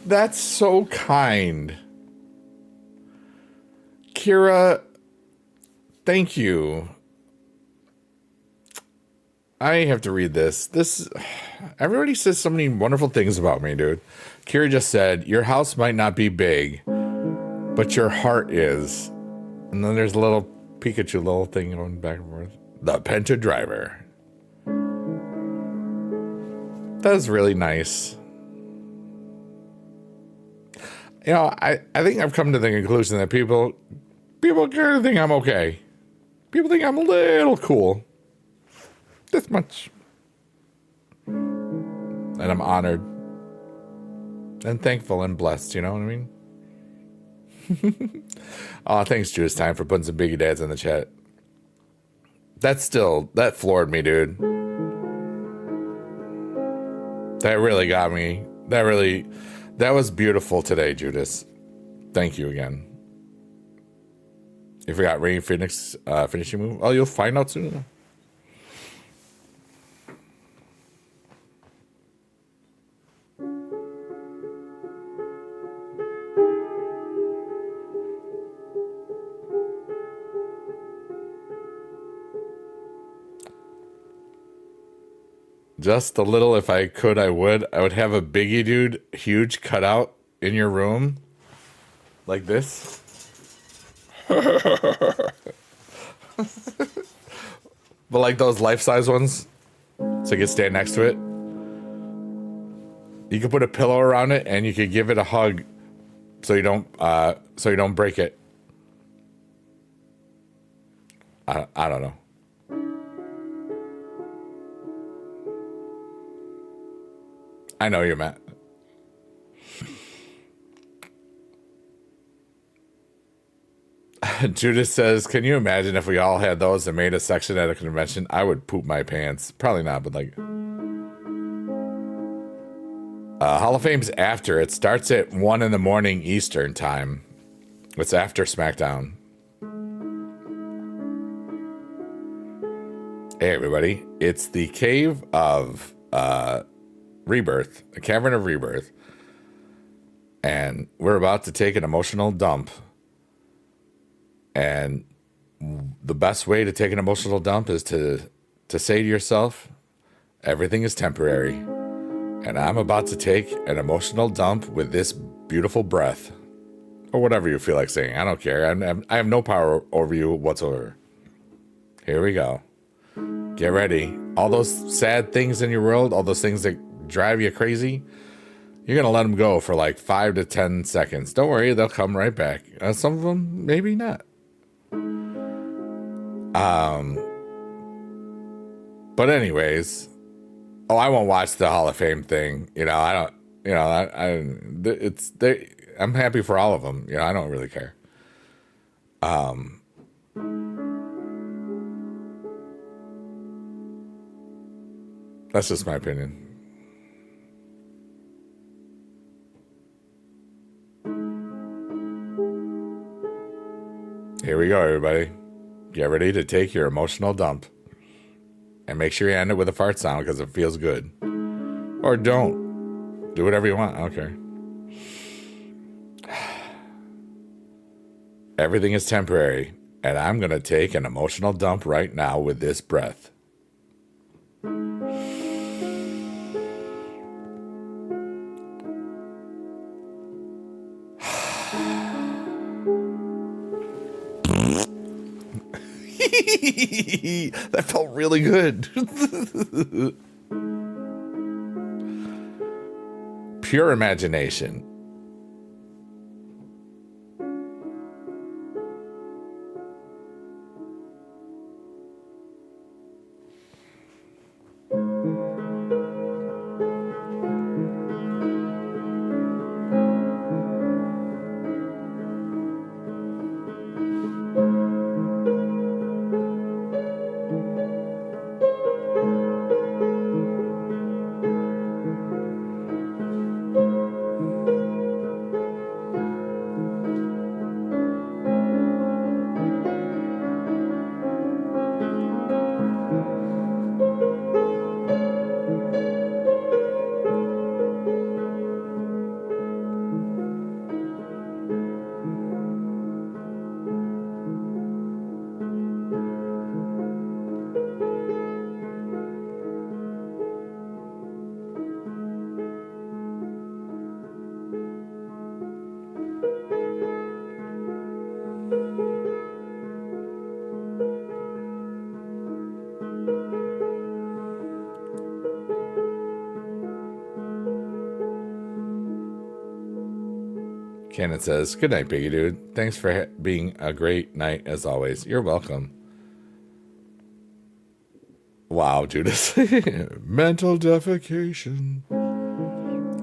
That's so kind. Kira, thank you. I have to read this. Everybody says so many wonderful things about me, dude. Kira just said, your house might not be big, but your heart is. And then there's a little Pikachu little thing going back and forth. The Penta Driver. That is really nice. You know, I think I've come to the conclusion that people kind of think I'm okay. People think I'm a little cool. This much. And I'm honored. And thankful and blessed, you know what I mean? Oh, thanks, Judas Time, for putting some biggie dads in the chat. That floored me, dude. That really got me. That was beautiful today, Judas. Thank you again. You forgot Ray Phoenix finishing move? Oh, you'll find out soon. Just a little, if I could, I would. I would have a biggie dude, huge cutout in your room. Like this. But like those life-size ones. So you can stand next to it. You could put a pillow around it and you could give it a hug so you don't break it. I don't know. I know you're Matt. Judas says, can you imagine if we all had those and made a section at a convention? I would poop my pants. Probably not, but like... Hall of Fame's after. It starts at 1 in the morning Eastern time. It's after SmackDown. Hey, everybody. It's the Cave of Rebirth. The Cavern of Rebirth. And we're about to take an emotional dump. And the best way to take an emotional dump is to say to yourself, everything is temporary. And I'm about to take an emotional dump with this beautiful breath. Or whatever you feel like saying. I don't care. I have no power over you whatsoever. Here we go. Get ready. All those sad things in your world, all those things that drive you crazy, you're going to let them go for like 5 to 10 seconds. Don't worry, they'll come right back. Some of them, maybe not. But anyways, I won't watch the Hall of Fame thing. You know, I don't, you know, I'm happy for all of them. You know, I don't really care. That's just my opinion. Here we go, everybody. Get ready to take your emotional dump. And make sure you end it with a fart sound because it feels good. Or don't. Do whatever you want. I don't care. Everything is temporary. And I'm going to take an emotional dump right now with this breath. That felt really good. Pure imagination. Cannon says, good night, Biggie Dude. Thanks for being a great night as always. You're welcome. Wow, Judas. Mental defecation.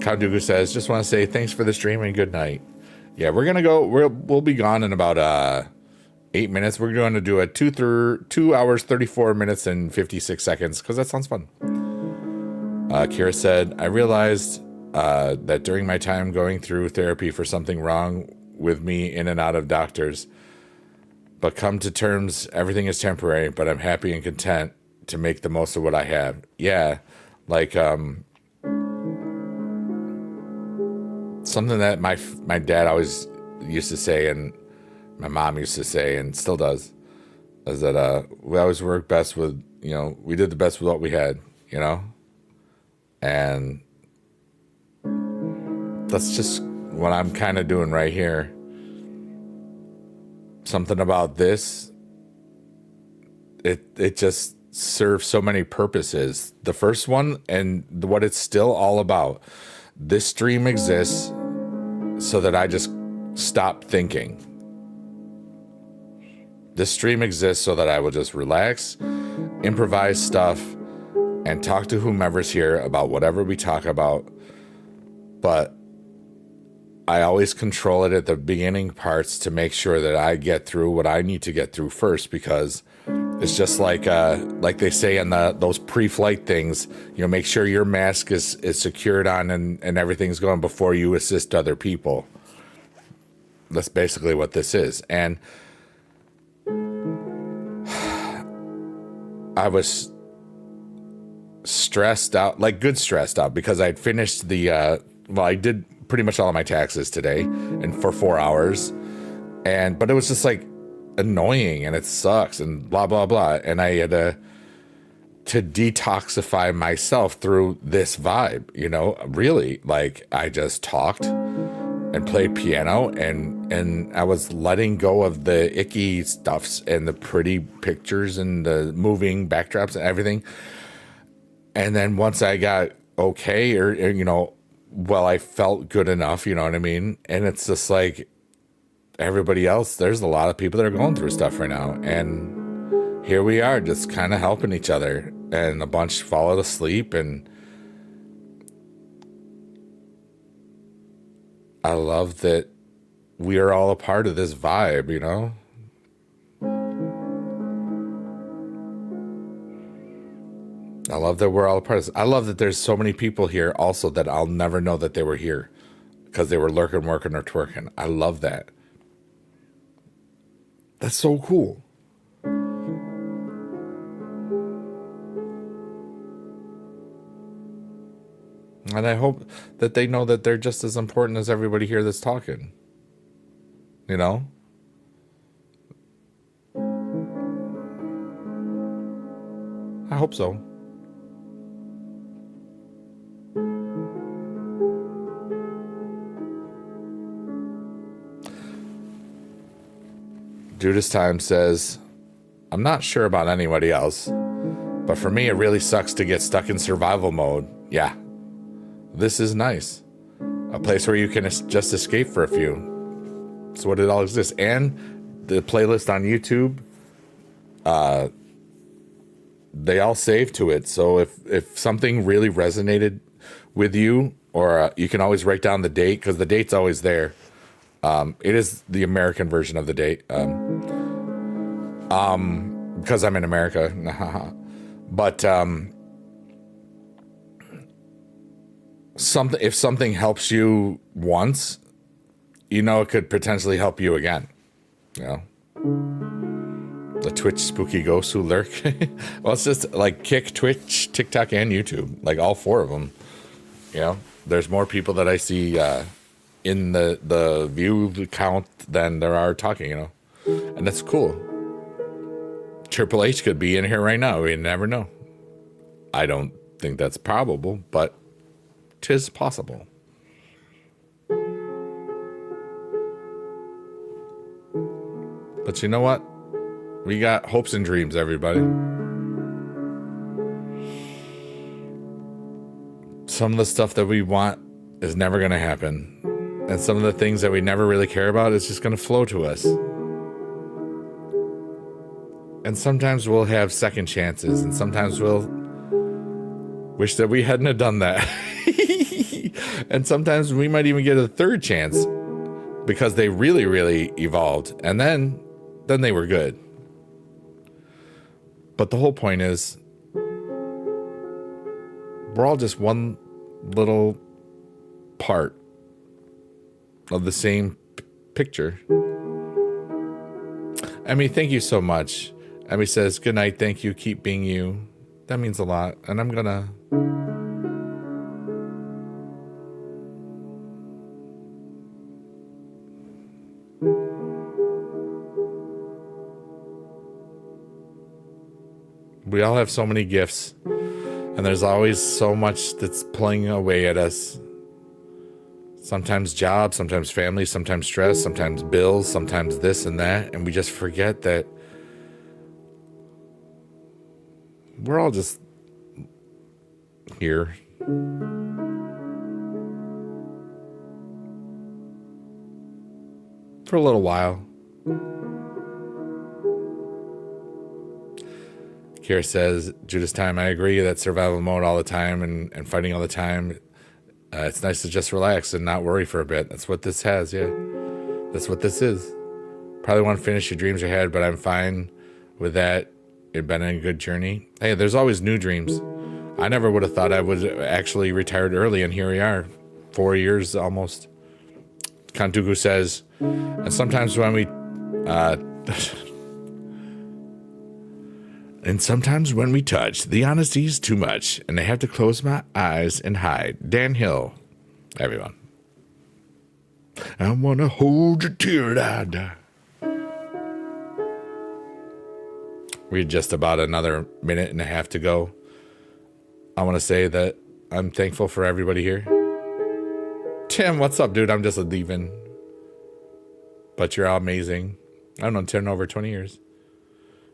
Count Dooku says, just want to say thanks for the stream and good night. Yeah, we're going to go. We'll be gone in about 8 minutes. We're going to do a 2 hours, 34 minutes, and 56 seconds because that sounds fun. Kira said, I realized that during my time going through therapy for something wrong with me in and out of doctors, but come to terms, everything is temporary, but I'm happy and content to make the most of what I have. Yeah, like something that my dad always used to say, and my mom used to say, and still does, is that we always work best with, we did the best with what we had, and that's just what I'm kind of doing right here. Something about this, it just serves so many purposes. The first one, and what it's still all about, this stream exists so that I just stop thinking. This stream exists so that I will just relax, improvise stuff, and talk to whomever's here about whatever we talk about. But I always control it at the beginning parts to make sure that I get through what I need to get through first, because it's just like they say in those pre-flight things, make sure your mask is secured on and everything's going before you assist other people. That's basically what this is. And I was stressed out, like good stressed out, because I'd finished I did pretty much all of my taxes today and for 4 hours. But it was just like annoying and it sucks and blah, blah, blah. And I had to detoxify myself through this vibe, really. Like I just talked and played piano and I was letting go of the icky stuffs and the pretty pictures and the moving backdrops and everything. And then once I got okay, or I felt good enough, you know what I mean? And it's just like everybody else, there's a lot of people that are going through stuff right now. And here we are just kind of helping each other, and a bunch fall asleep. And I love that we are all a part of this vibe, I love that we're all a part of this. I love that there's so many people here also that I'll never know that they were here because they were lurking, working, or twerking. I love that. That's so cool. And I hope that they know that they're just as important as everybody here that's talking. I hope so. Judas Time says, I'm not sure about anybody else, but for me, it really sucks to get stuck in survival mode. Yeah, this is nice. A place where you can just escape for a few. It's what it all exists. And the playlist on YouTube, they all save to it. So if something really resonated with you, or you can always write down the date, because the date's always there. It is the American version of the date. Because I'm in America. But if something helps you once, it could potentially help you again. The Twitch spooky ghosts who lurk. Well, it's just like Kick, Twitch, TikTok, and YouTube. Like all four of them. There's more people that I see in the view count than there are talking, and that's cool. Triple H could be in here right now. We never know. I don't think that's probable, but 'tis possible. But you know what? We got hopes and dreams, everybody. Some of the stuff that we want is never going to happen. And some of the things that we never really care about is just going to flow to us. And sometimes we'll have second chances, and sometimes we'll wish that we hadn't have done that. And sometimes we might even get a third chance because they really, really evolved. And then they were good. But the whole point is, we're all just one little part of the same picture. Emmy, thank you so much. Emmy says, good night, thank you, keep being you. That means a lot. And I'm gonna... We all have so many gifts, and there's always so much that's pulling away at us. Sometimes job, sometimes family, sometimes stress, sometimes bills, sometimes this and that, and we just forget that we're all just here. For a little while. Kira says, Judas time, I agree that survival mode all the time and fighting all the time. It's nice to just relax and not worry for a bit. That's what this has, yeah. That's what this is. Probably want to finish your dreams ahead, but I'm fine with that. It's been a good journey. Hey, there's always new dreams. I never would have thought I would actually retired early, and here we are. 4 years almost. Kantuku says, and sometimes when we... And sometimes when we touch, the honesty is too much, and I have to close my eyes and hide. Dan Hill, everyone. I want to hold you till I die. We had just about another minute and a half to go. I want to say that I'm thankful for everybody here. Tim, what's up, dude? I'm just leaving. But you're all amazing. I don't know, 10 over 20 years.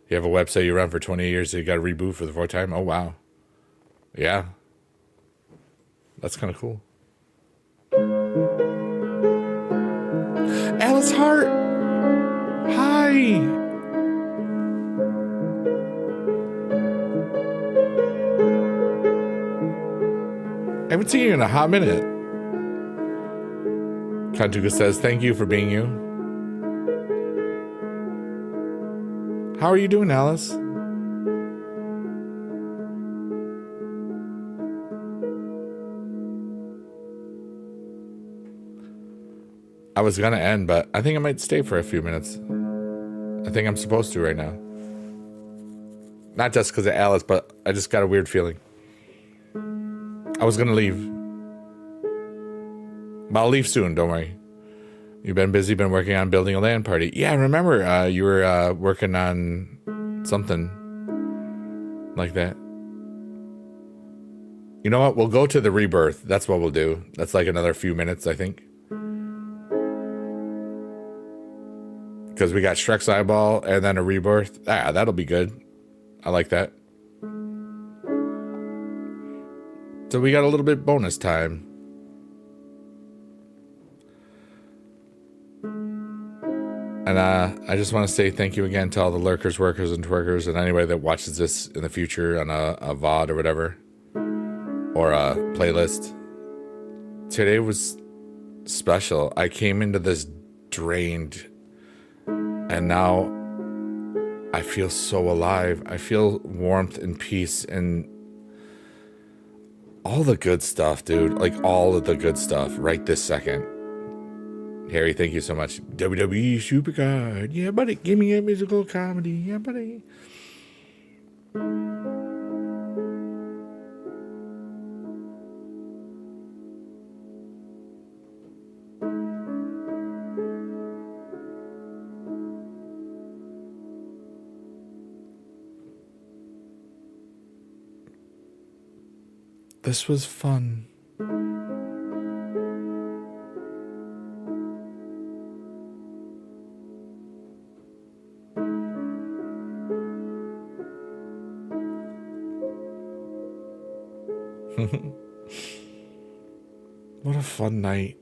You have a website you run for 20 years, so you got to reboot for the fourth time? Oh, wow. Yeah. That's kind of cool. Alice Hart. Hi. I haven't seen you in a hot minute. Kantuka says, thank you for being you. How are you doing, Alice? I was going to end, but I think I might stay for a few minutes. I think I'm supposed to right now. Not just because of Alice, but I just got a weird feeling. I was going to leave. But I'll leave soon, don't worry. You've been busy, been working on building a land party. Yeah, I remember you were working on something like that. You know what? We'll go to the rebirth. That's what we'll do. That's like another few minutes, I think. Because we got Shrek's eyeball and then a rebirth. Ah, that'll be good. I like that. So we got a little bit bonus time. And I just want to say thank you again to all the lurkers, workers, and twerkers, and anybody that watches this in the future on a VOD or whatever, or a playlist. Today was special. I came into this drained, and now I feel so alive. I feel warmth and peace and all the good stuff, dude. Like all of the good stuff right this second. Harry, thank you so much. WWE Supercard. Yeah, buddy. Give me a musical comedy. Yeah, buddy. This was fun. What a fun night.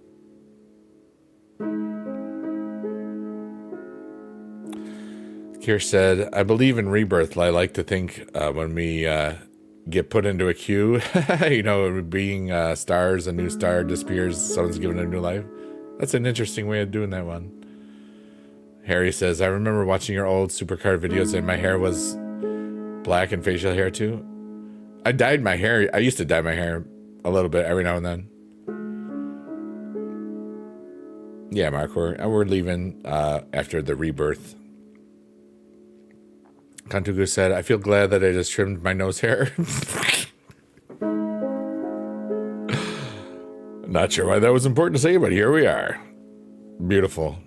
Kirsch said, I believe in rebirth. I like to think when we get put into a queue, being stars, a new star disappears, someone's given a new life. That's an interesting way of doing that one. Harry says, I remember watching your old supercar videos and my hair was black and facial hair too. I dyed my hair. I used to dye my hair a little bit every now and then. Yeah, Mark, we're leaving after the rebirth. Kantugu said, I feel glad that I just trimmed my nose hair. Not sure why that was important to say, but here we are. Beautiful.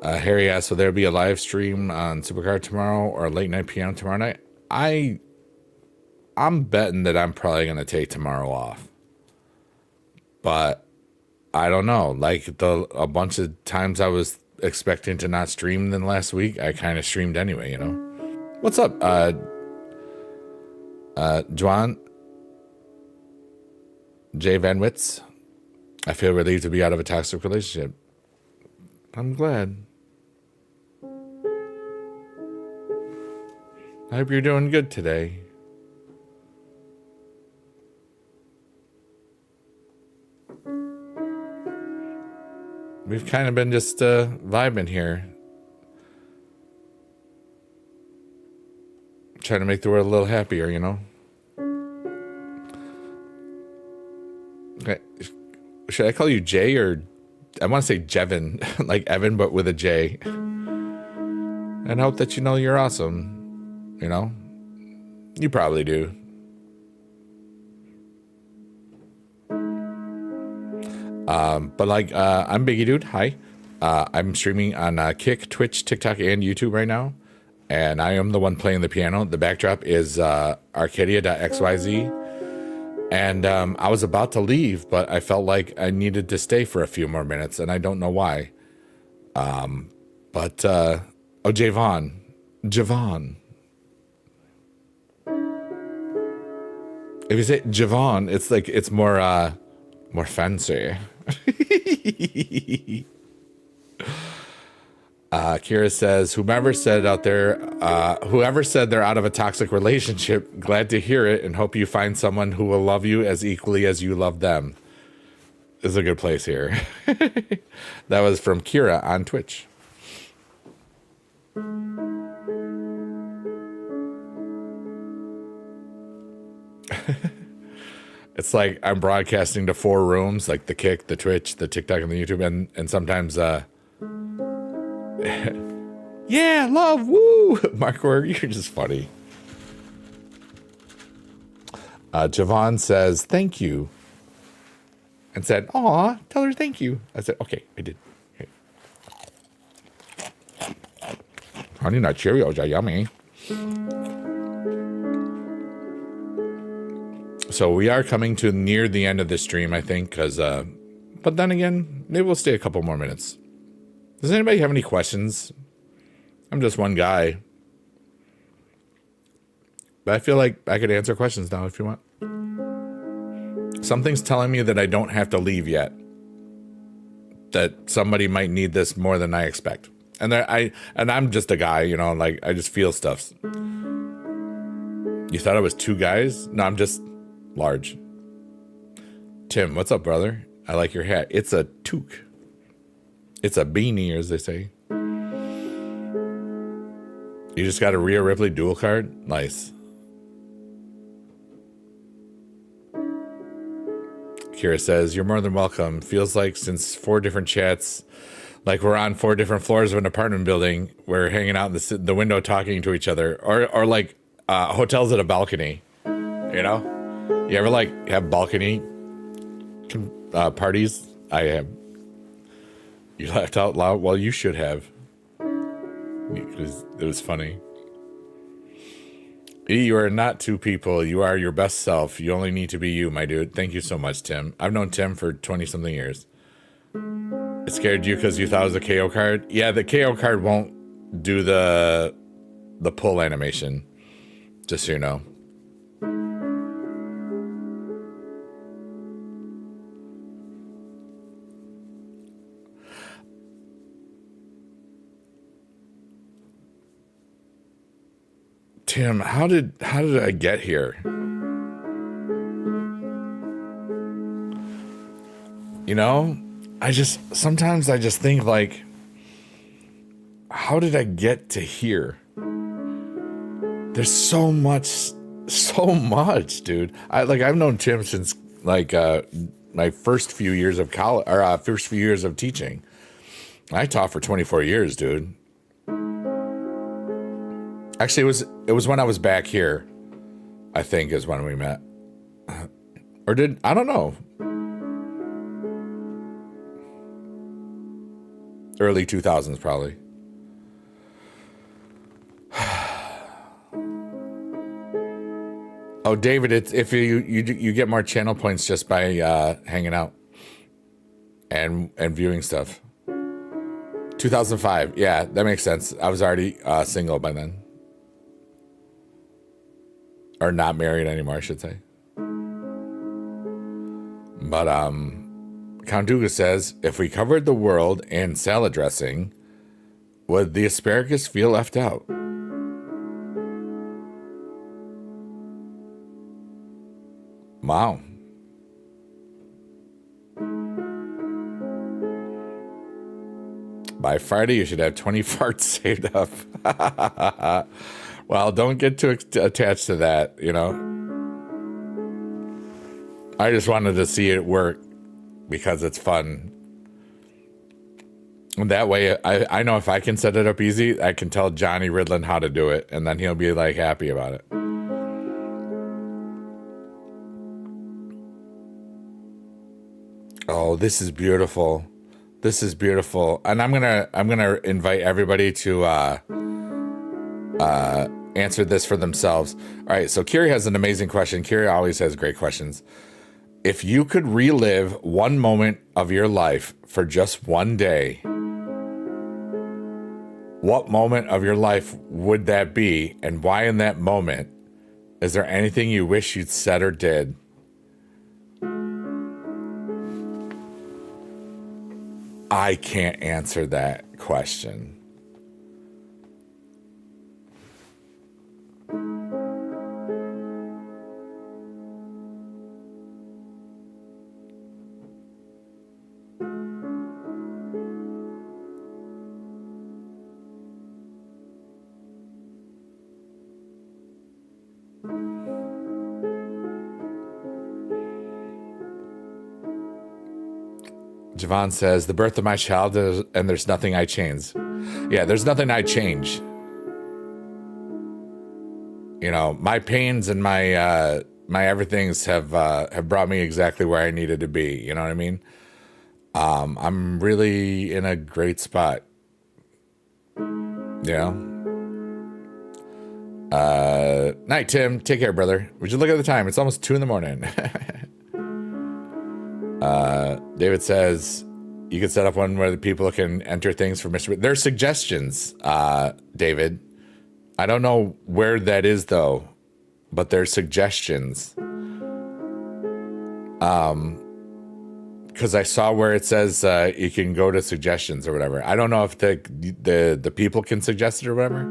Harry asked, will there be a live stream on Supercar tomorrow or late night PM tomorrow night? I'm betting that I'm probably going to take tomorrow off. But I don't know. Like a bunch of times I was expecting to not stream than last week, I kind of streamed anyway, you know? What's up, Juan? Jay Van Witz? I feel relieved to be out of a toxic relationship. I'm glad. I hope you're doing good today. We've kind of been just vibing here. Trying to make the world a little happier, you know? Okay. Should I call you Jay or... I want to say Jevin, like Evan, but with a J. And hope that you know you're awesome. You know? You probably do. But like, I'm Biggie Dude. Hi. I'm streaming on Kick, Twitch, TikTok, and YouTube right now. And I am the one playing the piano. The backdrop is Arcadia.xyz. And I was about to leave, but I felt like I needed to stay for a few more minutes, and I don't know why. Oh, Javon. If you say Javon, it's like it's more fancy. Kira says, whoever said they're out of a toxic relationship, glad to hear it and hope you find someone who will love you as equally as you love them. This is a good place here. That was from Kira on Twitch. It's like I'm broadcasting to 4 rooms, like the Kick, the Twitch, the TikTok, and the YouTube, and sometimes yeah, love, woo! Mark, you're just funny. Javon says, thank you. And said, aw, tell her thank you. I said, okay, I did. Okay. Honey Nut Cheerios are yummy. So we are coming to near the end of the stream, I think, because, but then again, maybe we'll stay a couple more minutes. Does anybody have any questions? I'm just one guy. But I feel like I could answer questions now if you want. Something's telling me that I don't have to leave yet. That somebody might need this more than I expect. And I'm just a guy, you know, like I just feel stuff. You thought I was 2 guys? No, I'm just large. Tim, what's up, brother? I like your hat. It's a toque. It's a beanie, as they say. You just got a Rhea Ripley dual card? Nice. Kira says, you're more than welcome. Feels like since 4 different chats, like we're on 4 different floors of an apartment building, we're hanging out in the window talking to each other. Or like hotels at a balcony. You know? You ever like have balcony parties? I have. You laughed out loud? Well, you should have. It was funny. You are not two people. You are your best self. You only need to be you, my dude. Thank you so much, Tim. I've known Tim for 20-something years. It scared you because you thought it was a KO card? Yeah, the KO card won't do the pull animation, just so you know. Tim, how did I get here? You know, sometimes I just think like, how did I get to here? There's so much, dude. I've known Tim since like my first few years of college, or first few years of teaching. I taught for 24 years, dude. Actually, it was when I was back here, I think, is when we met. Or I don't know. Early 2000s, probably. Oh, David, it's if you get more channel points just by hanging out and viewing stuff. 2005, yeah, that makes sense. I was already single by then. Or not married anymore, I should say. But Count Duga says, if we covered the world in salad dressing, would the asparagus feel left out? Wow. By Friday, you should have 20 farts saved up. Well, don't get too attached to that, you know. I just wanted to see it work because it's fun. And that way, I know if I can set it up easy, I can tell Johnny Ridlin how to do it, and then he'll be like happy about it. Oh, this is beautiful. This is beautiful. And I'm gonna invite everybody to answer this for themselves. All right, so Kiri has an amazing question. Kiri always has great questions. If you could relive one moment of your life for just one day, what moment of your life would that be, and why in that moment? Is there anything you wish you'd said or did? I can't answer that question. Javon says, the birth of my child, and there's nothing I change. Yeah, there's nothing I change. You know, my pains and my my everythings have brought me exactly where I needed to be. You know what I mean? I'm really in a great spot. You know? Night, Tim. Take care, brother. Would you look at the time? It's almost 2 a.m. David says, you could set up one where the people can enter things for Mr. There's suggestions, David. I don't know where that is, though, but there's suggestions. Because I saw where it says you can go to suggestions or whatever. I don't know if the people can suggest it or whatever.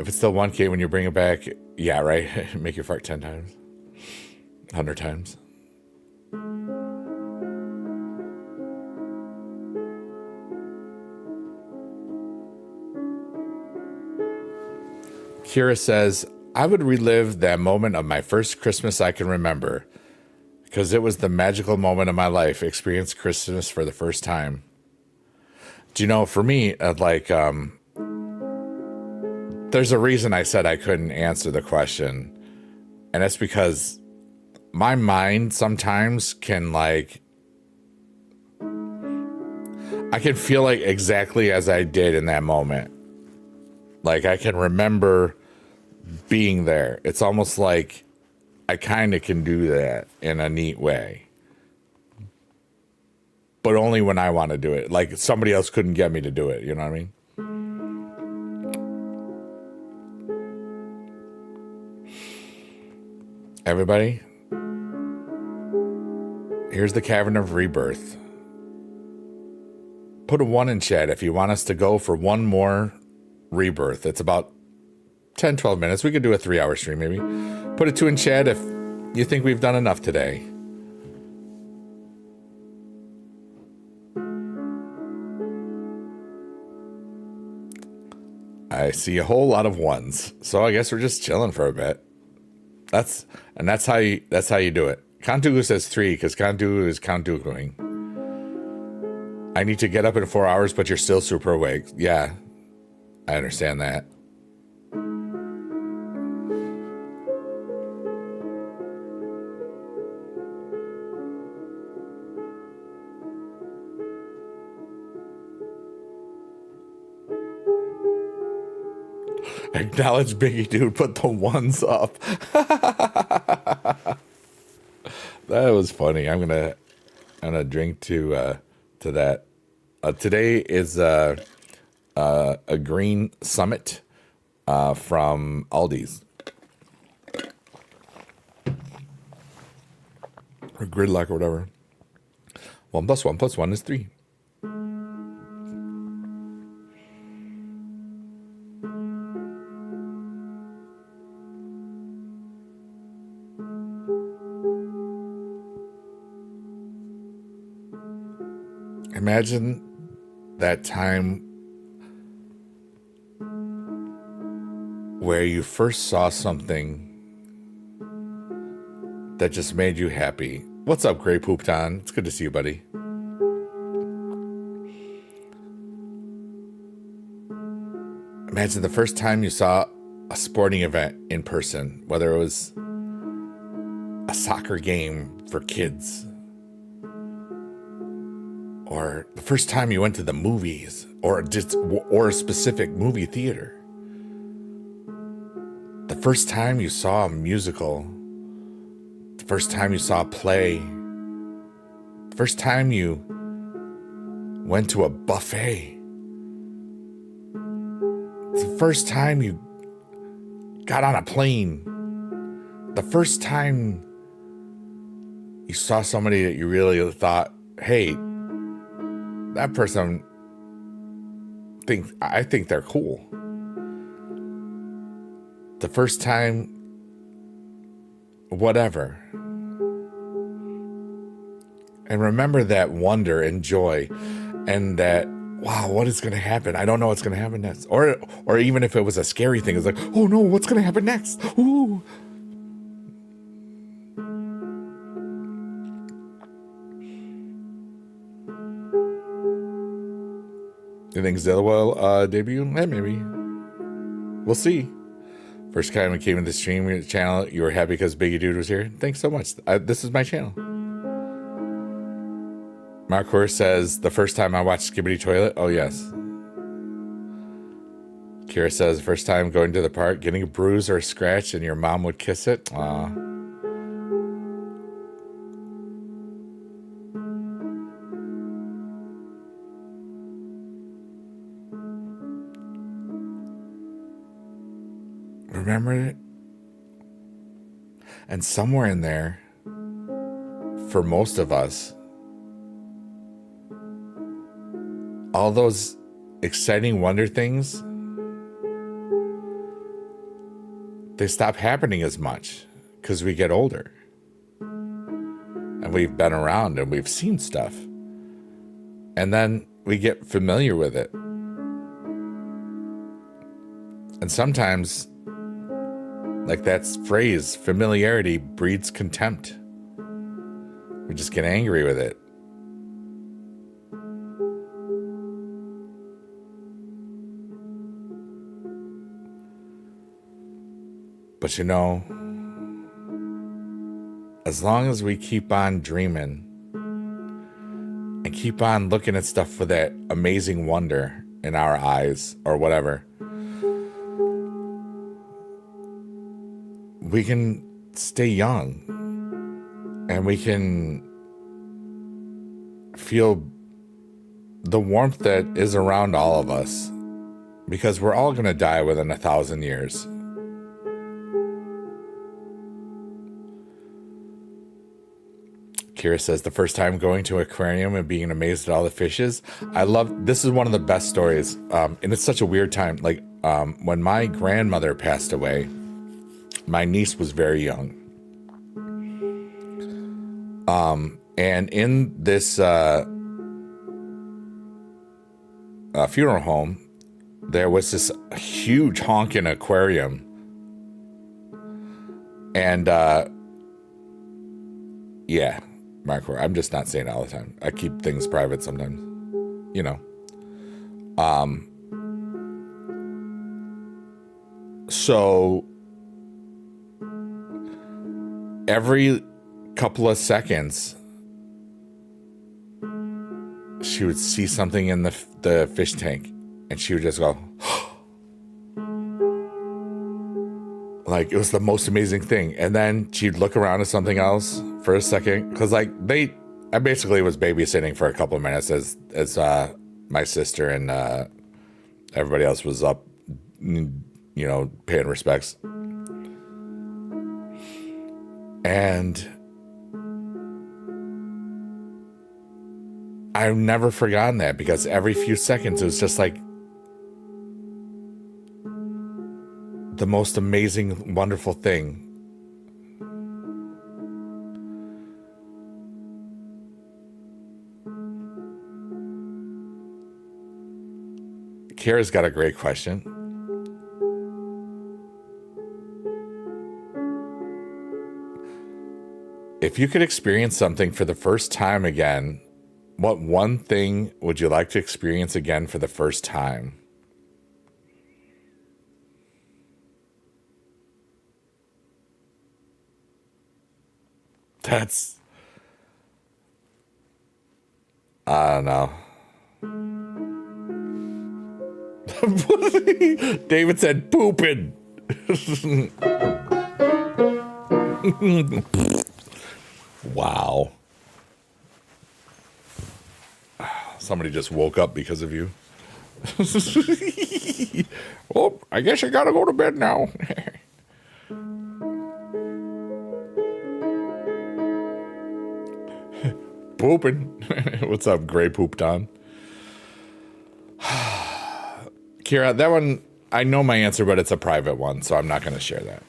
If it's still 1K when you bring it back, yeah, right? Make your fart 10 times. 100 times. Kira says, I would relive that moment of my first Christmas I can remember, because it was the magical moment of my life, experienced Christmas for the first time. Do you know, for me, there's a reason I said I couldn't answer the question, and that's because my mind sometimes can like, I can feel like exactly as I did in that moment. Like I can remember being there. It's almost like I kind of can do that in a neat way. But only when I want to do it. Like somebody else couldn't get me to do it. You know what I mean? Everybody, here's the Cavern of Rebirth. Put a 1 in chat if you want us to go for one more rebirth. It's about 10, 12 minutes. We could do a 3-hour stream maybe. Put a 2 in chat if you think we've done enough today. I see a whole lot of 1s, so I guess we're just chilling for a bit. That's how you do it. Count Dooku says 3 because Count Dooku is Count Dookuing. I need to get up in 4 hours, but you're still super awake. Yeah, I understand that. Acknowledge Biggie Dude, put the 1s up. That was funny. I'm gonna drink to that. Today is a green summit from Aldi's. Or Gridlock or whatever. 1 + 1 + 1 is 3. Imagine that time where you first saw something that just made you happy. What's up, Grey Poopton? It's good to see you, buddy. Imagine the first time you saw a sporting event in person, whether it was a soccer game for kids, or the first time you went to the movies, or a specific movie theater. The first time you saw a musical, the first time you saw a play, the first time you went to a buffet, the first time you got on a plane, the first time you saw somebody that you really thought, hey, that person I think they're cool. The first time, whatever. And remember that wonder and joy and that, wow, what is going to happen? I don't know what's going to happen next. Or even if it was a scary thing, it's like, oh no, what's going to happen next? Ooh. You think Zilla will debut? Maybe. We'll see. First time we came into the stream channel, you were happy because Biggie Dude was here? Thanks so much. This is my channel. Mark Horse says, the first time I watched Skibbity Toilet? Oh, yes. Kira says, first time going to the park, getting a bruise or a scratch, and your mom would kiss it? Aw. Remember it? And somewhere in there, for most of us, all those exciting wonder things, they stop happening as much because we get older. And we've been around and we've seen stuff. And then we get familiar with it. And sometimes, like that phrase, familiarity breeds contempt. We just get angry with it. But you know, as long as we keep on dreaming and keep on looking at stuff with that amazing wonder in our eyes or whatever, we can stay young and we can feel the warmth that is around all of us, because we're all going to die within 1,000 years. Kira says, the first time going to an aquarium and being amazed at all the fishes. This is one of the best stories. And it's such a weird time. Like, when my grandmother passed away, my niece was very young. And in this funeral home, there was this huge honking aquarium. And, yeah, Mark, I'm just not saying it all the time. I keep things private sometimes, you know. So every couple of seconds, she would see something in the fish tank, and she would just go, like, it was the most amazing thing. And then she'd look around at something else for a second, because like I basically was babysitting for a couple of minutes as my sister and everybody else was up, you know, paying respects. And I've never forgotten that, because every few seconds it was just like the most amazing, wonderful thing. Kara's got a great question. If you could experience something for the first time again, what one thing would you like to experience again for the first time? That's, I don't know. David said pooping. Wow. Somebody just woke up because of you. Oh, I guess I gotta go to bed now. Pooping. What's up, Gray Pooped On? Kira, that one, I know my answer, but it's a private one, so I'm not going to share that.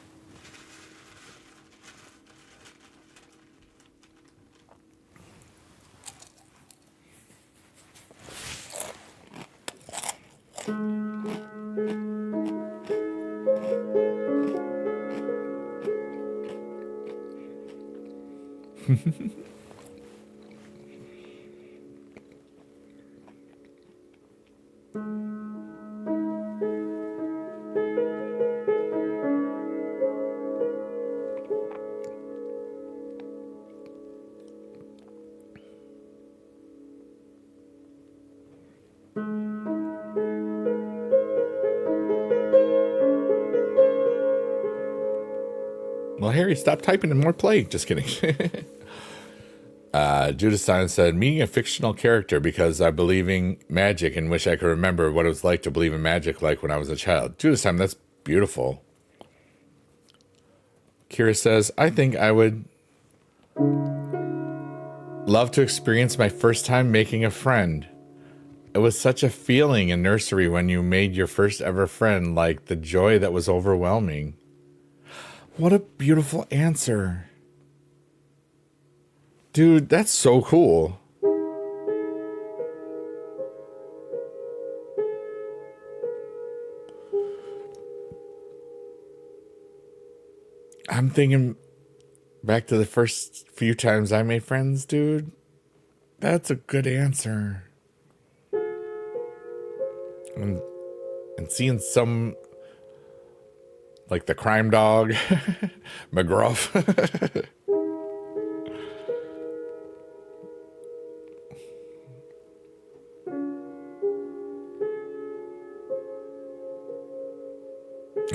Well, Harry, stop typing and more play. Just kidding. Judith Stein said, meeting a fictional character because I'm believing magic and wish I could remember what it was like to believe in magic like when I was a child. Judith Stein, that's beautiful. Kira says, I think I would love to experience my first time making a friend. It was such a feeling in nursery when you made your first ever friend, like the joy that was overwhelming. What a beautiful answer. Dude, that's so cool. I'm thinking back to the first few times I made friends, dude. That's a good answer. And seeing some, like the crime dog, McGruff.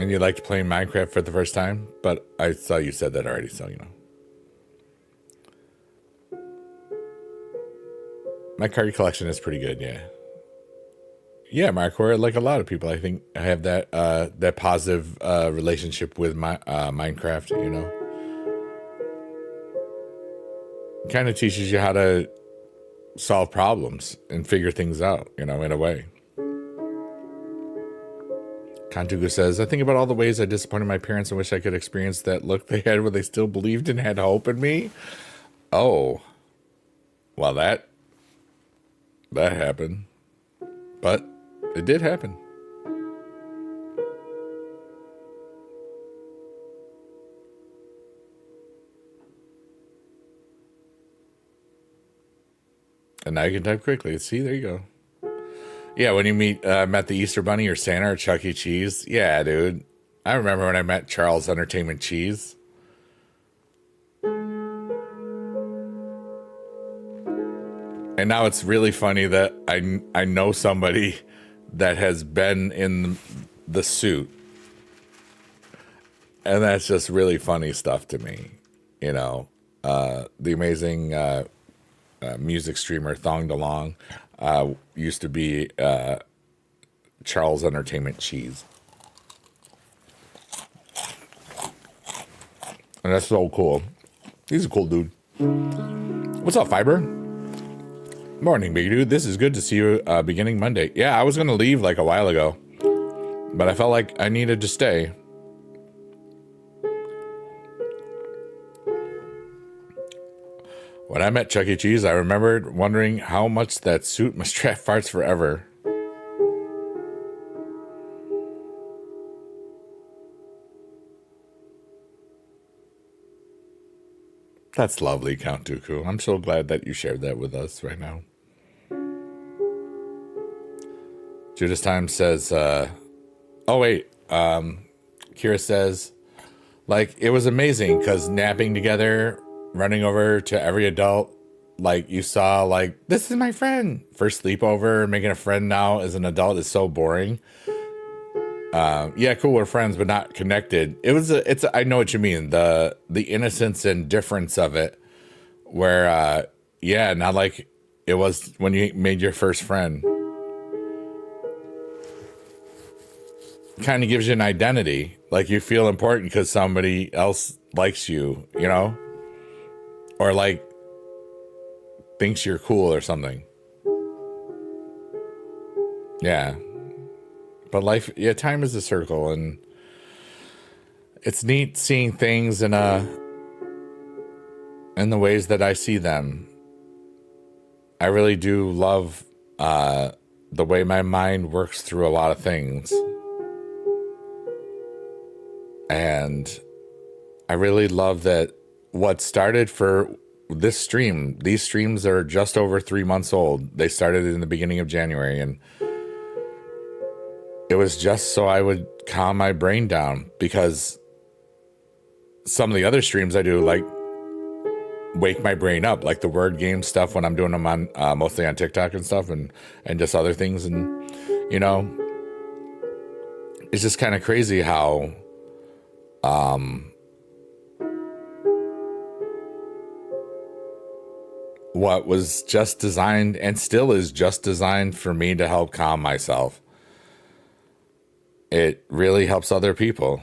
And you liked playing Minecraft for the first time, but I saw you said that already, so you know. My card collection is pretty good, yeah. Yeah, Markor, like a lot of people, I think I have that positive relationship with my Minecraft, you know. Kind of teaches you how to solve problems and figure things out, you know, in a way. Kantugu says, I think about all the ways I disappointed my parents and wish I could experience that look they had where they still believed and had hope in me. Oh, well, that happened. But it did happen. And now you can type quickly. See, there you go. Yeah, when you met the Easter Bunny or Santa or Chuck E. Cheese. Yeah, dude. I remember when I met Charles Entertainment Cheese. And now it's really funny that I know somebody that has been in the suit. And that's just really funny stuff to me. You know, the amazing music streamer Thong DeLong used to be Charles Entertainment Cheese. And that's so cool. He's a cool dude. What's up, Fiber? Morning, big dude. This is good to see you beginning Monday. Yeah, I was going to leave like a while ago, but I felt like I needed to stay. When I met Chuck E. Cheese, I remembered wondering how much that suit must trap farts forever. That's lovely, Count Dooku. I'm so glad that you shared that with us right now. Judas Time says, oh wait, Kira says, like, it was amazing because napping together, running over to every adult, like you saw, like, this is my friend. First sleepover, making a friend now as an adult is so boring. Yeah, cool, we're friends, but not connected. I know what you mean. The innocence and difference of it, where, yeah, not like it was when you made your first friend. Kind of gives you an identity. Like you feel important because somebody else likes you, you know? Or like thinks you're cool or something. Yeah. But life, yeah, time is a circle, and it's neat seeing things in the ways that I see them. I really do love the way my mind works through a lot of things. And I really love that what started for this stream, these streams are just over 3 months old. They started in the beginning of January, and it was just so I would calm my brain down, because some of the other streams I do, like, wake my brain up, like the word game stuff when I'm doing them on mostly on TikTok and stuff, and just other things. And, you know, it's just kind of crazy how what was just designed and still is just designed for me to help calm myself, it really helps other people.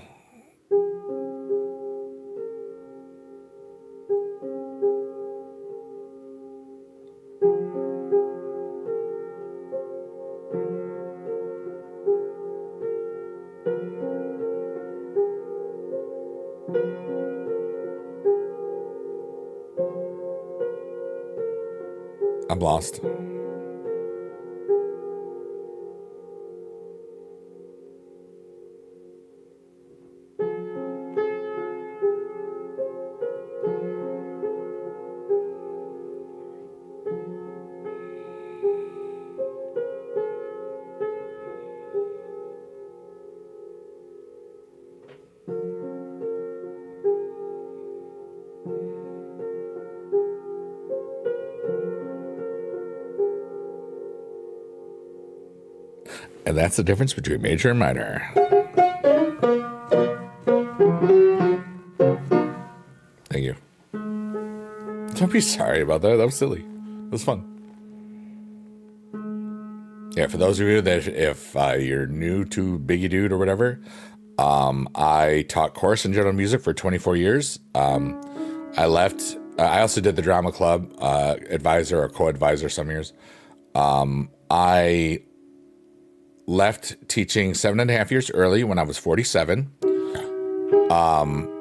I'm lost. And that's the difference between major and minor. Thank you. Don't be sorry about that. That was silly. It was fun. Yeah, for those of you that if you're new to Biggie Dude or whatever, I taught chorus and general music for 24 years. I left. I also did the drama club advisor or co-advisor some years. I left teaching 7.5 years early when I was 47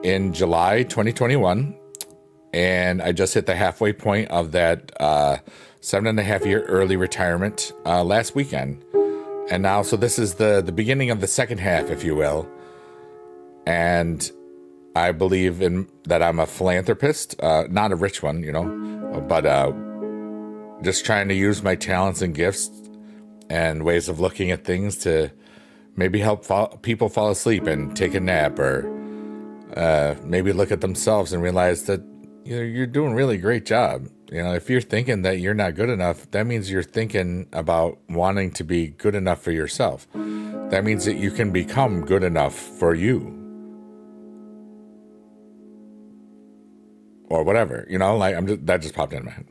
in July 2021. And I just hit the halfway point of that 7.5 year early retirement last weekend. And now, so this is the beginning of the second half, if you will. And I believe in that I'm a philanthropist, not a rich one, but just trying to use my talents and gifts and ways of looking at things to maybe help people fall asleep and take a nap, or maybe look at themselves and realize that you're doing a really great job. If you're thinking that you're not good enough, that means you're thinking about wanting to be good enough for yourself. That means that you can become good enough for you. Or whatever, that just popped in my head.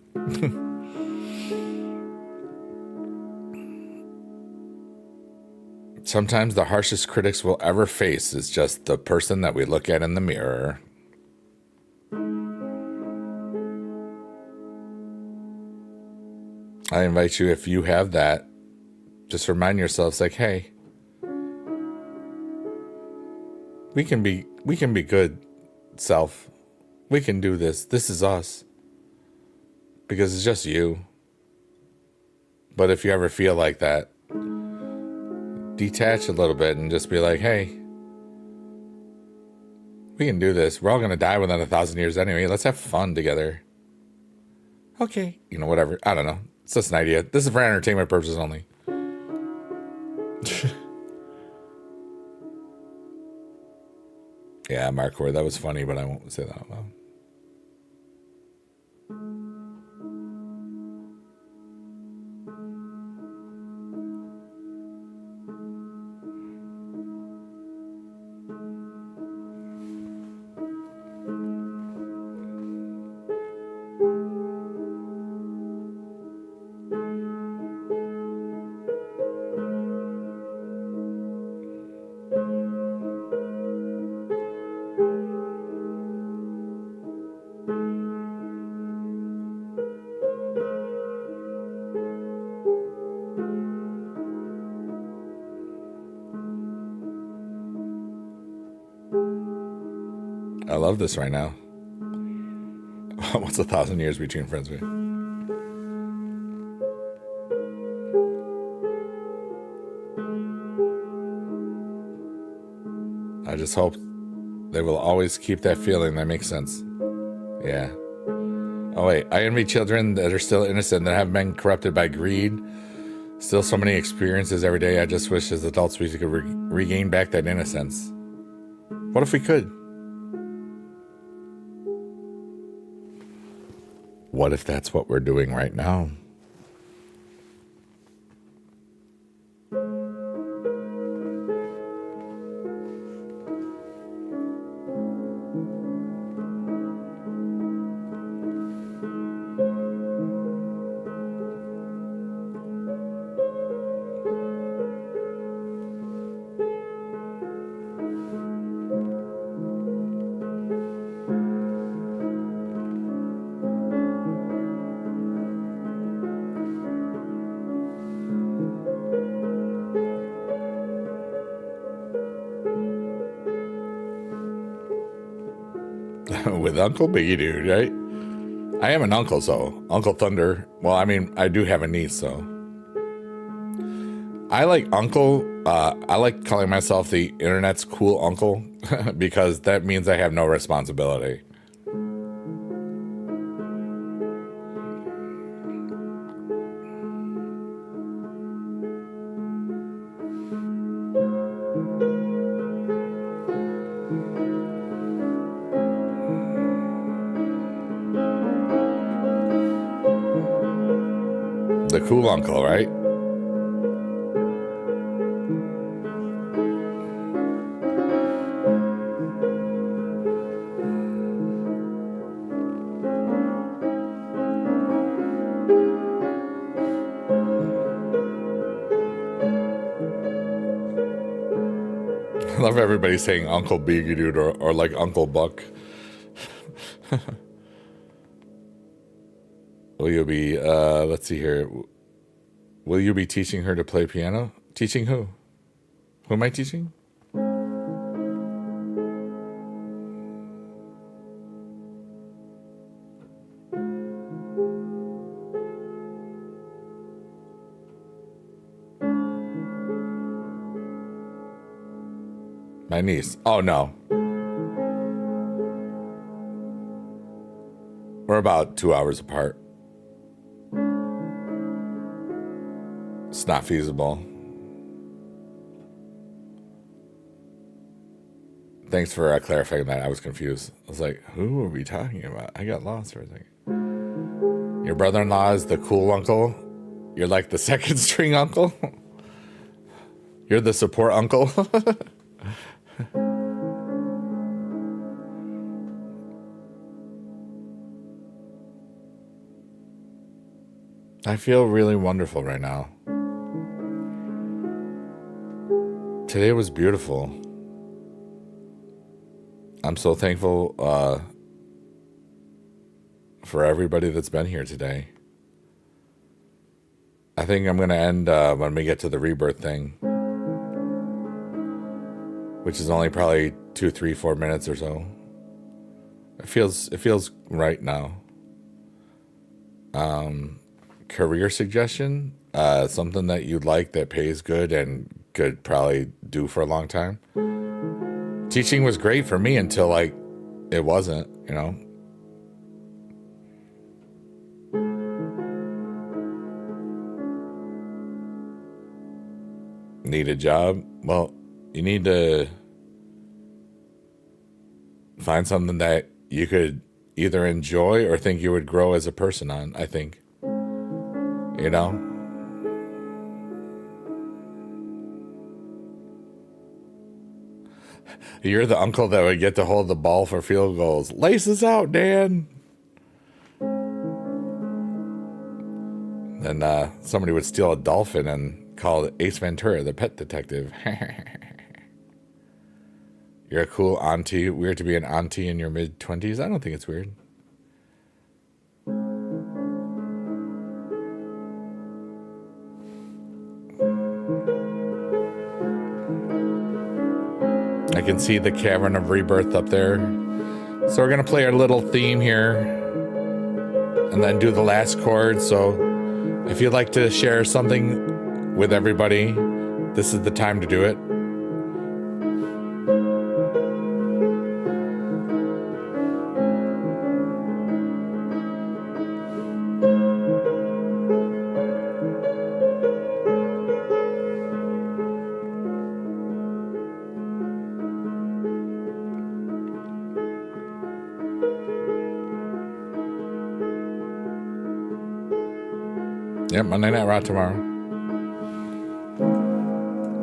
Sometimes the harshest critics we'll ever face is just the person that we look at in the mirror. I invite you, if you have that, just remind yourselves like, hey, we can be good self. We can do this. This is us. Because it's just you. But if you ever feel like that, detach a little bit and just be like, hey, we can do this. We're all going to die within 1,000 years anyway. Let's have fun together. Okay. Whatever. I don't know. It's just an idea. This is for entertainment purposes only. Yeah, Markor, that was funny, but I won't say that out loud. I love this right now. What's 1,000 years between friends? I just hope they will always keep that feeling. That makes sense. Yeah. Oh, wait. I envy children that are still innocent, that haven't been corrupted by greed. Still so many experiences every day. I just wish as adults we could regain back that innocence. What if we could? What if that's what we're doing right now? With Uncle Biggie Dude, right? I am an uncle, so Uncle Thunder. Well, I mean, I do have a niece, so I like uncle. I like calling myself the internet's cool uncle because that means I have no responsibility. The cool uncle, right? love everybody saying Uncle Beaky Dude or like Uncle Buck. Will you be, let's see here. Will you be teaching her to play piano? Teaching who? Who am I teaching? My niece. Oh, no. We're about 2 hours apart. It's not feasible. Thanks for clarifying that. I was confused. I was like, who are we talking about? I got lost for a second. Your brother-in-law is the cool uncle? You're like the second string uncle? You're the support uncle? I feel really wonderful right now. Today was beautiful. I'm so thankful for everybody that's been here today. I think I'm going to end when we get to the rebirth thing, which is only probably 2, 3, 4 minutes or so. It feels right now. Career suggestion, something that you'd like that pays good and could probably do for a long time. Teaching was great for me until like it wasn't, you know. Need a job? Well, you need to find something that you could either enjoy or think you would grow as a person on, I think. You know? You're the uncle that would get to hold the ball for field goals. Laces out, Dan! Then somebody would steal a dolphin and call it Ace Ventura, the pet detective. You're a cool auntie. Weird to be an auntie in your mid-20s? I don't think it's weird. I can see the Cavern of Rebirth up there. So we're going to play our little theme here and then do the last chord. So if you'd like to share something with everybody, this is the time to do it. Yep, Monday Night Raw tomorrow.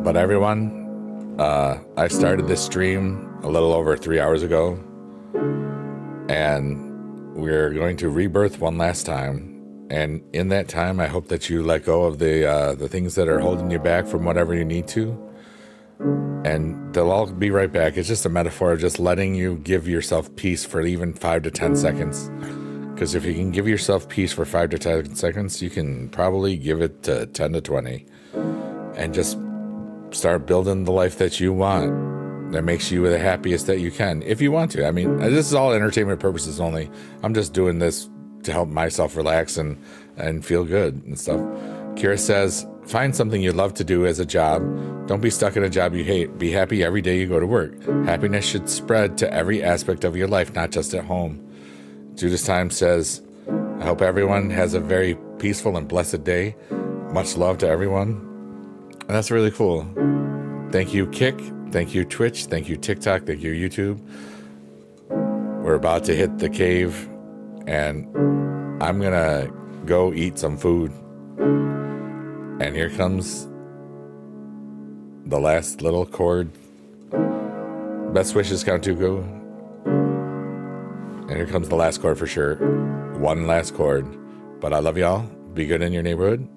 But everyone, I started this stream a little over 3 hours ago, and we're going to rebirth one last time. And in that time, I hope that you let go of the things that are holding you back from whatever you need to. And they'll all be right back. It's just a metaphor of just letting you give yourself peace for even 5 to 10 seconds. Because if you can give yourself peace for 5 to 10 seconds, you can probably give it to 10 to 20. And just start building the life that you want, that makes you the happiest that you can, if you want to. I mean, this is all entertainment purposes only. I'm just doing this to help myself relax and feel good and stuff. Kira says, find something you love to do as a job. Don't be stuck in a job you hate. Be happy every day you go to work. Happiness should spread to every aspect of your life, not just at home. Judas Time says, I hope everyone has a very peaceful and blessed day. Much love to everyone. And that's really cool. Thank you, Kick. Thank you, Twitch. Thank you, TikTok. Thank you, YouTube. We're about to hit the cave, and I'm going to go eat some food. And here comes the last little chord. Best wishes, Count Dooku. And here comes the last chord for sure. One last chord. But I love y'all. Be good in your neighborhood.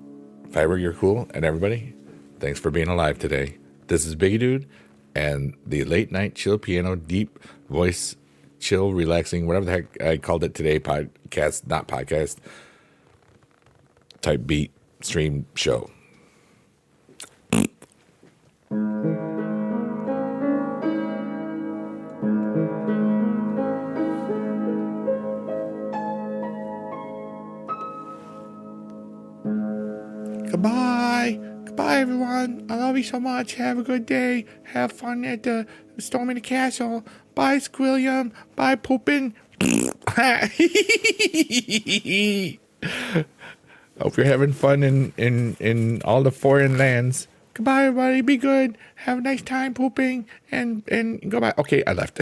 Fiber, you're cool. And everybody, thanks for being alive today. This is Biggie Dude, And the late night chill piano, deep voice, chill, relaxing, whatever the heck I called it today, podcast, not podcast, type beat stream show. Goodbye. Goodbye, everyone. I love you so much. Have a good day. Have fun at the storming the castle. Bye, Squilliam. Bye, Poopin. Hope you're having fun in all the foreign lands. Goodbye, everybody. Be good. Have a nice time pooping and goodbye. Okay, I left.